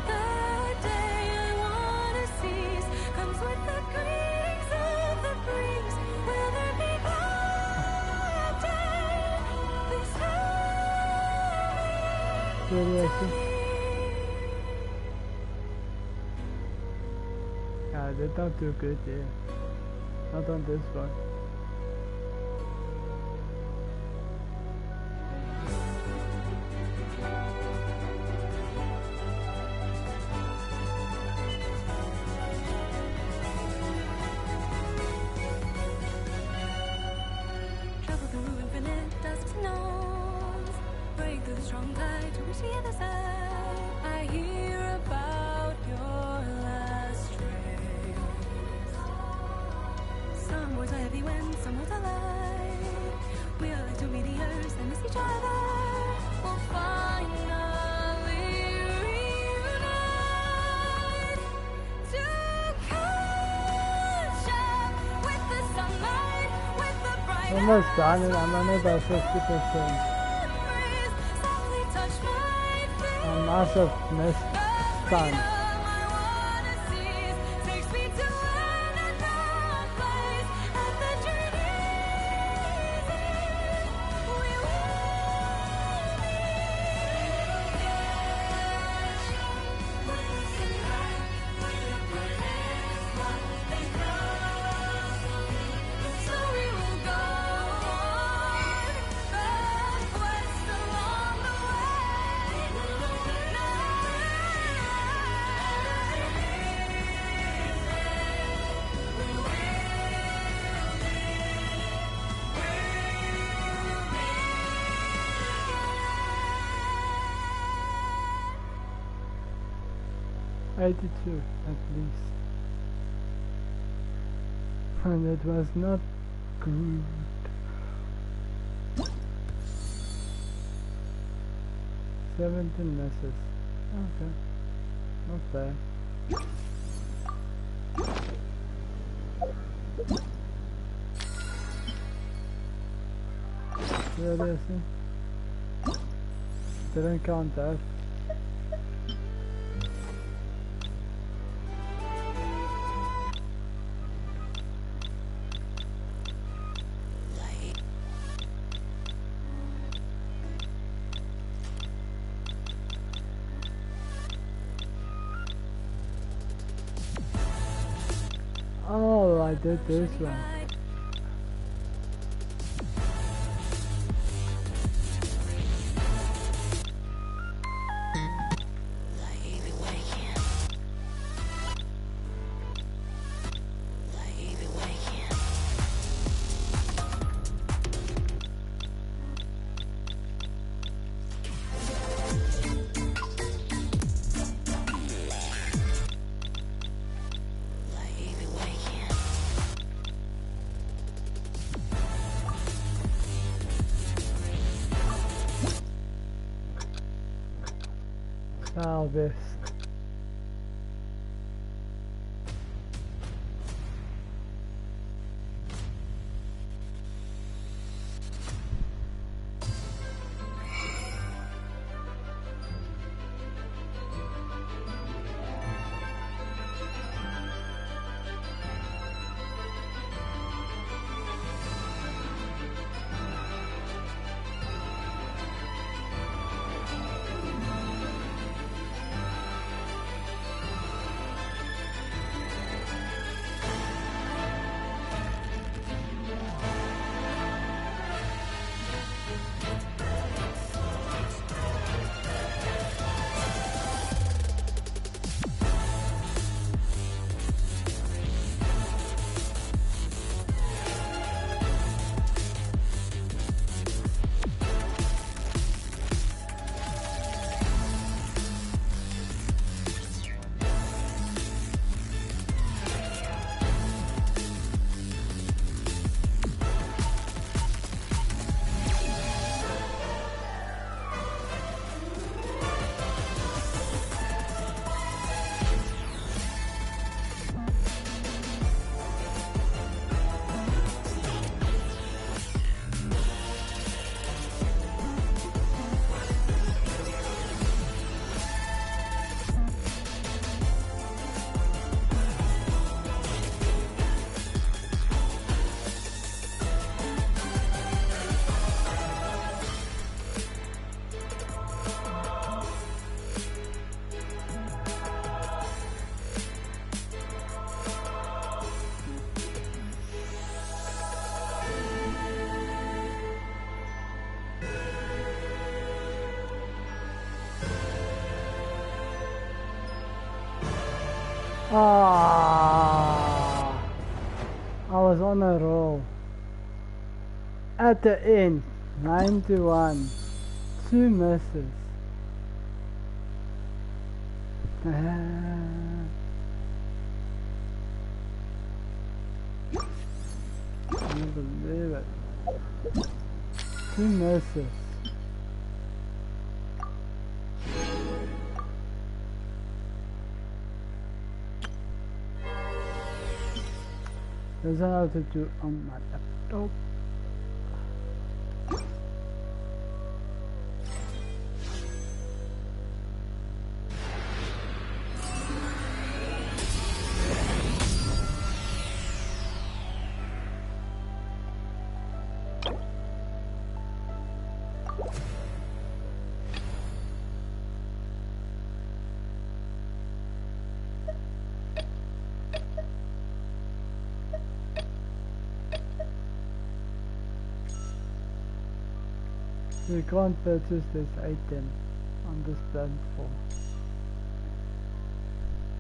The day I wanna seize comes with the greetings of the breeze. Will there be bright day? Please tell me. Yeah, they don't do good here. Not on this one. Travel through infinite dusks and nones, break through the strong tide to reach the other side. I hear about your last trails. Some words are heavy when some words are light. We are like two meteors that miss each other. We'll finally reunite to catch up with the sunlight, with the bright Almost done and I'm only about 50%. I must have missed time. $82 at least. And it was not good. $17 messes. Okay. Not bad. Seriously? didn't count that. Oh, I did this one. Now this. Ah, I was on a roll. At the end, 91, 2 misses. Can't believe it. 2 misses. There's another to do on my laptop. You can't purchase this item on this platform.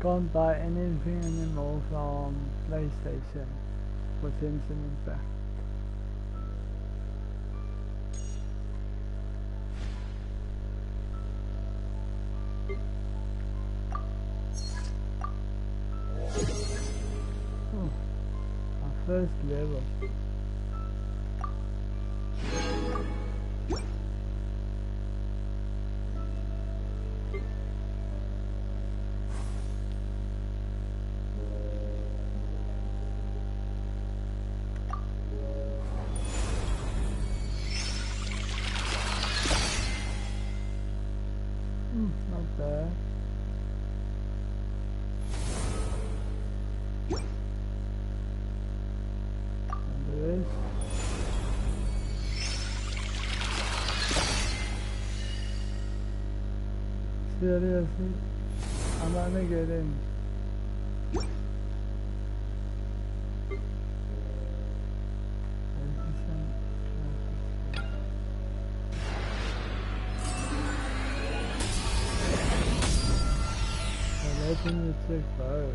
Can't buy anything anymore from PlayStation for Genshin Impact. Oh, our first level. Seriously? I'm gonna get in. Letting you take fire.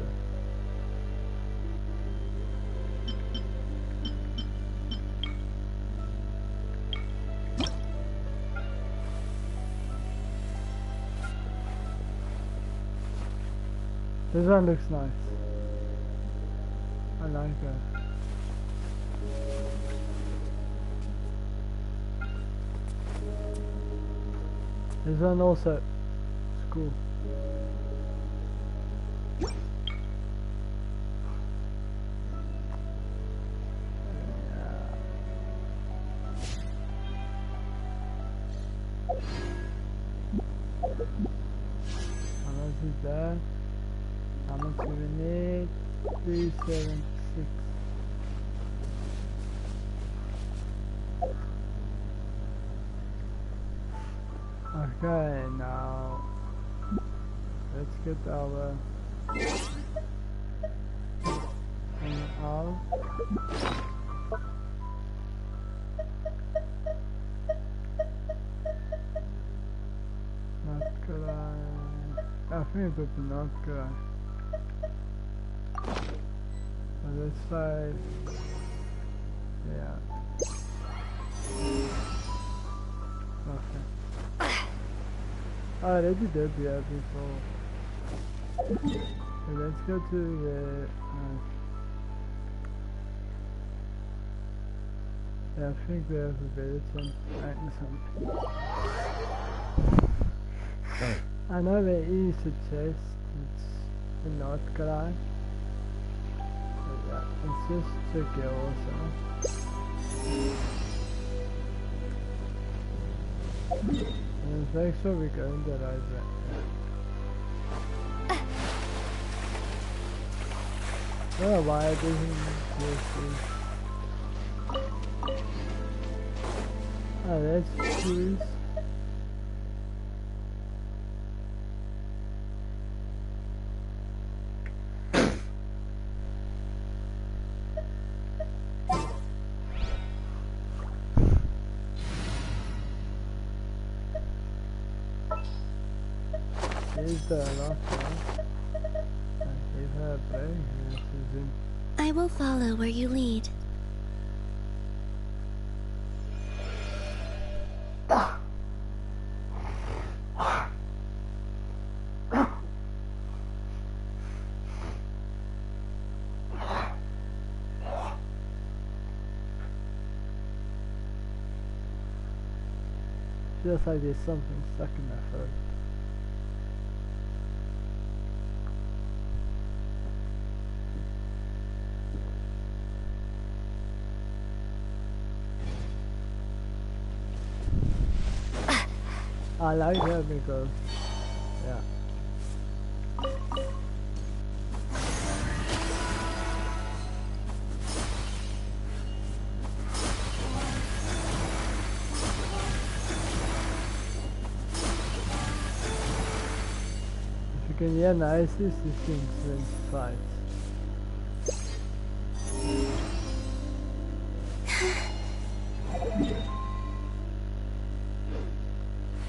This one looks nice. I like it. This one also. It's cool. How much is that? How much do we need? 376. Okay, now let's get our thing out. Not good. I think it's not good. So let's try. Yeah. Okay. I already did that before. So let's go to the. Yeah, I think we have a better something. I know there is a chest. It's not correct. Yeah, it's just tricky also. And make sure we go in the right way. I don't know why I didn't use this. Oh, let's choose. Is the last one? I gave her a brain here, Susan. I will follow where you lead. Feels like there's something stuck in my throat. I like that because, yeah. If you can hear noises, these things when fight.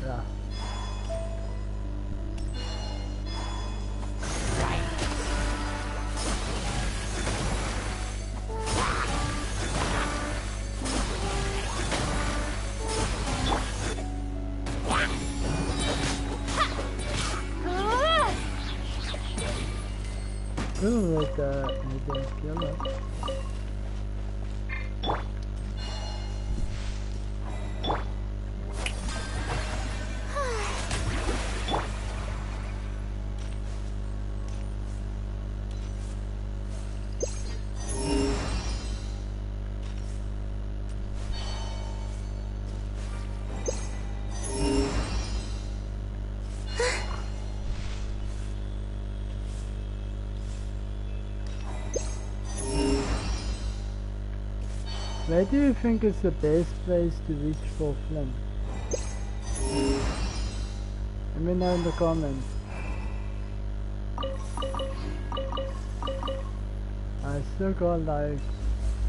Yeah. Ooh, like I didn't kill it. Where do you think is the best place to reach for Flint? I me know in the comments. I still got like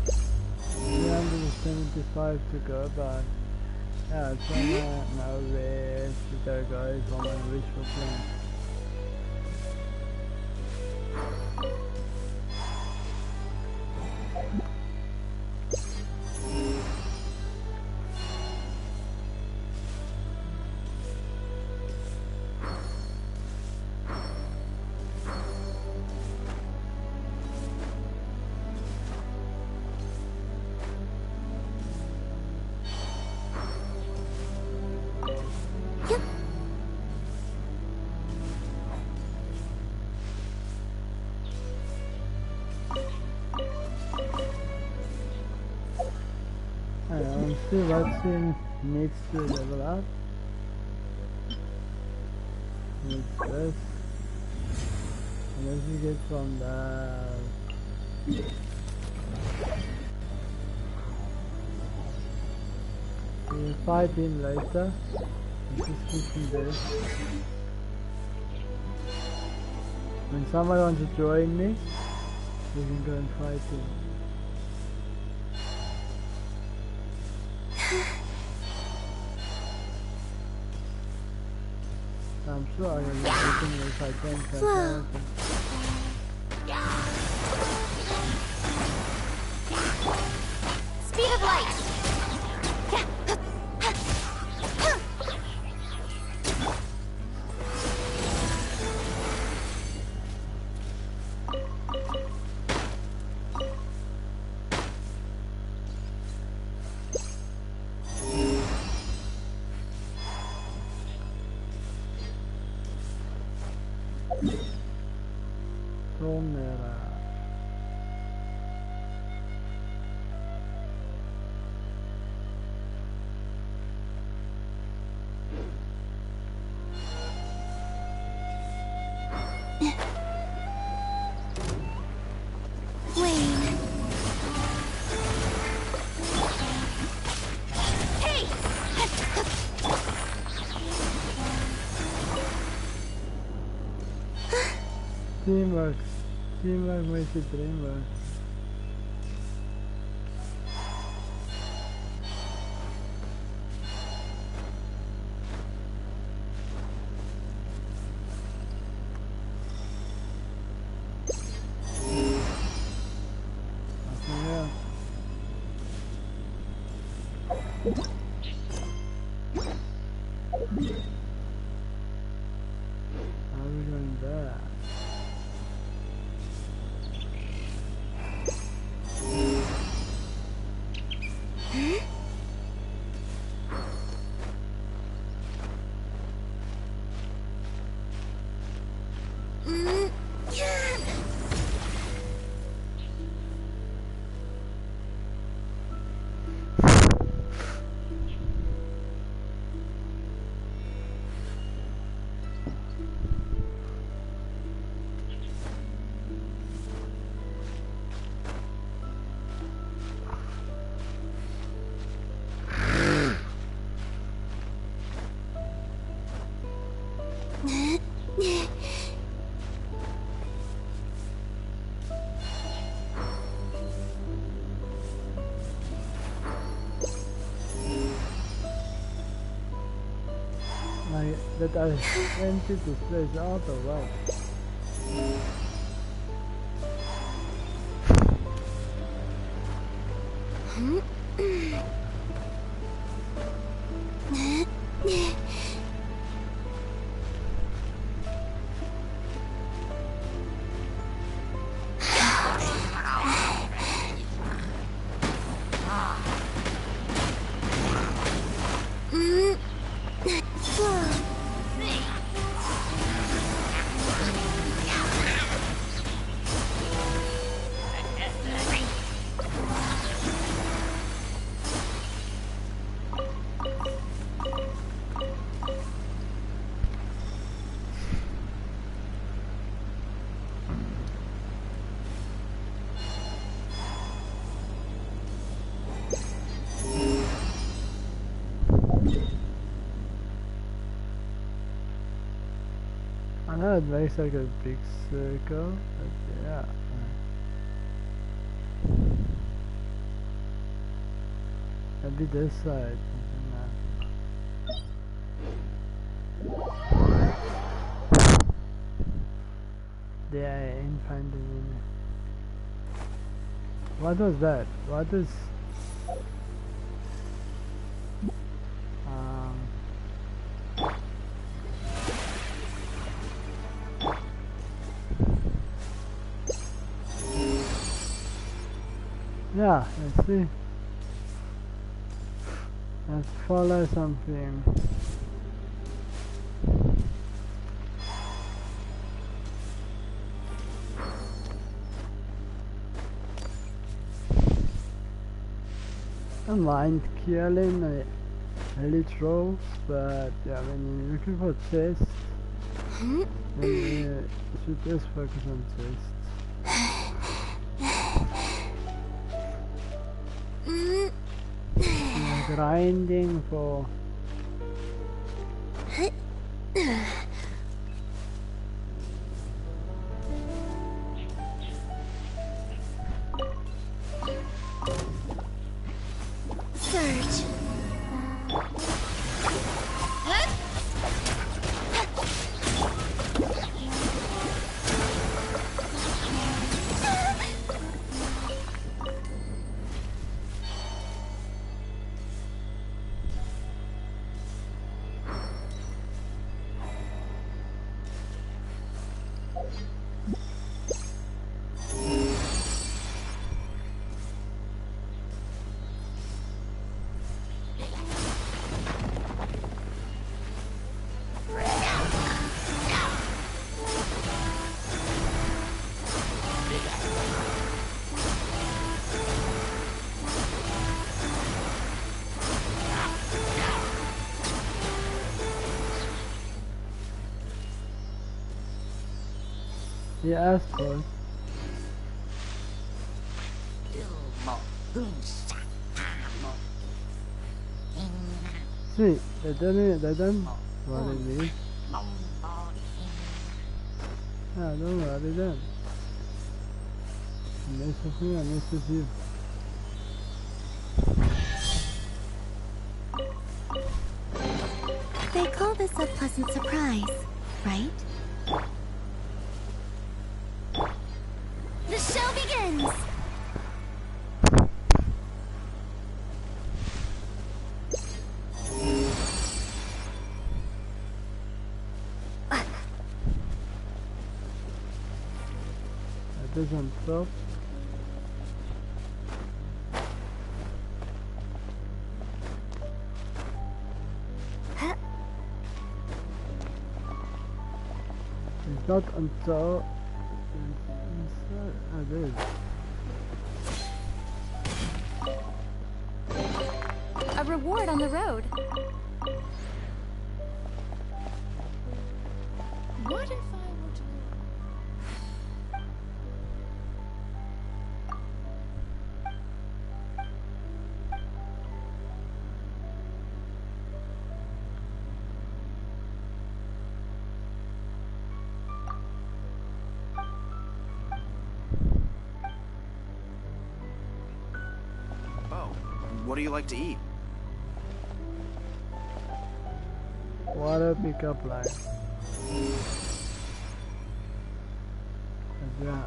375 to go, but yeah, it's gonna no wish to go guys on my wish for Flins. Let's see what team needs to level up. With this. And as we get from there. We'll fight him later. Let's just keep him there. When someone wants to join me, we can go and fight him. I'm sure I will be taking if I can catch up. Speed of light! Teamwork. Teamwork makes it dreamwork. How are we going there? That I entered this place out of right. I know it makes like a big circle, but yeah. Maybe this side. Yeah, I ain't finding any. What was that? What is... Yeah, let's see. Let's follow something. I don't mind killing elite trolls, but yeah, when you're looking for chests, then you should just focus on chests. You're grinding for... Surge. He asked for it. See, they done what it is. Yeah, don't worry then. Nice of you, nice of you. They call this a pleasant surprise, right? The show begins! That doesn't stop. It's not until it is. A reward on the road. What if I were to... What do you like to eat? Water pickup line. Yeah.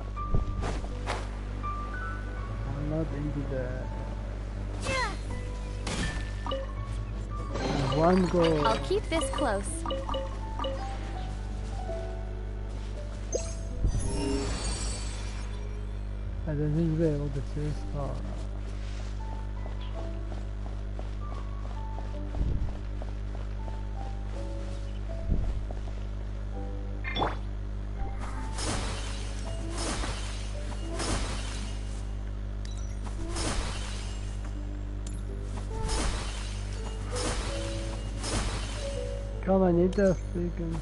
I'm not into that. One goal. I'll keep this close. I don't think we're able to chase star. Come on, eat that freaking.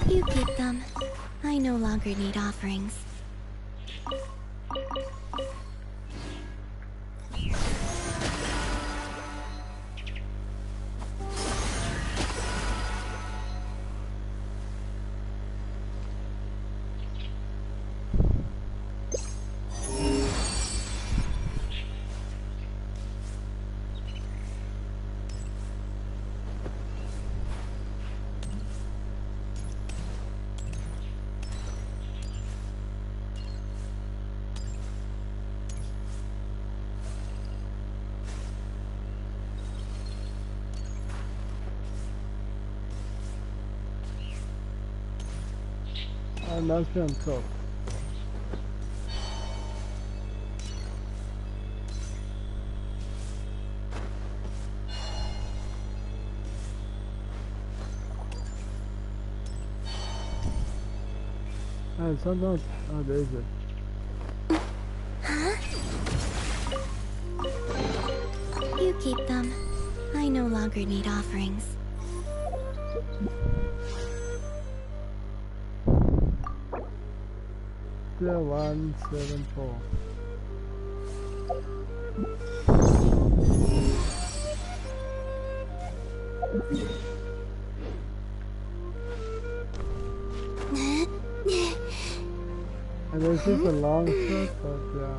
You keep them. I no longer need offerings. I must be on top. Oh, sometimes. Oh, there is it. Huh? You keep them. I no longer need offerings. Still 174. And this is a long shot, but yeah.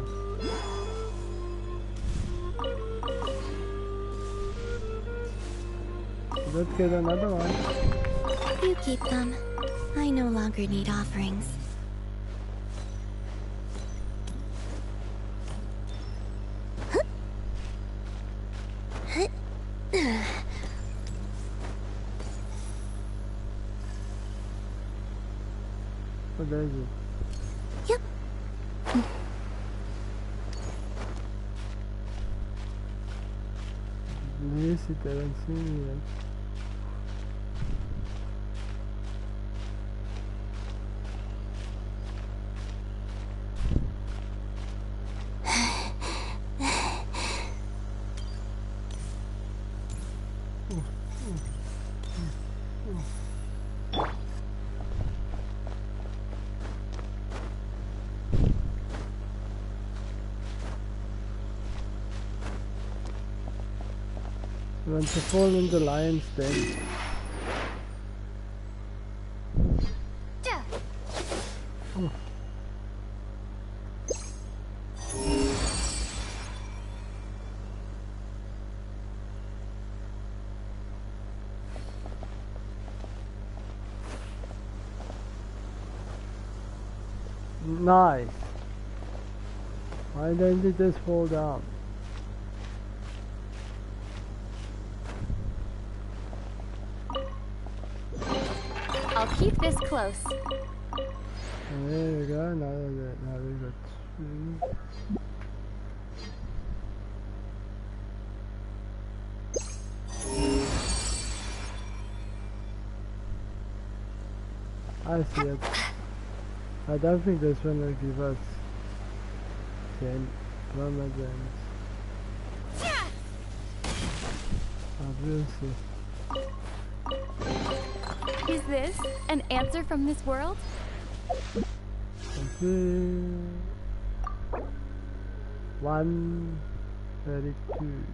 Let's get another one. You keep them. I no longer need offerings. What is it? Yep. Yes, it doesn't see me yet. Want to fall in the lion's den. Oh. Nice. Why don't you just fall down? I'll keep this close. There we go, now we got two. I see it. I don't think this one will give us 10 permagems. We'll see. Is this an answer from this world? Okay. 132.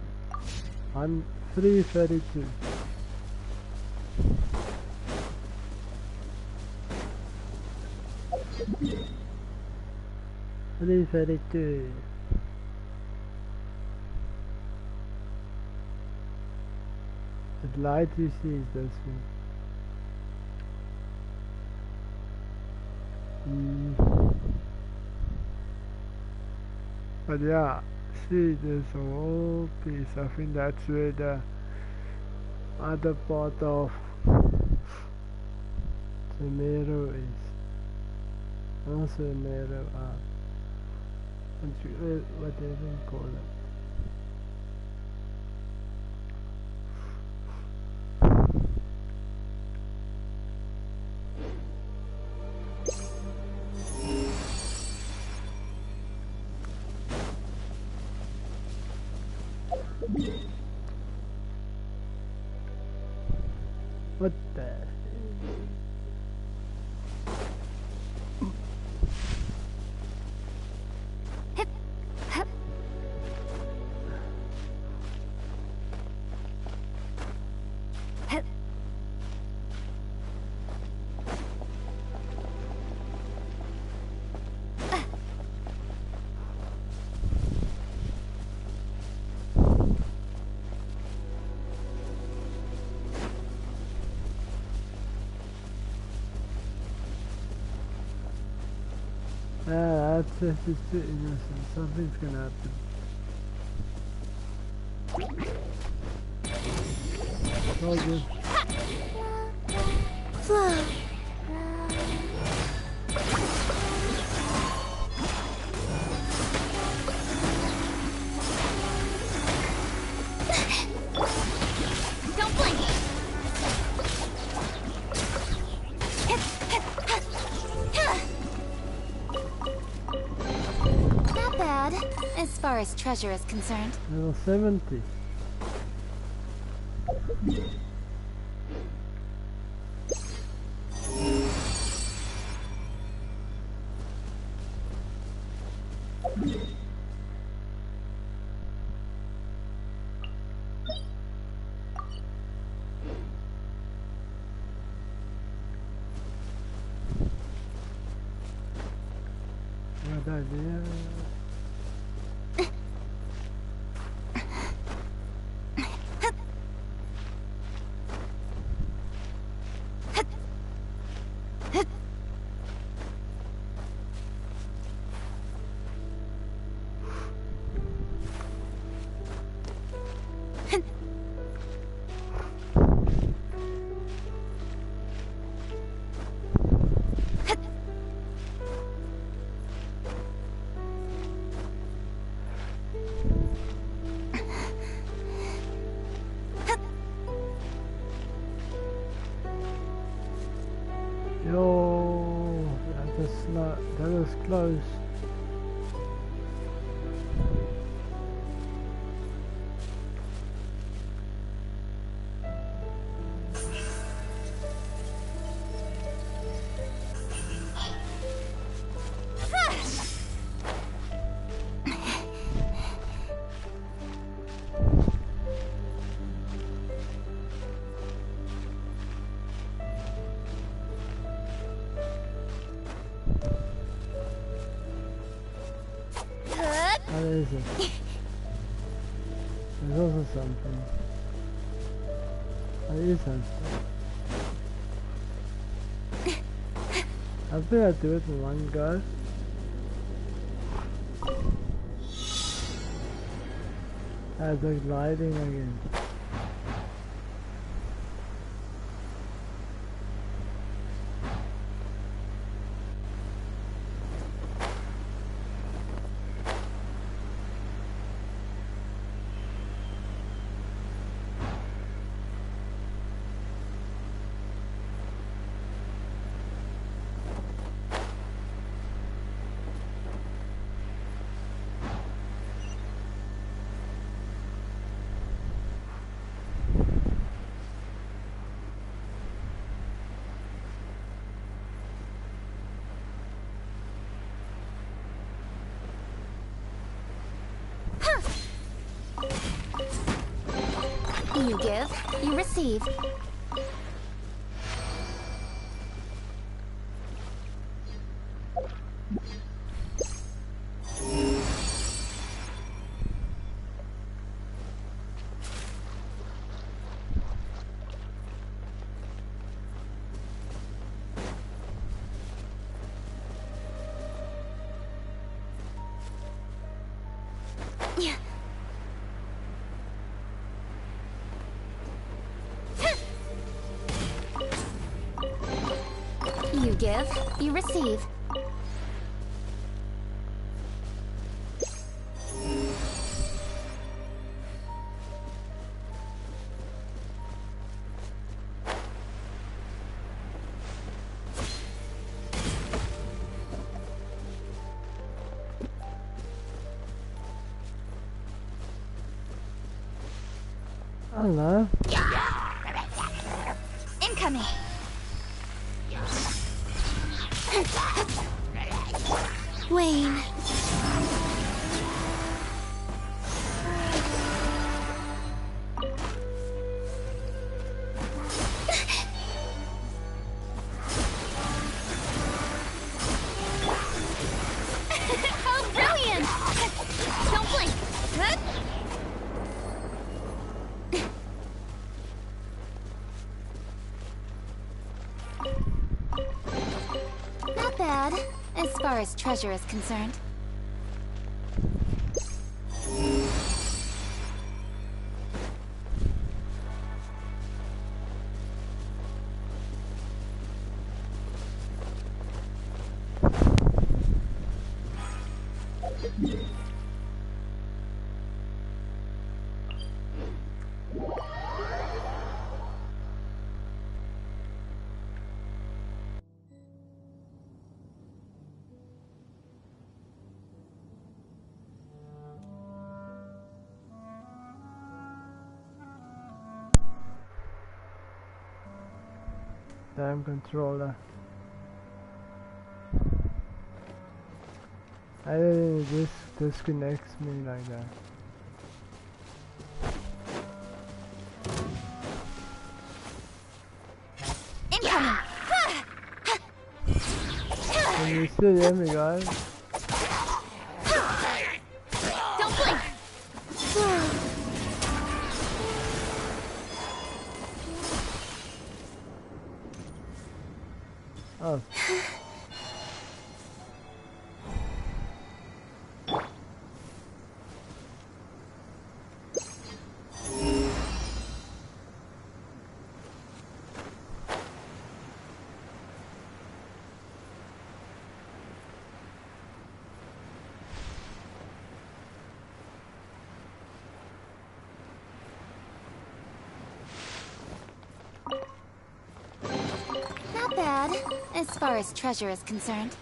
332. The light you see is this one. But yeah, see this whole piece. I think that's where the other part of the narrow is. Also narrow what they even call it. What the? That's just a bit innocent. Something's gonna happen. It's all good. Flow. Don't blink! Not bad, as far as treasure is concerned. Level 70. Good idea. Yo, that was close. What is it? There's also something. There is something. I think I do it in one go. As a gliding again. You give, you receive. You give, you receive. Hello. Incoming. Wayne. Oh, brilliant! Don't blink. Not bad, as far as treasure is concerned. Damn controller. Hey, this disconnects me like that. Incoming! Can you still hear me, guys? Don't blink! Oh. Not bad, as far as treasure is concerned.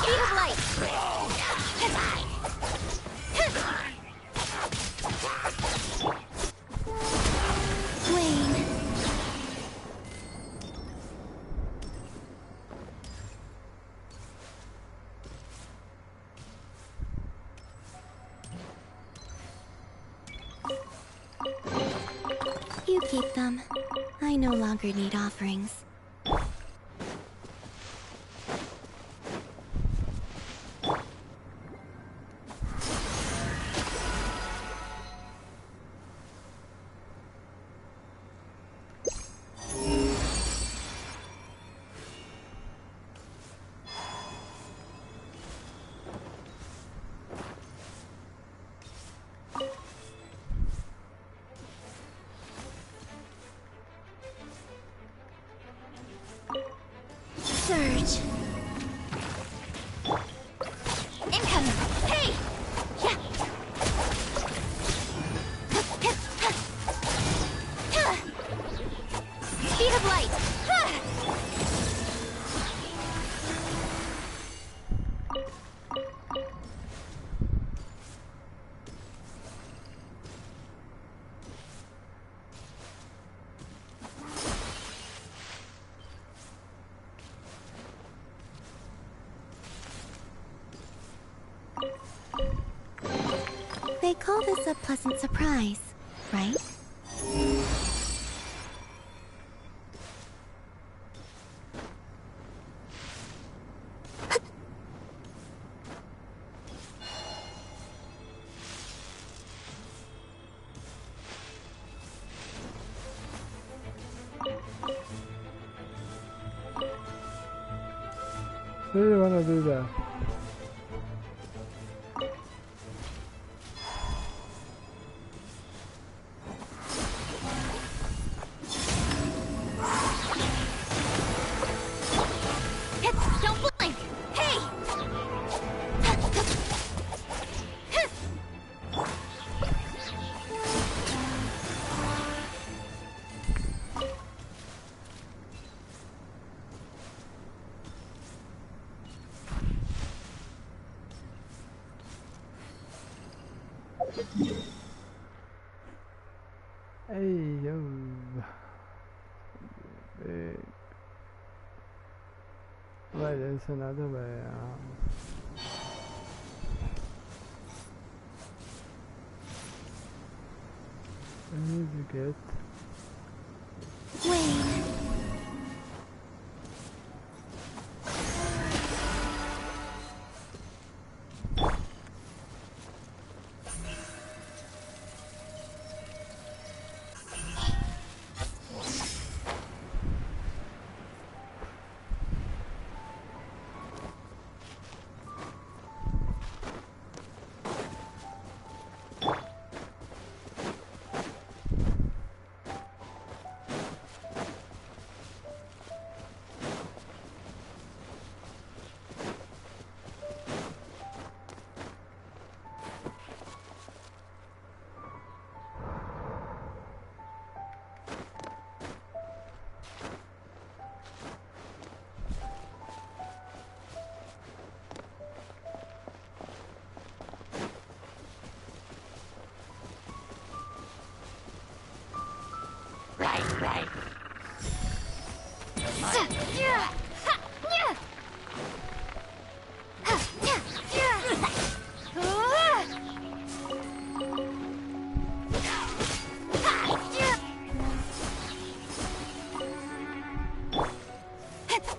Speed of light! Wayne. You keep them. I no longer need offerings. Surge. Incoming! Hey! Yeah! Speed of light! They call this a pleasant surprise, right? Do you wanna do that? Don't blink! Hey! Hey, yo. Big. Wait, there's another way. I need to get. Wayne.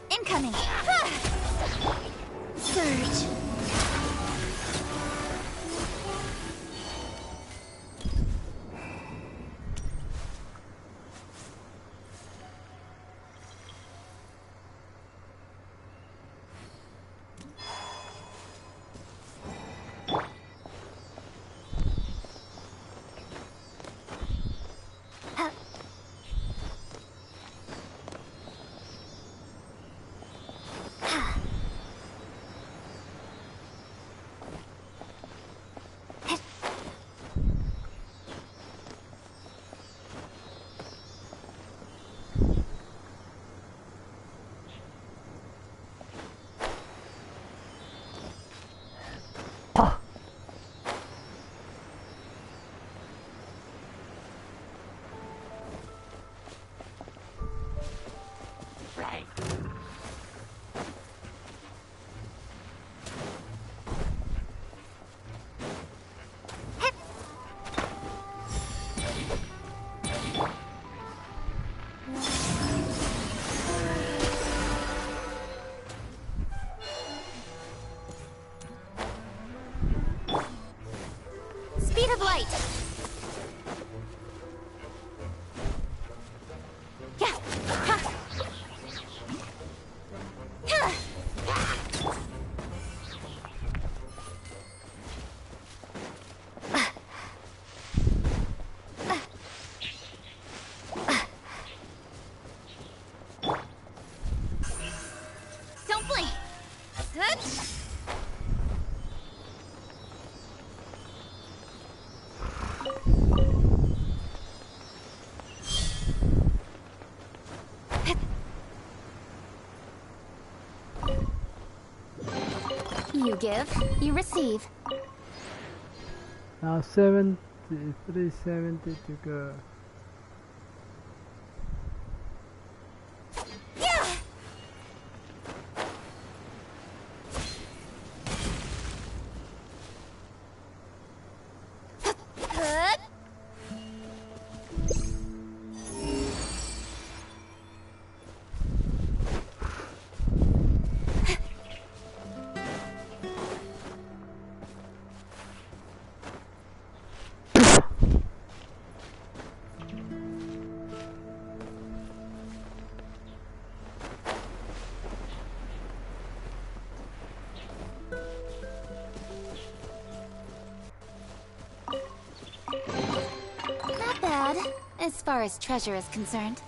Incoming. Surge. Speed of light. Yeah. Don't blink. You give, you receive. Now 370 to go. Not bad, as far as treasure is concerned.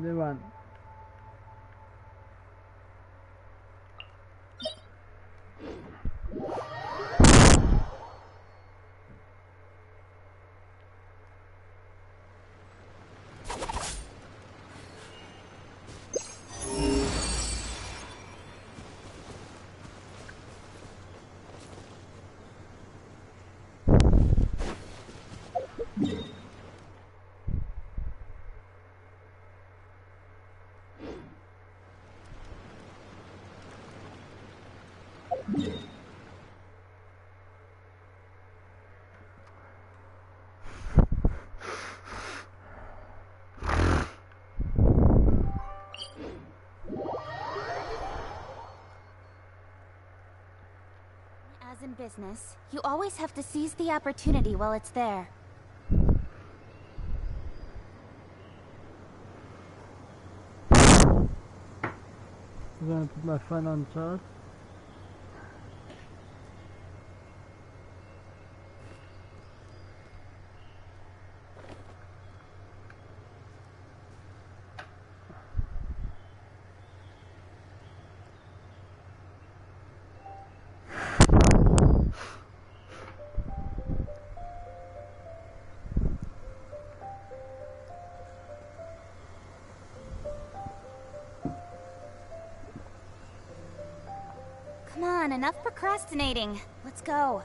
One. As in business, you always have to seize the opportunity while it's there. I'm gonna put my phone on charge. on, enough procrastinating. Let's go.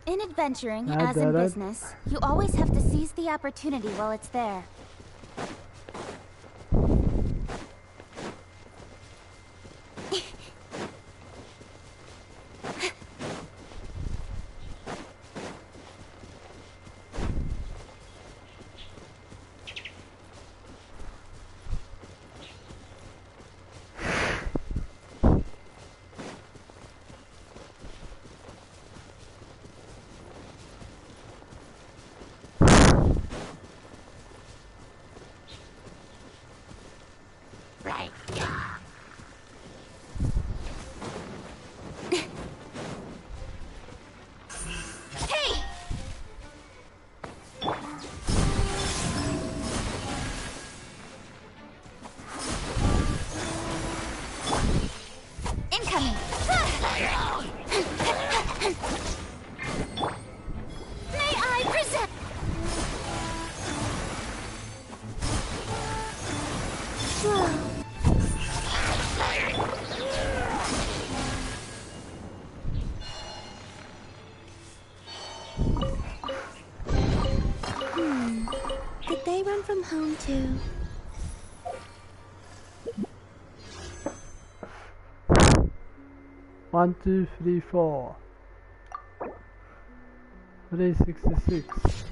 In adventuring, as in business, you always have to seize the opportunity while it's there. Did they run from home too? One, two, three, 4. 366.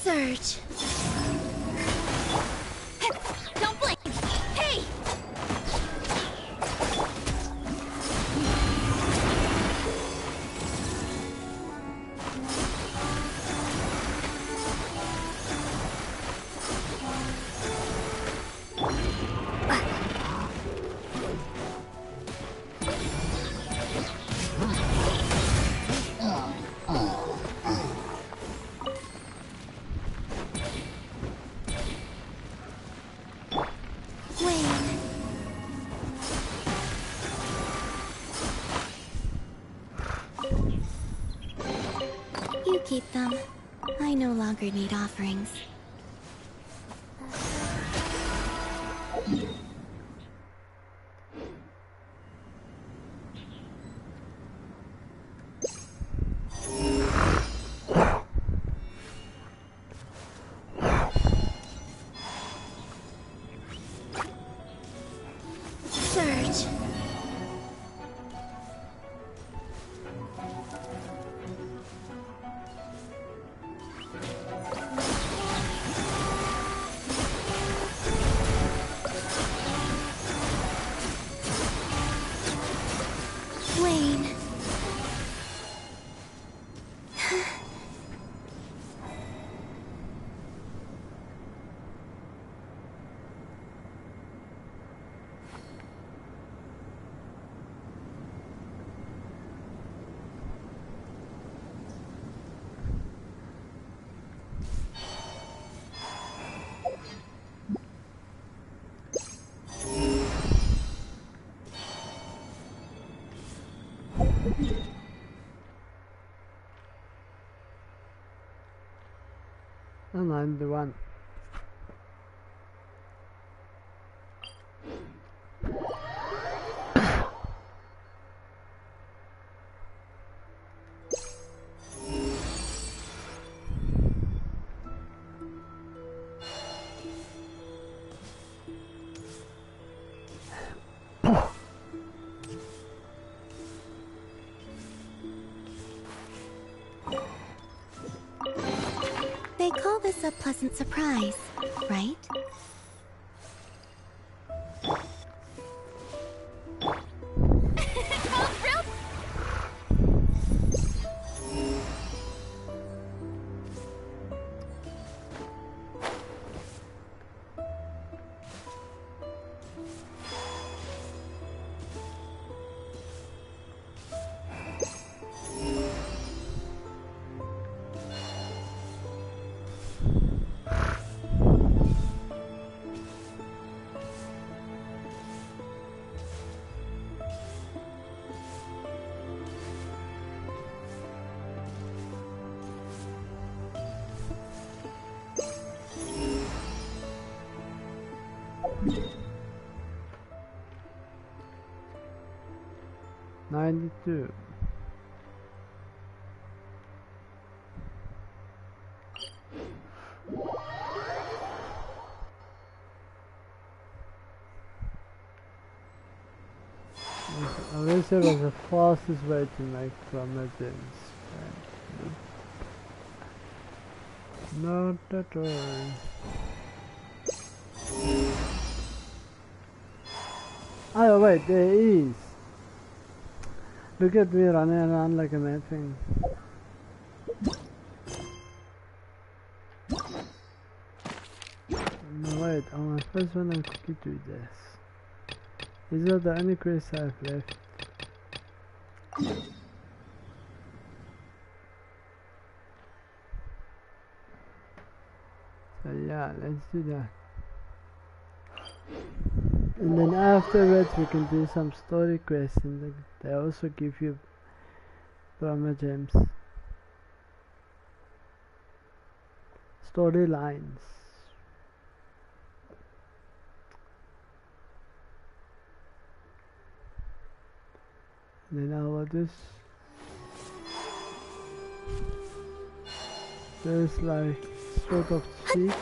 Surge. Don't blink! Hey! You keep them. I no longer need offerings. And 91. They call this a pleasant surprise, right? $92. I wish it was the fastest way to make promoters. Not at all. Oh wait, there is. Look at me running around like a mad thing. No wait, I must first want to quickly do this. These are the only quests I've left. So yeah, let's do that. And then afterwards we can do some story quests, and they also give you promo gems. Storylines. Then I will just like sort of cheat.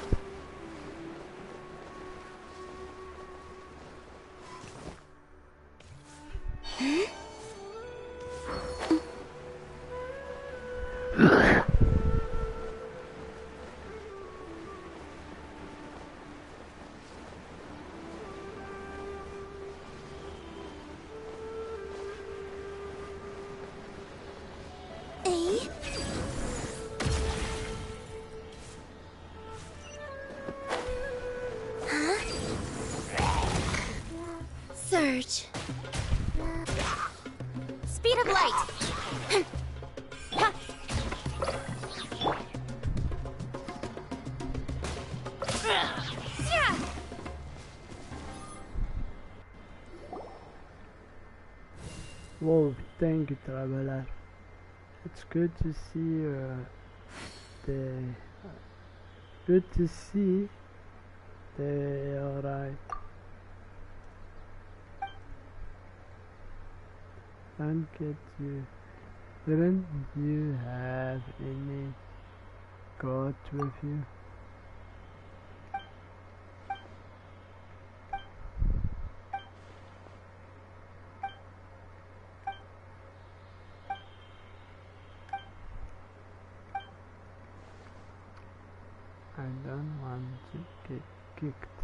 Surge. Speed of light. Whoa, thank you, traveler. It's good to see they're alright. Don't get you. Didn't you have any gods with you? I don't want to get kicked.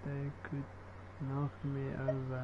They could knock me over.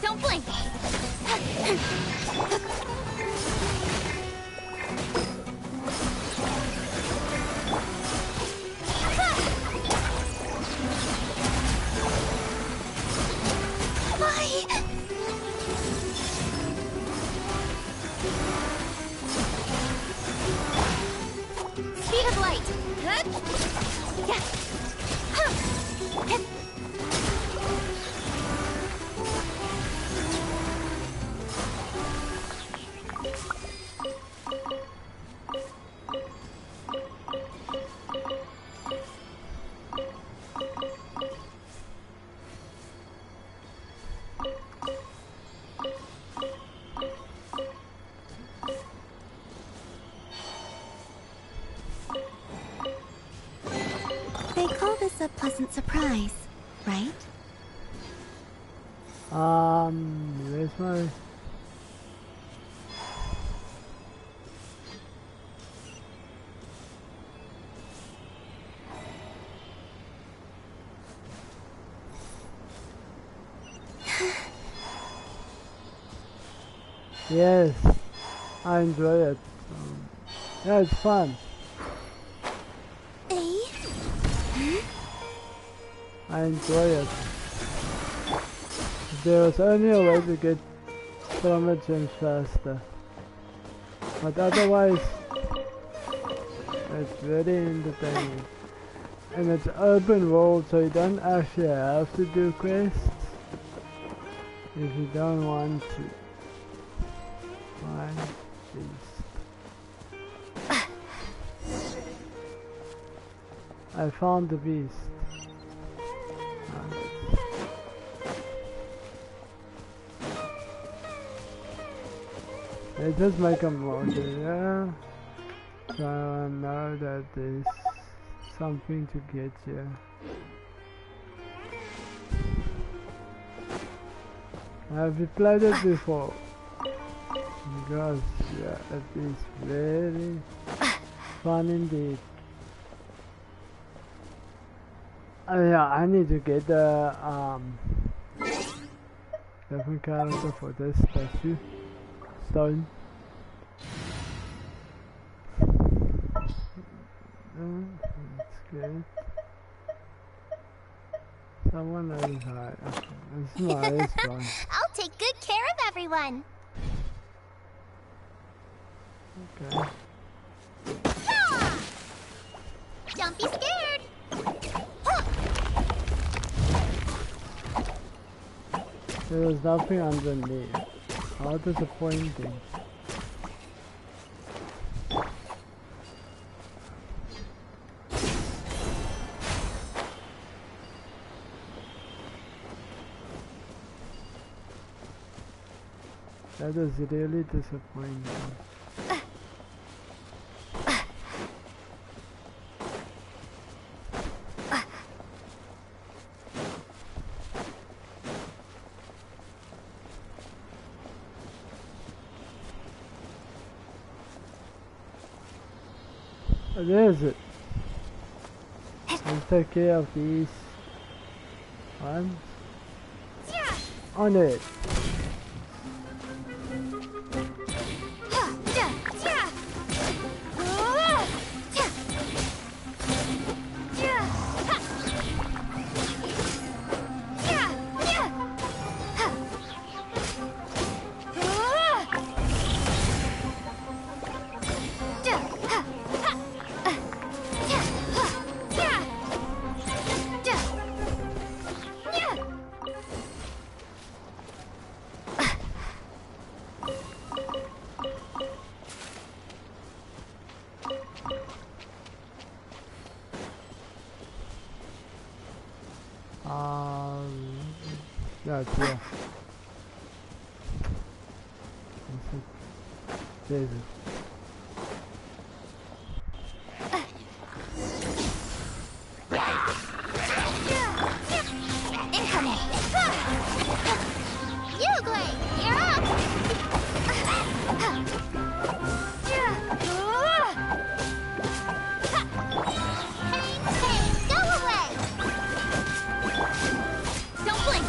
Don't blink. They call this a pleasant surprise, right? Where's my... Yes, I enjoy it. Yeah, it's fun. I enjoy it. If there was only a way to get from gems faster. But otherwise, it's very entertaining. And it's open world, so you don't actually have to do quests if you don't want to. Find beast. I found the beast. They just make them larger, yeah. So I know that there's something to get here. Have you played it before? Because yeah, it is very fun indeed. Yeah, I need to get the different character for this statue stone. That's good. Someone else high. Okay, it's nice one. I'll take good care of everyone. Okay. Ah! Don't be scared. There was nothing underneath. How disappointing. That is really disappointing. Where is it? Let's take care of these ones. On it. Yeah, it's here. There's it. Incoming. Uglay, you're up. Hey, go away. Don't blink.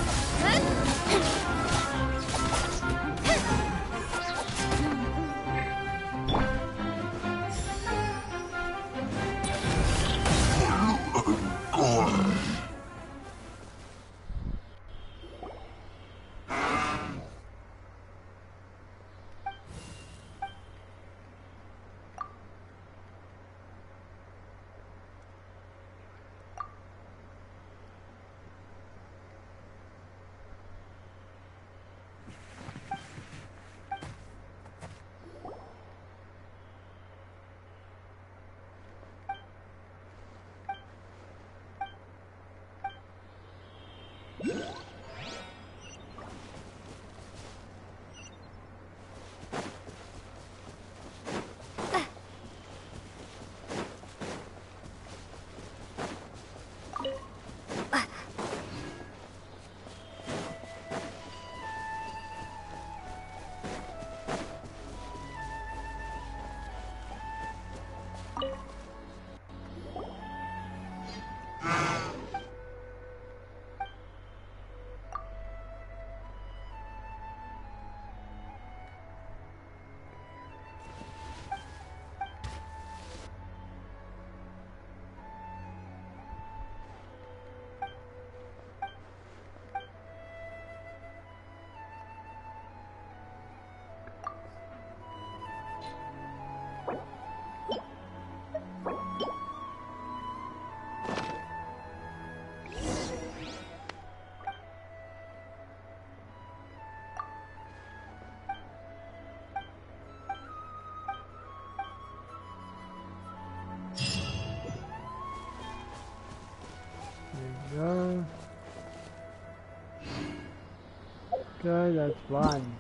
Okay, that's one.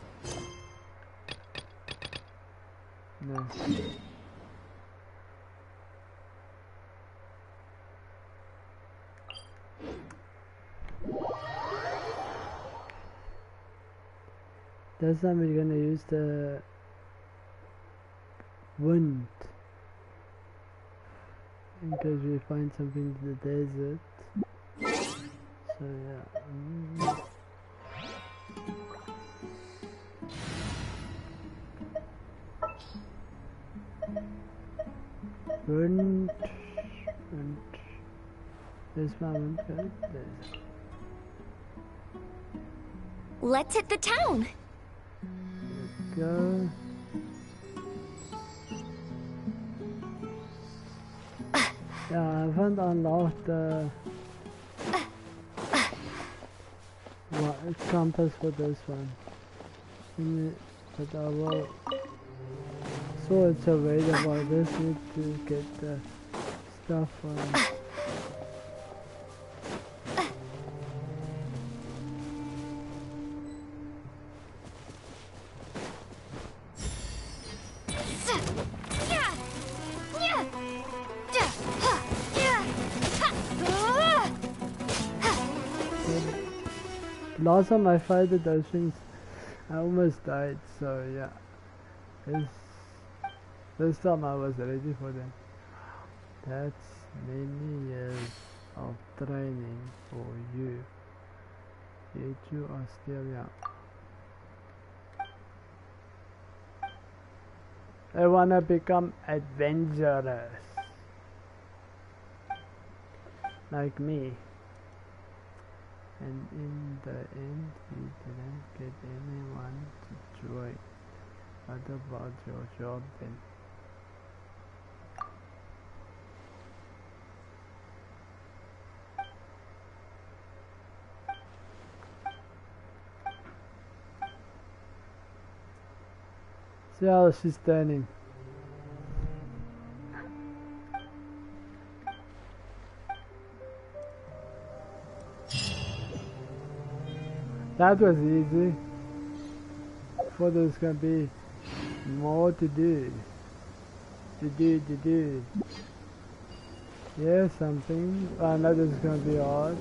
No. This time we're gonna use the wind in case we find something in the desert. So yeah. Wind. This one good. Let's hit the town. Go. Yeah, I haven't unlocked the compass for this one. But I will. So it's available. I just need to get the stuff on it. Last time I fought those things, I almost died, so yeah. This time I was ready for them. That's many years of training for you. You two are still young. I wanna become adventurous. Like me. And in the end, you didn't get anyone to join. What about your job then? See how she's standing. That was easy. Thought there's gonna be more to do. Yeah, something. I know this is gonna be hard.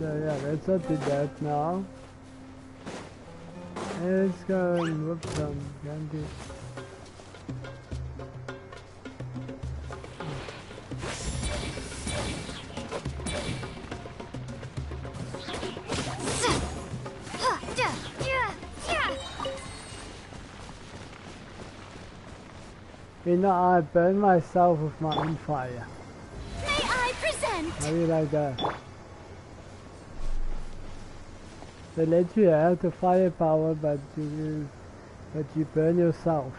So yeah, let's not do that now. Let's go and whoop some candy. You know, I burn myself with my own fire. May I present? How do you like that? They let you have the firepower, but you burn yourself.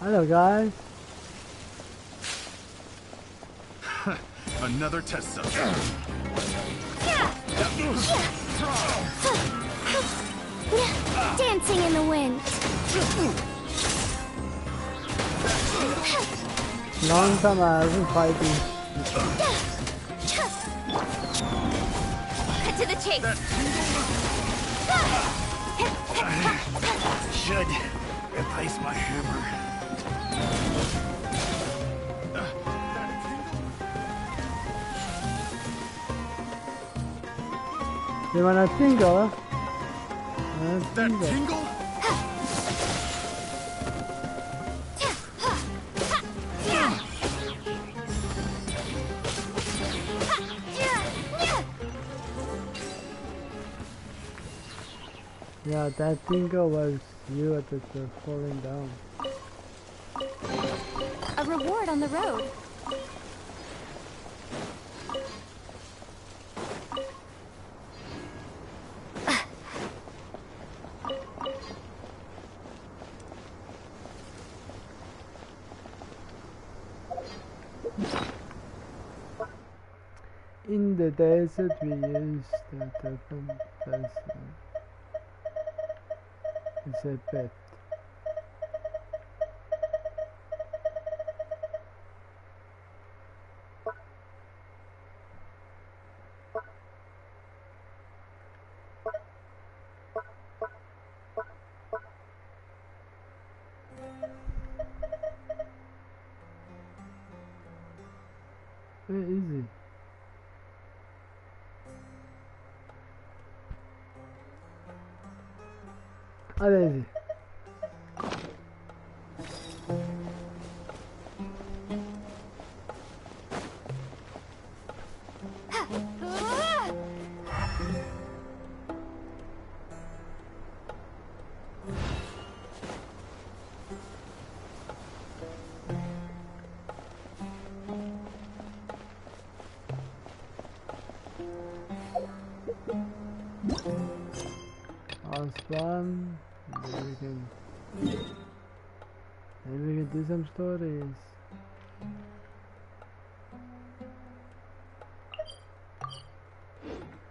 Hello, guys. Another test subject. Dancing in the wind. Long time I haven't fighting. Cut to the chase. Should replace my hammer. You wanna tingle? That tingle? Yeah, that tingle was you at the falling down. A reward on the road. In the desert we used the different person. It's a pet. Very easy. Allez-y. Last one. Maybe we can do some stories.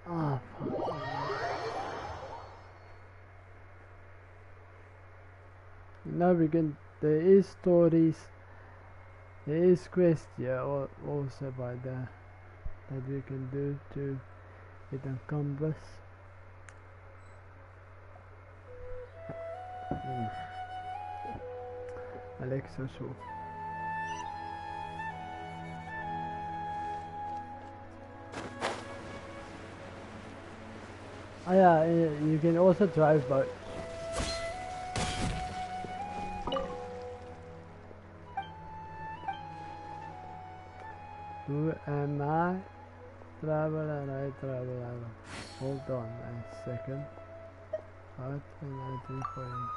Ah, fuck. Now we can. There is stories. There is quests here also by there that we can do to get a compass. Alexa show. Oh yeah, you can also drive boats. Who am I? Traveler, I traveler. Hold on a second. What can I do for you?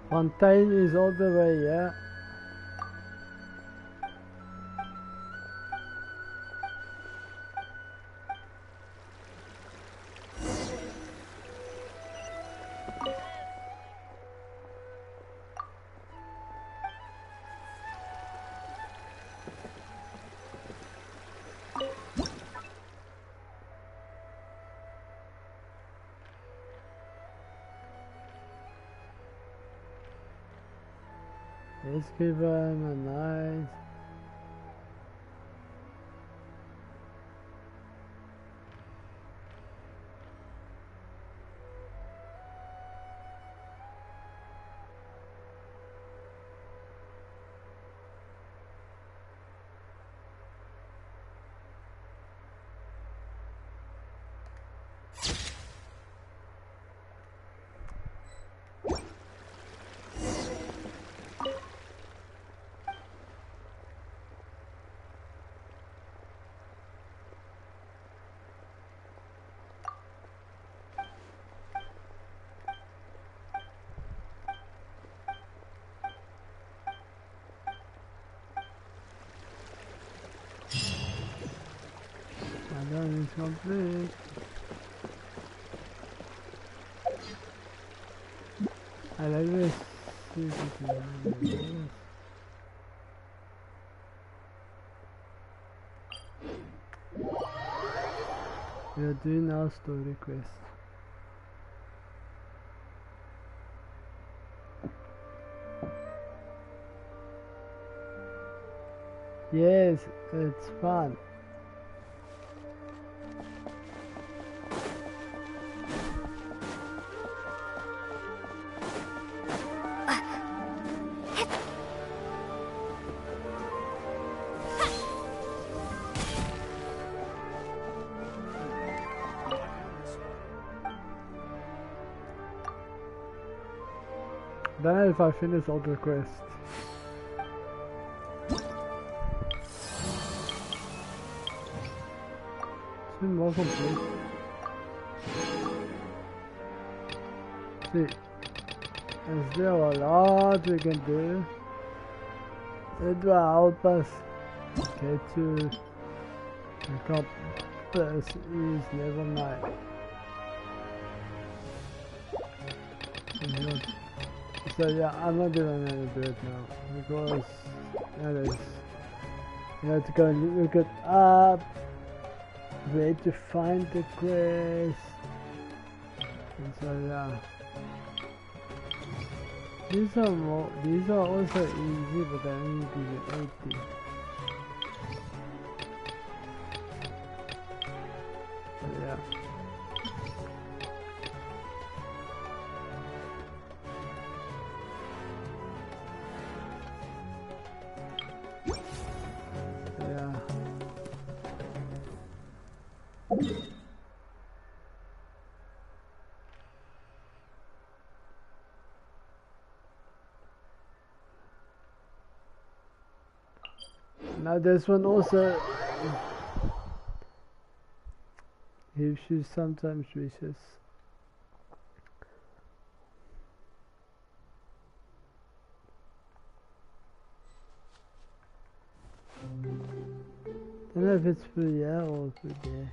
Fontaine is all the way, yeah. Let's give him a nice. Done is complete. I like this. We are doing our story quest. Yes, it's fun. Then if I finish all the quests. It's been more complete. See, is there a lot we can do? It will help us get to the this is level 9. So yeah, I'm not even gonna do it now because that is, you have to go and look it up, where to find the quest, and so yeah. These are also easy, but they only give you 80. So yeah. Yeah. Now this one also gives you sometimes wishes. I don't know if it's for yeah or for there.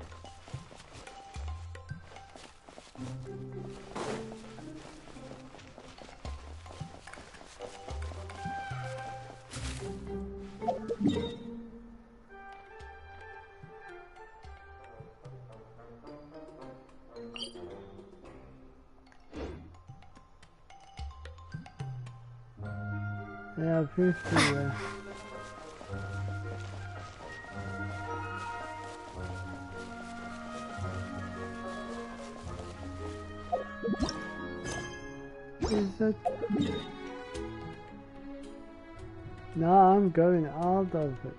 Yeah, I think so, yeah. Is that... No, I'm going out of it.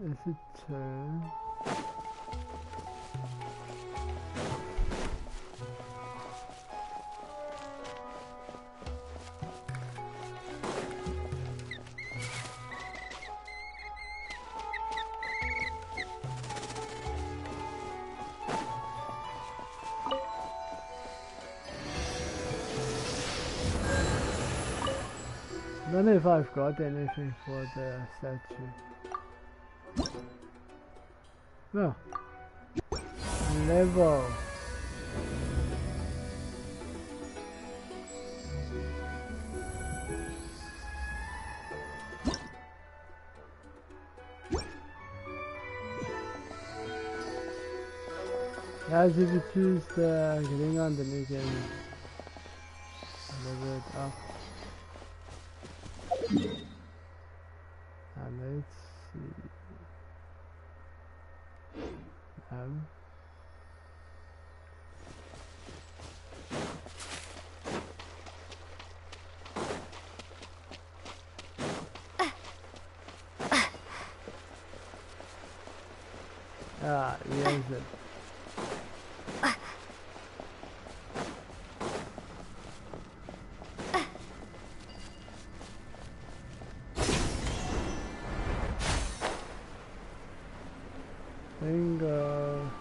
Is it turn? I don't know if I've got anything for the statue. No. Level. As if you choose the green on the new game. Level it up. And let's see. Yes it. Bingo.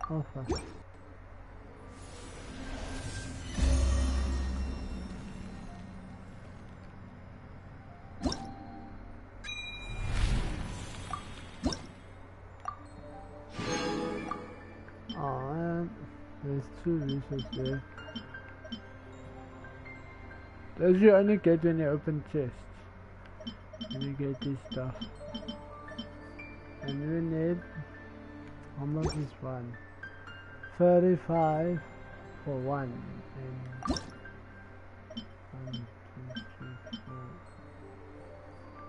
Offer. Oh, there's 2 resources there. Those you only get when you open chests. And you get this stuff. And you need, how much is one? 35 for one. And 1, 2, 3,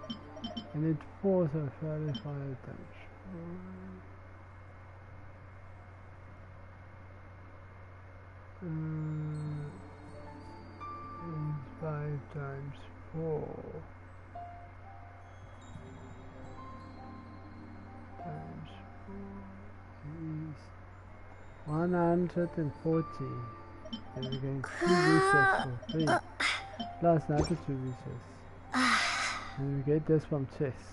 4. I need 4, so 35 times 4. 5 times 4 times 4 is 140. And we're getting 2 resources for free. Plus another 2 resources. And we get this from chests.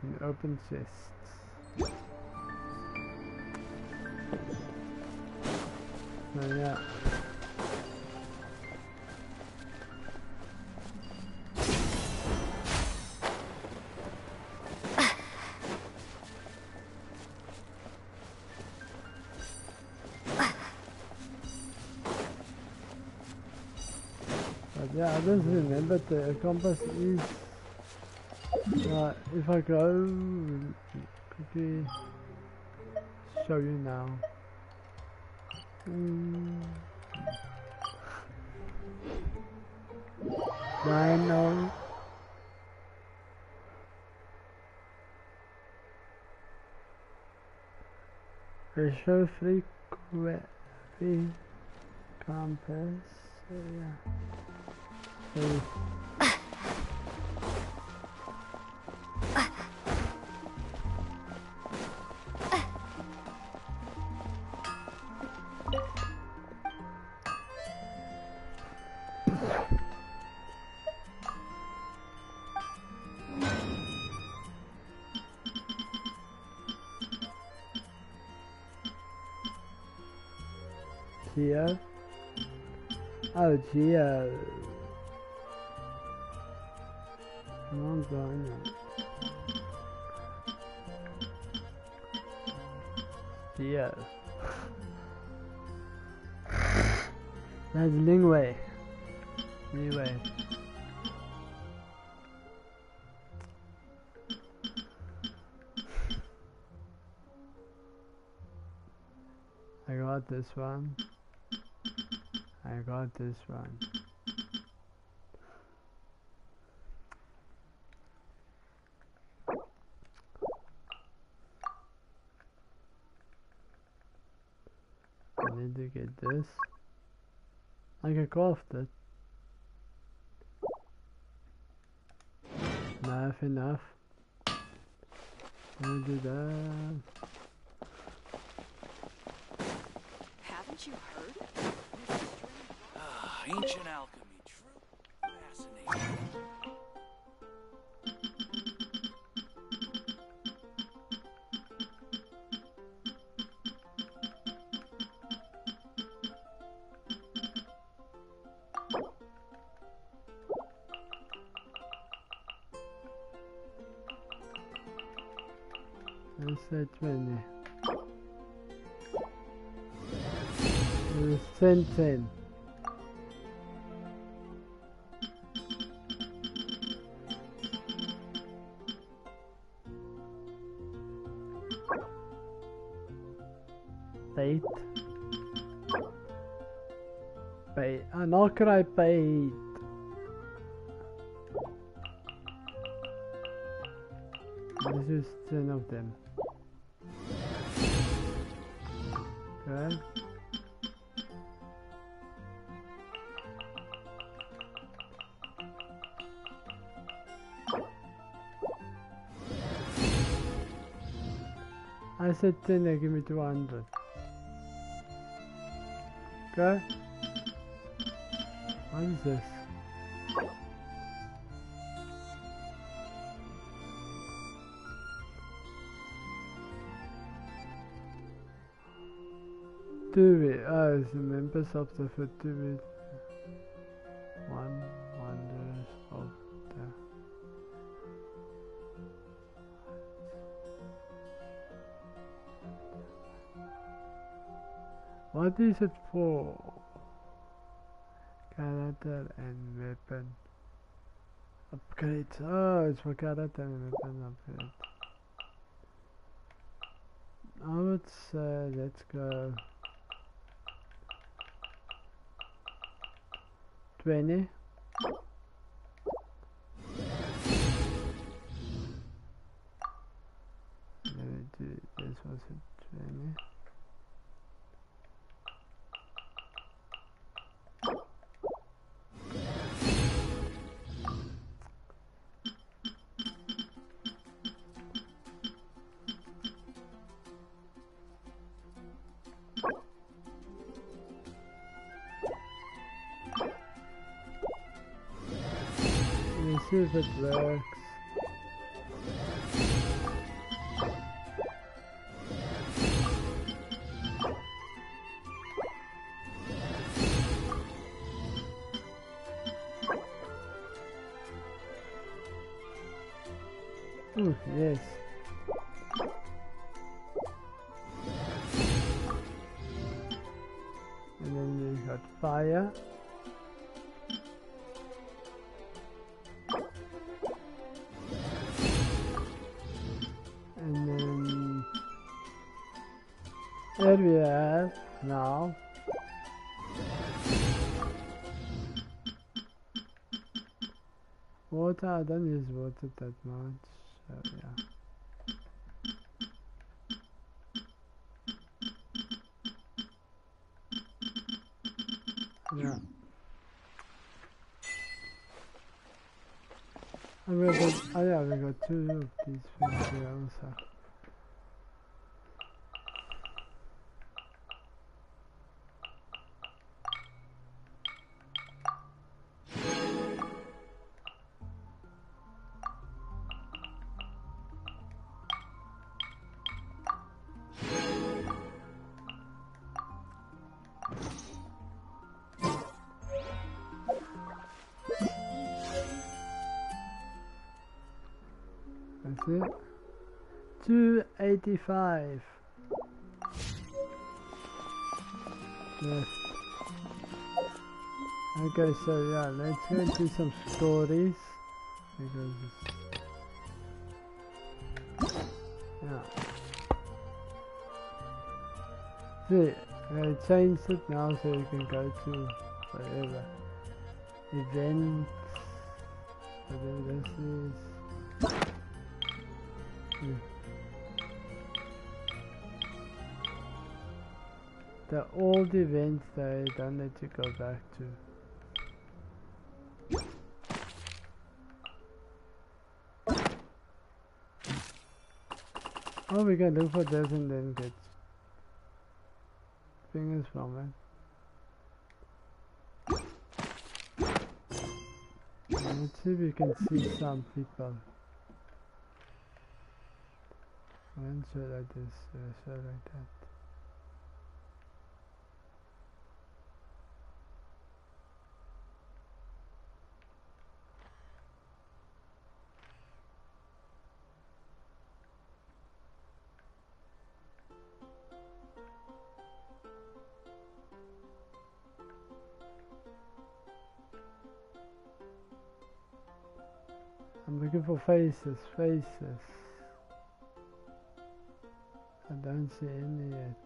In open chests. So yeah. But yeah, I just remember the compass is if I go quickly show you now. Dino. Ratio frequency compass. So yeah. So Geo. Oh, Geo. I'm going on. Geo. That's Lingwei. Anyway. I got this one. I got this one. I need to get this. I can craft it. Enough. I'll do that. Haven't you heard? Ancient alchemy, true fascinating. Let's say 20. Let's 10. Bait. Now can I bait? Let's use 10 of them. Okay. I said 10, they give me 200. Okay. What is this? It's the members of the fraternity. One wonders of the. What is it for? Character and weapon upgrades. Oh, it's for character and weapon upgrades. I would say let's go 20. Let me do this was a 20. See if it works. Ooh, yes. And then we got fire. And then here we have now water. I don't use water that much, so yeah. Yeah. And we got, oh yeah, we got 2 of these things here also. That's it. 285. Yes. Okay, so yeah, let's go into some stories because yeah. See, I changed it now so you can go to whatever events. Whatever this is. The old events they don't let you go back to. Oh, we can look for this and then get fingers from it. Let's see if we can see some people. One show like this, show like that. I'm looking for faces. I don't see any yet.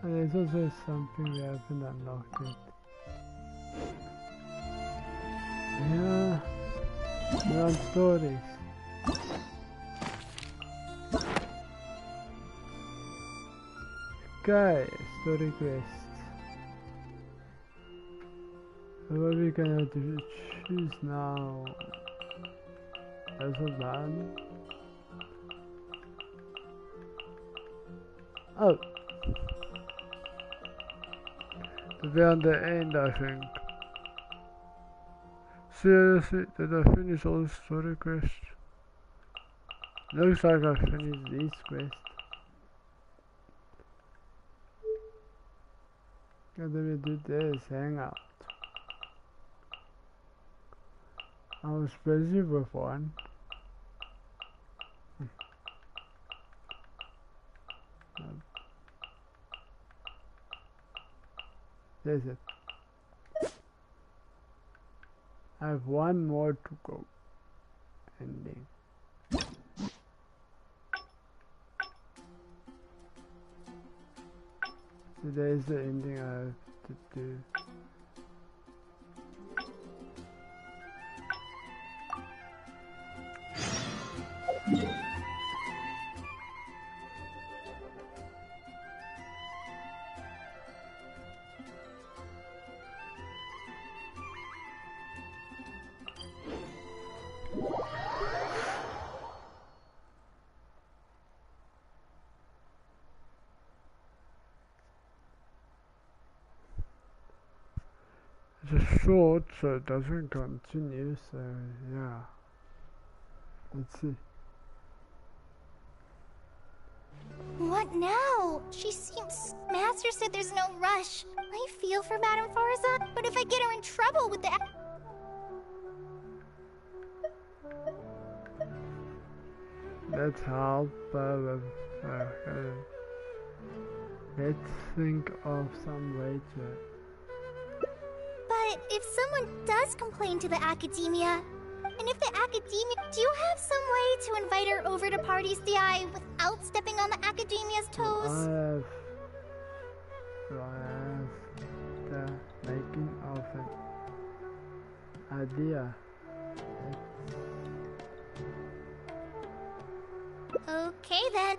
And there's also something we haven't unlocked yet. Yeah, we're on stories. Okay, story quest. So what are we gonna do? Choose now. That's a done. Oh. We're on the end, I think. Seriously, did I finish all the story quests? Looks like I finished these quests. And then we do this hangout. I was busy with one. There's it. I have one more to go. Ending. So there's the ending I have to do. just short, so it doesn't continue, so yeah. Let's see. What now? She seems... Master said there's no rush. I feel for Madame Farzad, but if I get her in trouble with the... Let's help. Let's think of some way to... But if someone does complain to the Academia, and if the Academia... Do you have some way to invite her over to Parties DI without stepping on the Academia's toes? I have the making of an idea. Okay then.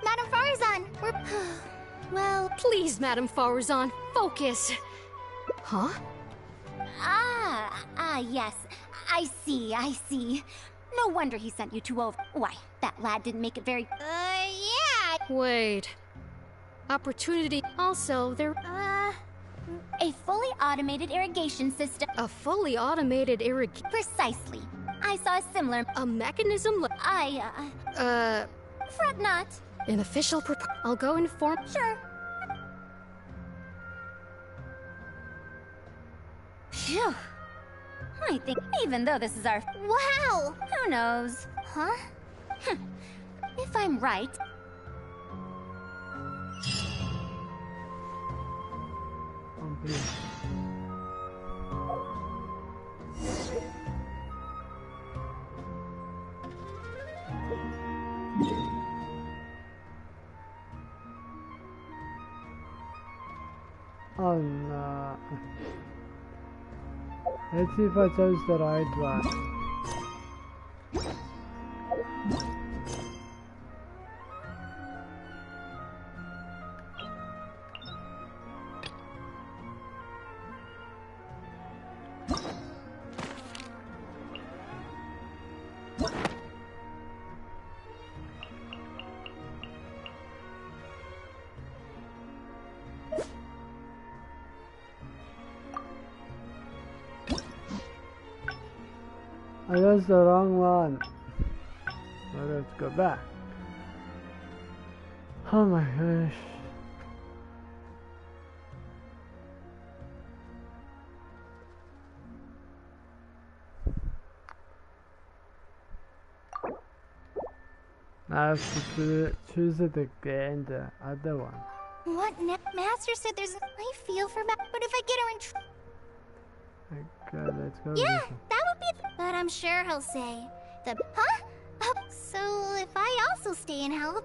Madame Farzan, we're... Well... Please, Madame Farzan, focus. Huh? Yes. I see. No wonder he sent you two over. Why, that lad didn't make it very... yeah. Wait. Opportunity. Also, there... A fully automated irrigation system. A fully automated irrigation... Precisely. I saw a similar... A mechanism... Fret not. An official I'll go inform... Sure. Phew. I think even though this is our... Wow! Who knows? Huh? If I'm right... Oh no. Let's see if I chose the right one. I chose the wrong one. So let's go back. Oh my gosh. I have to choose it again, the other one. What now? Master said there's... I feel for but if I get her in trouble... Okay, let's go. Yeah, that would be... But I'm sure he'll say... Huh? So if I also stay and help...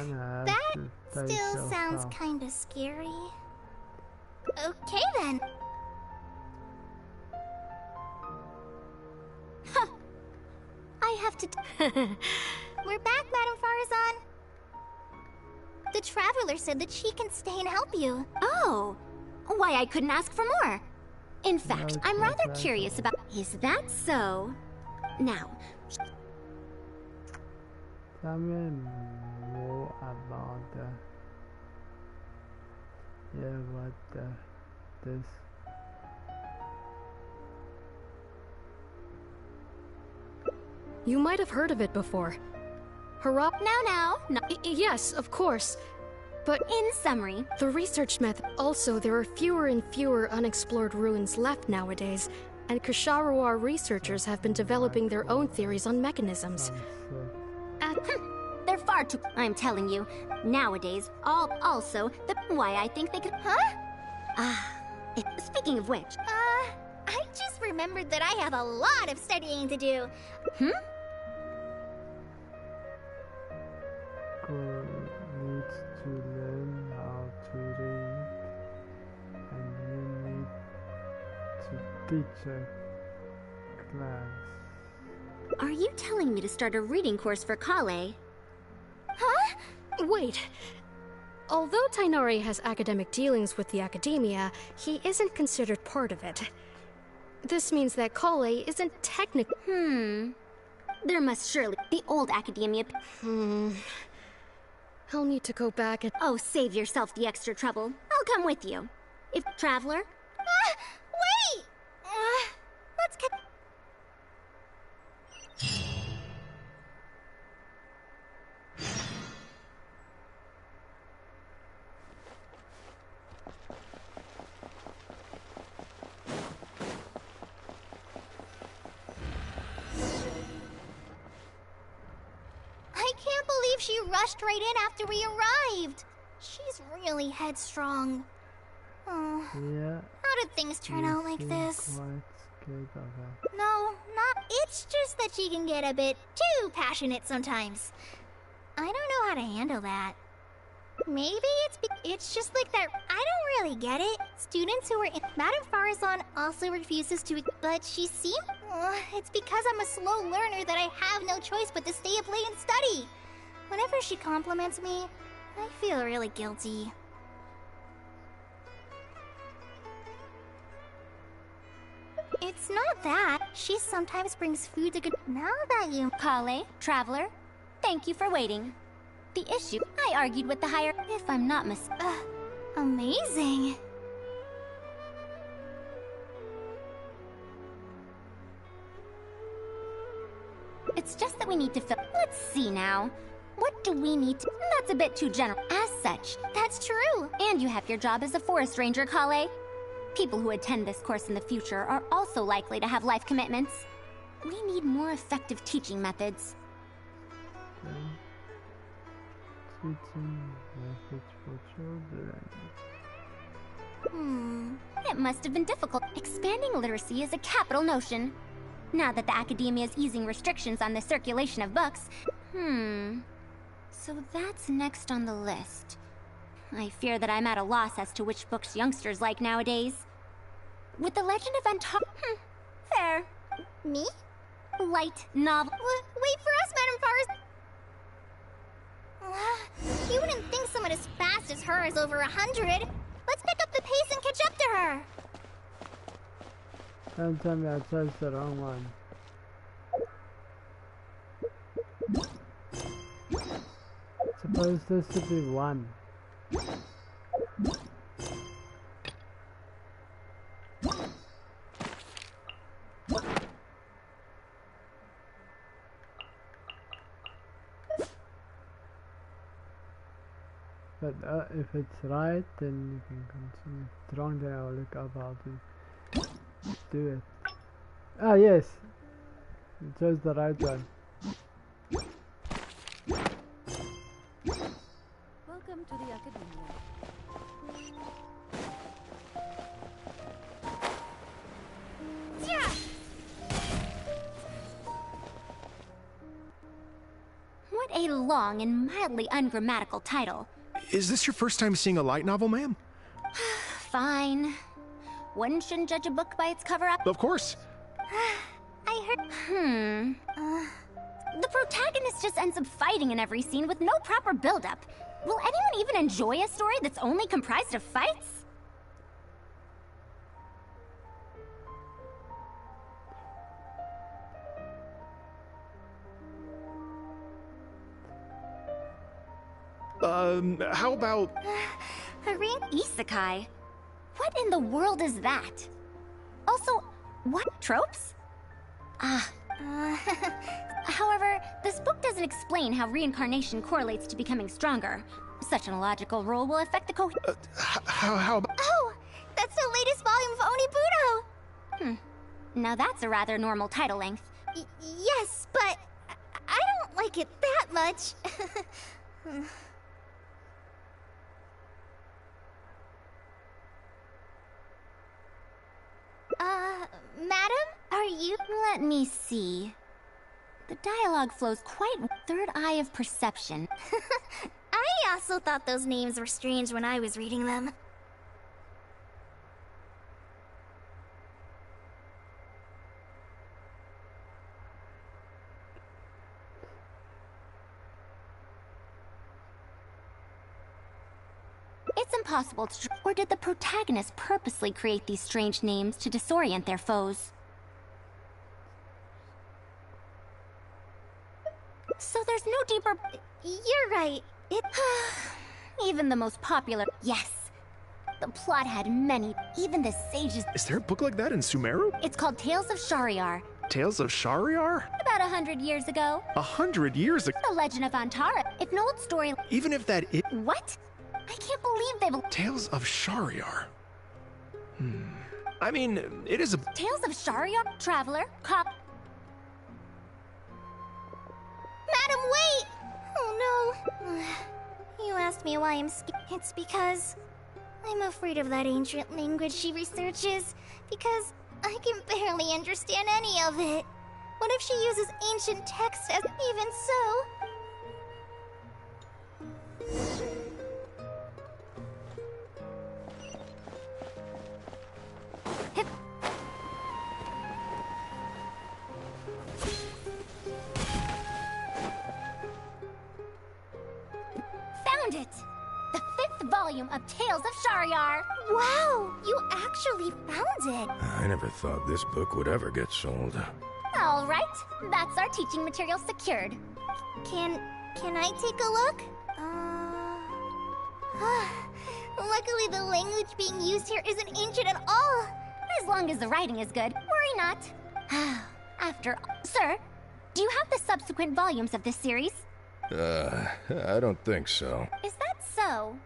that still sounds kinda scary. Okay then. Huh. I have to... We're back, Madame Farzan. The Traveler said that she can stay and help you. Oh! Why, I couldn't ask for more. In fact, I'm rather curious about... Is that so? Now... Tell me more about this. You might have heard of it before. Hurrah! Now. Yes, of course. But in summary, the research method. Also, there are fewer and fewer unexplored ruins left nowadays, and Ksharawar researchers have been developing their own theories on mechanisms. They're far too... I'm telling you, nowadays, why I think they could... Huh? Speaking of which... I just remembered that I have a lot of studying to do. Needs to learn how to read, and you need to teach a class. Are you telling me to start a reading course for Kale? Huh? Wait. Although Tainari has academic dealings with the Academia, he isn't considered part of it. This means that Kale isn't technically... There must surely... The old Academia... I'll need to go back and... Oh, save yourself the extra trouble. I'll come with you. If Traveler... wait! Let's get... I can't believe she rushed right in after we arrived. She's really headstrong. Oh. Yeah. How did things turn out like this? Quite scared of her. No, not. It's just that she can get a bit too passionate sometimes. I don't know how to handle that. Maybe it's just like that. I don't really get it. Students who are in Madame Farazan also refuses to, but she seems. It's because I'm a slow learner that I have no choice but to stay up late and study. Whenever she compliments me, I feel really guilty. It's not that. She sometimes brings food to good. Now that you... Kale, Traveler, thank you for waiting. The issue, I argued with the higher... If I'm not amazing. It's just that we need to fill... Let's see now. What do we need to... That's a bit too general. As such... That's true. And you have your job as a forest ranger, Kale. People who attend this course in the future are also likely to have life commitments. We need more effective teaching methods. Teaching methods for children. It must have been difficult. Expanding literacy is a capital notion. Now that the academia is easing restrictions on the circulation of books. So that's next on the list. I fear that I'm at a loss as to which books youngsters like nowadays. With the Legend of Antar... fair. Me? Light novel... Wait for us, Madame Fars! You wouldn't think someone as fast as her is over 100. Let's pick up the pace and catch up to her. Don't tell me I chose the wrong one. Suppose this should be 1. But if it's right, then you can continue. If it's wrong, then I'll look up how to do it. Ah, yes! You chose the right one. Welcome to the Academia. Yeah. What a long and mildly ungrammatical title. Is this your first time seeing a light novel, ma'am? Fine. One shouldn't judge a book by its cover up. Of course. I heard... The protagonist just ends up fighting in every scene with no proper build-up. Will anyone even enjoy a story that's only comprised of fights? How about... Isekai? What in the world is that? Also, what tropes? However, this book doesn't explain how reincarnation correlates to becoming stronger. Such an illogical rule will affect the how about... Oh! That's the latest volume of Onibudo! Now that's a rather normal title length. Yes, but I don't like it that much. Madam? Are you... Let me see. The dialogue flows quite third eye of perception. I also thought those names were strange when I was reading them. It's impossible to... Or did the protagonist purposely create these strange names to disorient their foes? So there's no deeper... You're right. It... Even the most popular... Yes. The plot had many, even the sages... Is there a book like that in Sumeru? It's called Tales of Shariar. Tales of Shariar? About 100 years ago. 100 years ago? The Legend of Antara. If an old story... Even if that is... What? I can't believe they've... Tales of Shariar. I mean, it is a... Tales of Shariar? Traveler? Cop... Madam, wait! Oh no. You asked me why I'm It's because... I'm afraid of that ancient language she researches, because I can barely understand any of it. What if she uses ancient texts as... Even so... Found it! The 5th volume of Tales of Shariar! Wow! You actually found it! I never thought this book would ever get sold. Alright, that's our teaching material secured. Can I take a look? Luckily the language being used here isn't ancient at all! As long as the writing is good, worry not. After all... Sir, do you have the subsequent volumes of this series? I don't think so. Is that so?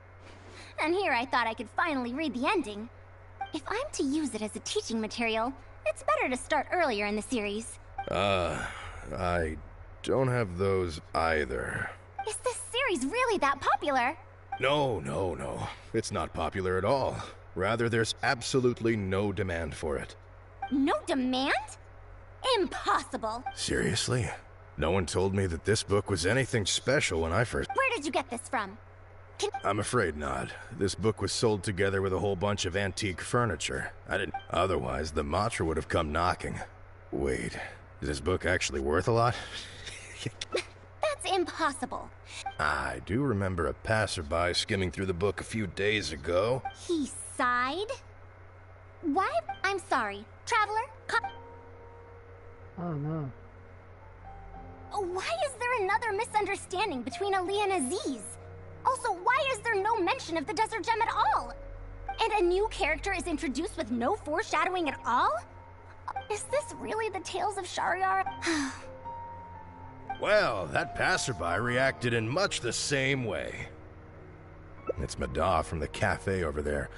And here I thought I could finally read the ending. If I'm to use it as a teaching material, it's better to start earlier in the series. I don't have those either. Is this series really that popular? No. It's not popular at all. Rather, there's absolutely no demand for it. No demand? Impossible! Seriously? No one told me that this book was anything special when I first... Where did you get this from? I'm afraid not. This book was sold together with a whole bunch of antique furniture. I didn't... Otherwise, the Matra would have come knocking. Wait, is this book actually worth a lot? That's impossible. I do remember a passerby skimming through the book a few days ago. He sighed? Why? I'm sorry. Traveler? Oh no. Why is there another misunderstanding between Ali and Aziz? Also, why is there no mention of the Desert Gem at all? And a new character is introduced with no foreshadowing at all? Is this really the Tales of Shariar? Well, that passerby reacted in much the same way. It's Mada from the cafe over there.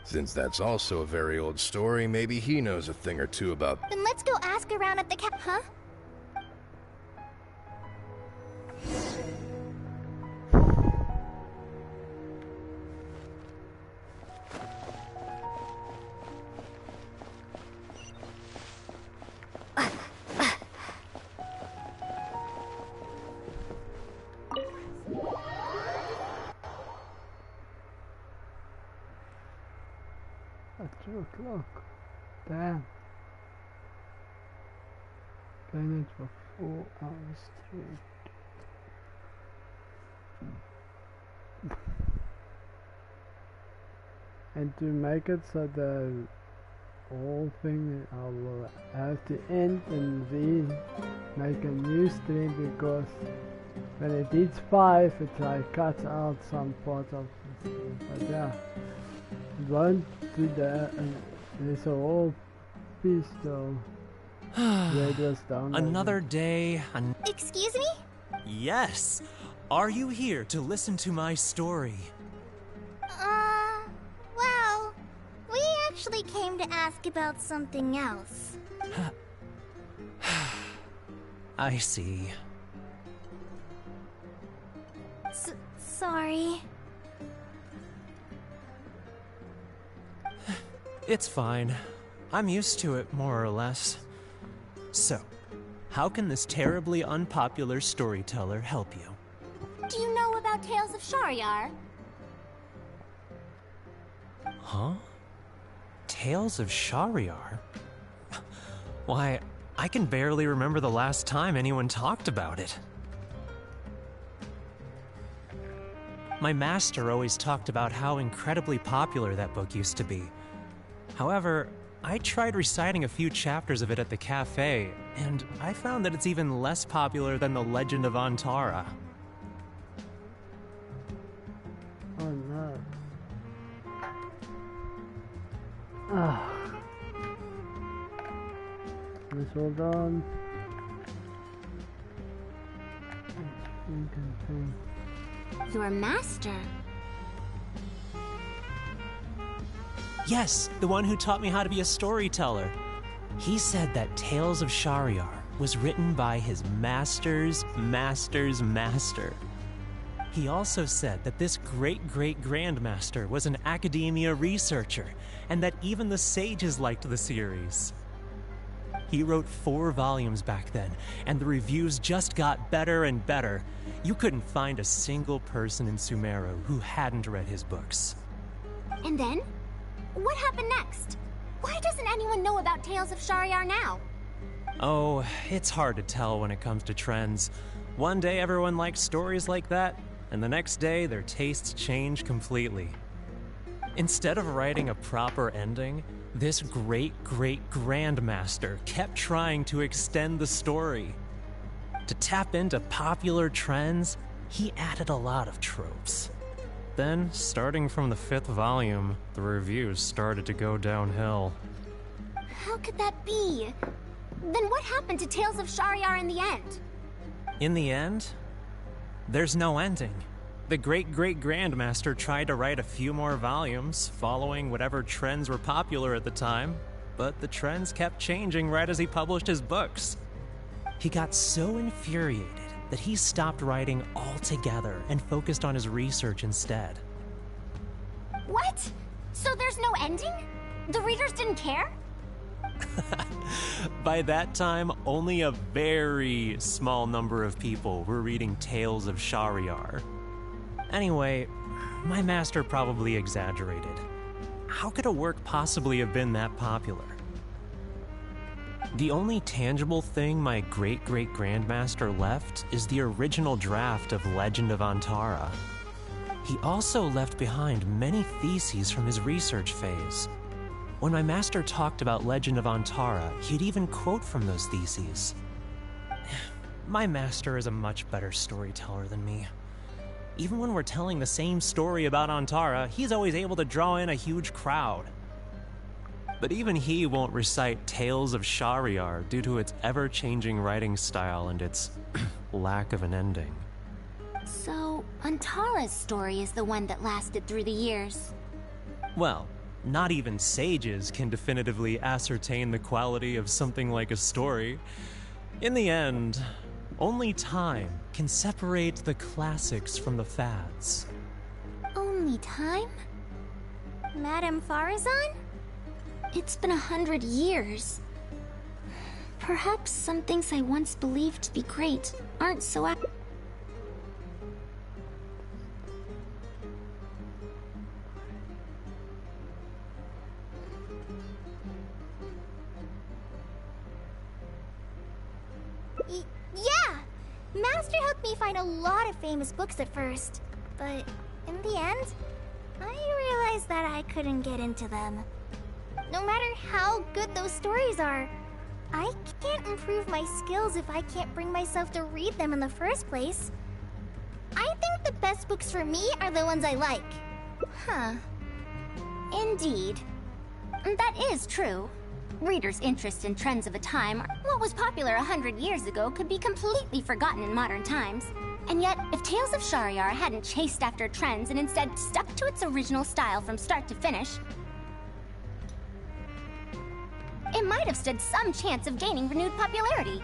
Since that's also a very old story, maybe he knows a thing or two about... Then let's go ask around at the huh? At 2 o'clock. Damn. Playing it for 4 hours straight. And to make it so the whole thing I will have to end and make a new stream, because when it hits 5 it like cuts out some part of the stream. But yeah, it won't do that, and there's a whole piece though where it was down. Another day, Excuse me? Yes! Are you here to listen to my story? Well, we actually came to ask about something else. I see. Sorry. It's fine. I'm used to it, more or less. So, how can this terribly unpopular storyteller help you? Do you know about Tales of Shariar? Huh? Tales of Shariar? Why, I can barely remember the last time anyone talked about it. My master always talked about how incredibly popular that book used to be. However, I tried reciting a few chapters of it at the cafe, and I found that it's even less popular than the Legend of Antara. Ah. Let's hold on. You can think. Your master? Yes, the one who taught me how to be a storyteller. He said that Tales of Shariar was written by his master's master's master. He also said that this great-great-grandmaster was an academia researcher, and that even the sages liked the series. He wrote 4 volumes back then, and the reviews just got better and better. You couldn't find a single person in Sumeru who hadn't read his books. And then? What happened next? Why doesn't anyone know about Tales of Shariar now? Oh, it's hard to tell when it comes to trends. One day everyone likes stories like that, and the next day their tastes change completely. Instead of writing a proper ending, this great-great-grandmaster kept trying to extend the story. To tap into popular trends, he added a lot of tropes. Then, starting from the 5th volume, the reviews started to go downhill. How could that be? Then what happened to Tales of Shariar in the end? In the end, there's no ending. The great-great-grandmaster tried to write a few more volumes, following whatever trends were popular at the time, but the trends kept changing right as he published his books. He got so infuriated that he stopped writing altogether and focused on his research instead. What? So there's no ending? The readers didn't care? By that time, only a very small number of people were reading Tales of Shariar. Anyway, my master probably exaggerated. How could a work possibly have been that popular? The only tangible thing my great-great-grandmaster left is the original draft of Legend of Antara. He also left behind many theses from his research phase. When my master talked about Legend of Antara, he'd even quote from those theses. My master is a much better storyteller than me. Even when we're telling the same story about Antara, he's always able to draw in a huge crowd. But even he won't recite Tales of Shariar due to its ever-changing writing style and its lack of an ending. So, Antara's story is the one that lasted through the years. Well, not even sages can definitively ascertain the quality of something like a story. In the end, only time can separate the classics from the fads. Only time? Madame Farazan? It's been 100 years. Perhaps some things I once believed to be great aren't so Yeah! Master helped me find a lot of famous books at first, but in the end, I realized that I couldn't get into them. No matter how good those stories are, I can't improve my skills if I can't bring myself to read them in the first place. I think the best books for me are the ones I like. Huh. Indeed. That is true. Readers' interest in trends of a time, what was popular 100 years ago, could be completely forgotten in modern times. And yet, if Tales of Shariar hadn't chased after trends and instead stuck to its original style from start to finish, it might have stood some chance of gaining renewed popularity.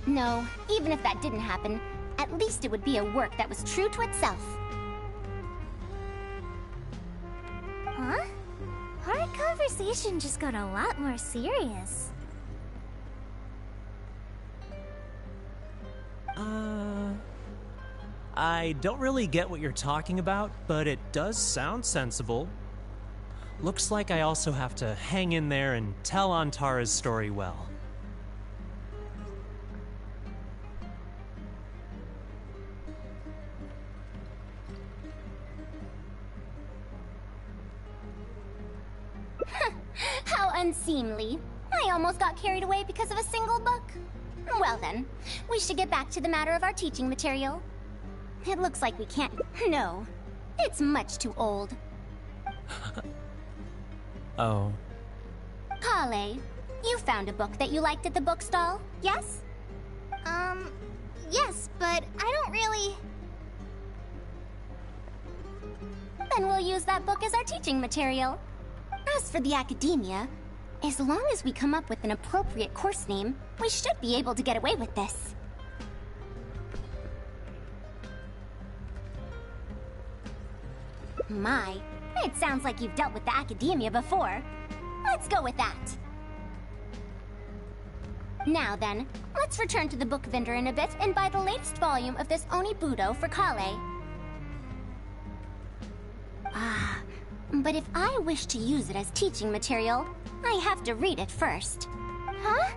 No, even if that didn't happen, at least it would be a work that was true to itself. Huh? Our conversation just got a lot more serious. I don't really get what you're talking about, but it does sound sensible. Looks like I also have to hang in there and tell Antara's story well. How unseemly. I almost got carried away because of a single book. Well then, we should get back to the matter of our teaching material. It looks like we can't... No, it's much too old. Oh, Kale, you found a book that you liked at the bookstall, yes? Yes, but I don't really... Then we'll use that book as our teaching material. As for the academia, as long as we come up with an appropriate course name, we should be able to get away with this. My, it sounds like you've dealt with the academia before. Let's go with that. Now then, let's return to the book vendor in a bit and buy the latest volume of this Onibudo for Kale. Ah, but if I wish to use it as teaching material, I have to read it first. Huh?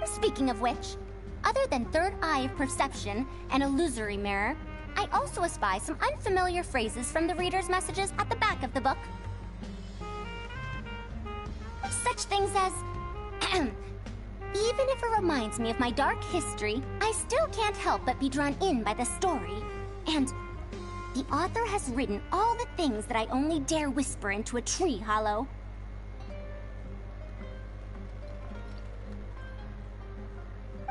Speaking of which, other than Third Eye of Perception and Illusory Mirror, I also espy some unfamiliar phrases from the reader's messages at the back of the book. Such things as, even if it reminds me of my dark history, I still can't help but be drawn in by the story. And the author has written all the things that I only dare whisper into a tree hollow.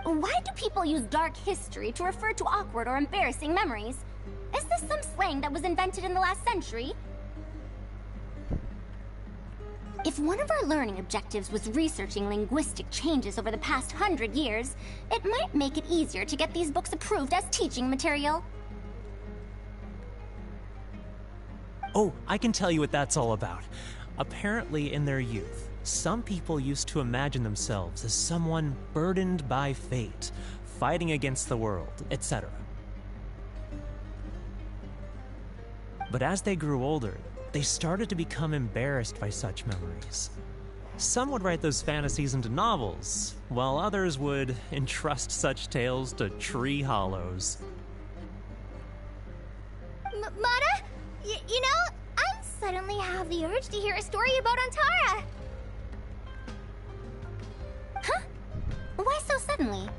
Why do people use dark history to refer to awkward or embarrassing memories? Is this some slang that was invented in the last century? If one of our learning objectives was researching linguistic changes over the past 100 years, it might make it easier to get these books approved as teaching material. Oh, I can tell you what that's all about. Apparently, in their youth, some people used to imagine themselves as someone burdened by fate, fighting against the world, etc. But as they grew older, they started to become embarrassed by such memories. Some would write those fantasies into novels, while others would entrust such tales to tree hollows. Mata? You know, I suddenly have the urge to hear a story about Antara. Huh? Why so suddenly?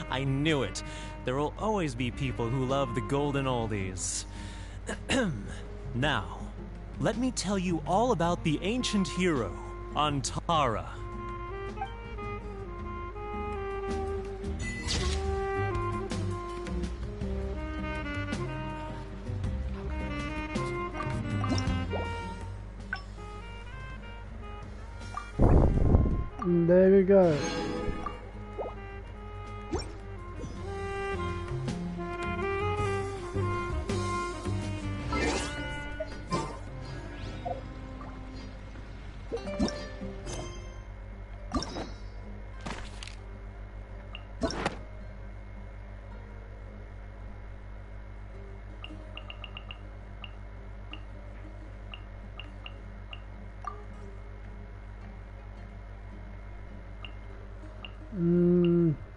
I knew it. There will always be people who love the golden oldies. Now, let me tell you all about the ancient hero, Antara. There we go.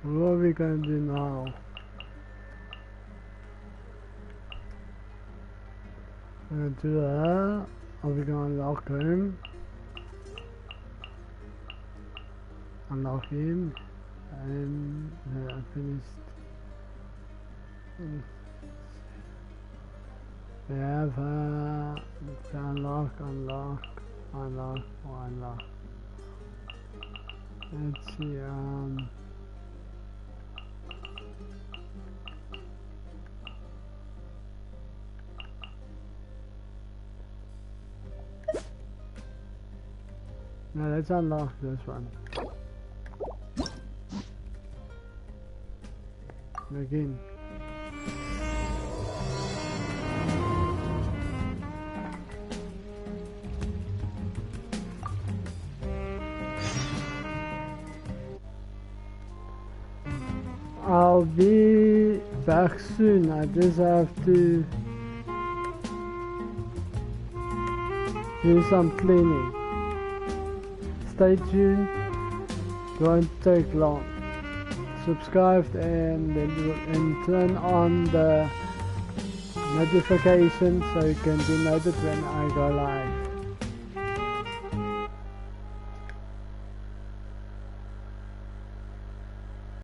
What are we gonna do now? We're gonna do that. Are we gonna unlock him? Unlock him. And I finished. We have unlock. Let's see, now let's unlock this one. Again. I'll be back soon. I just have to do some cleaning. Stay tuned. Won't take long. Subscribe and turn on the notifications so you can be notified when I go live.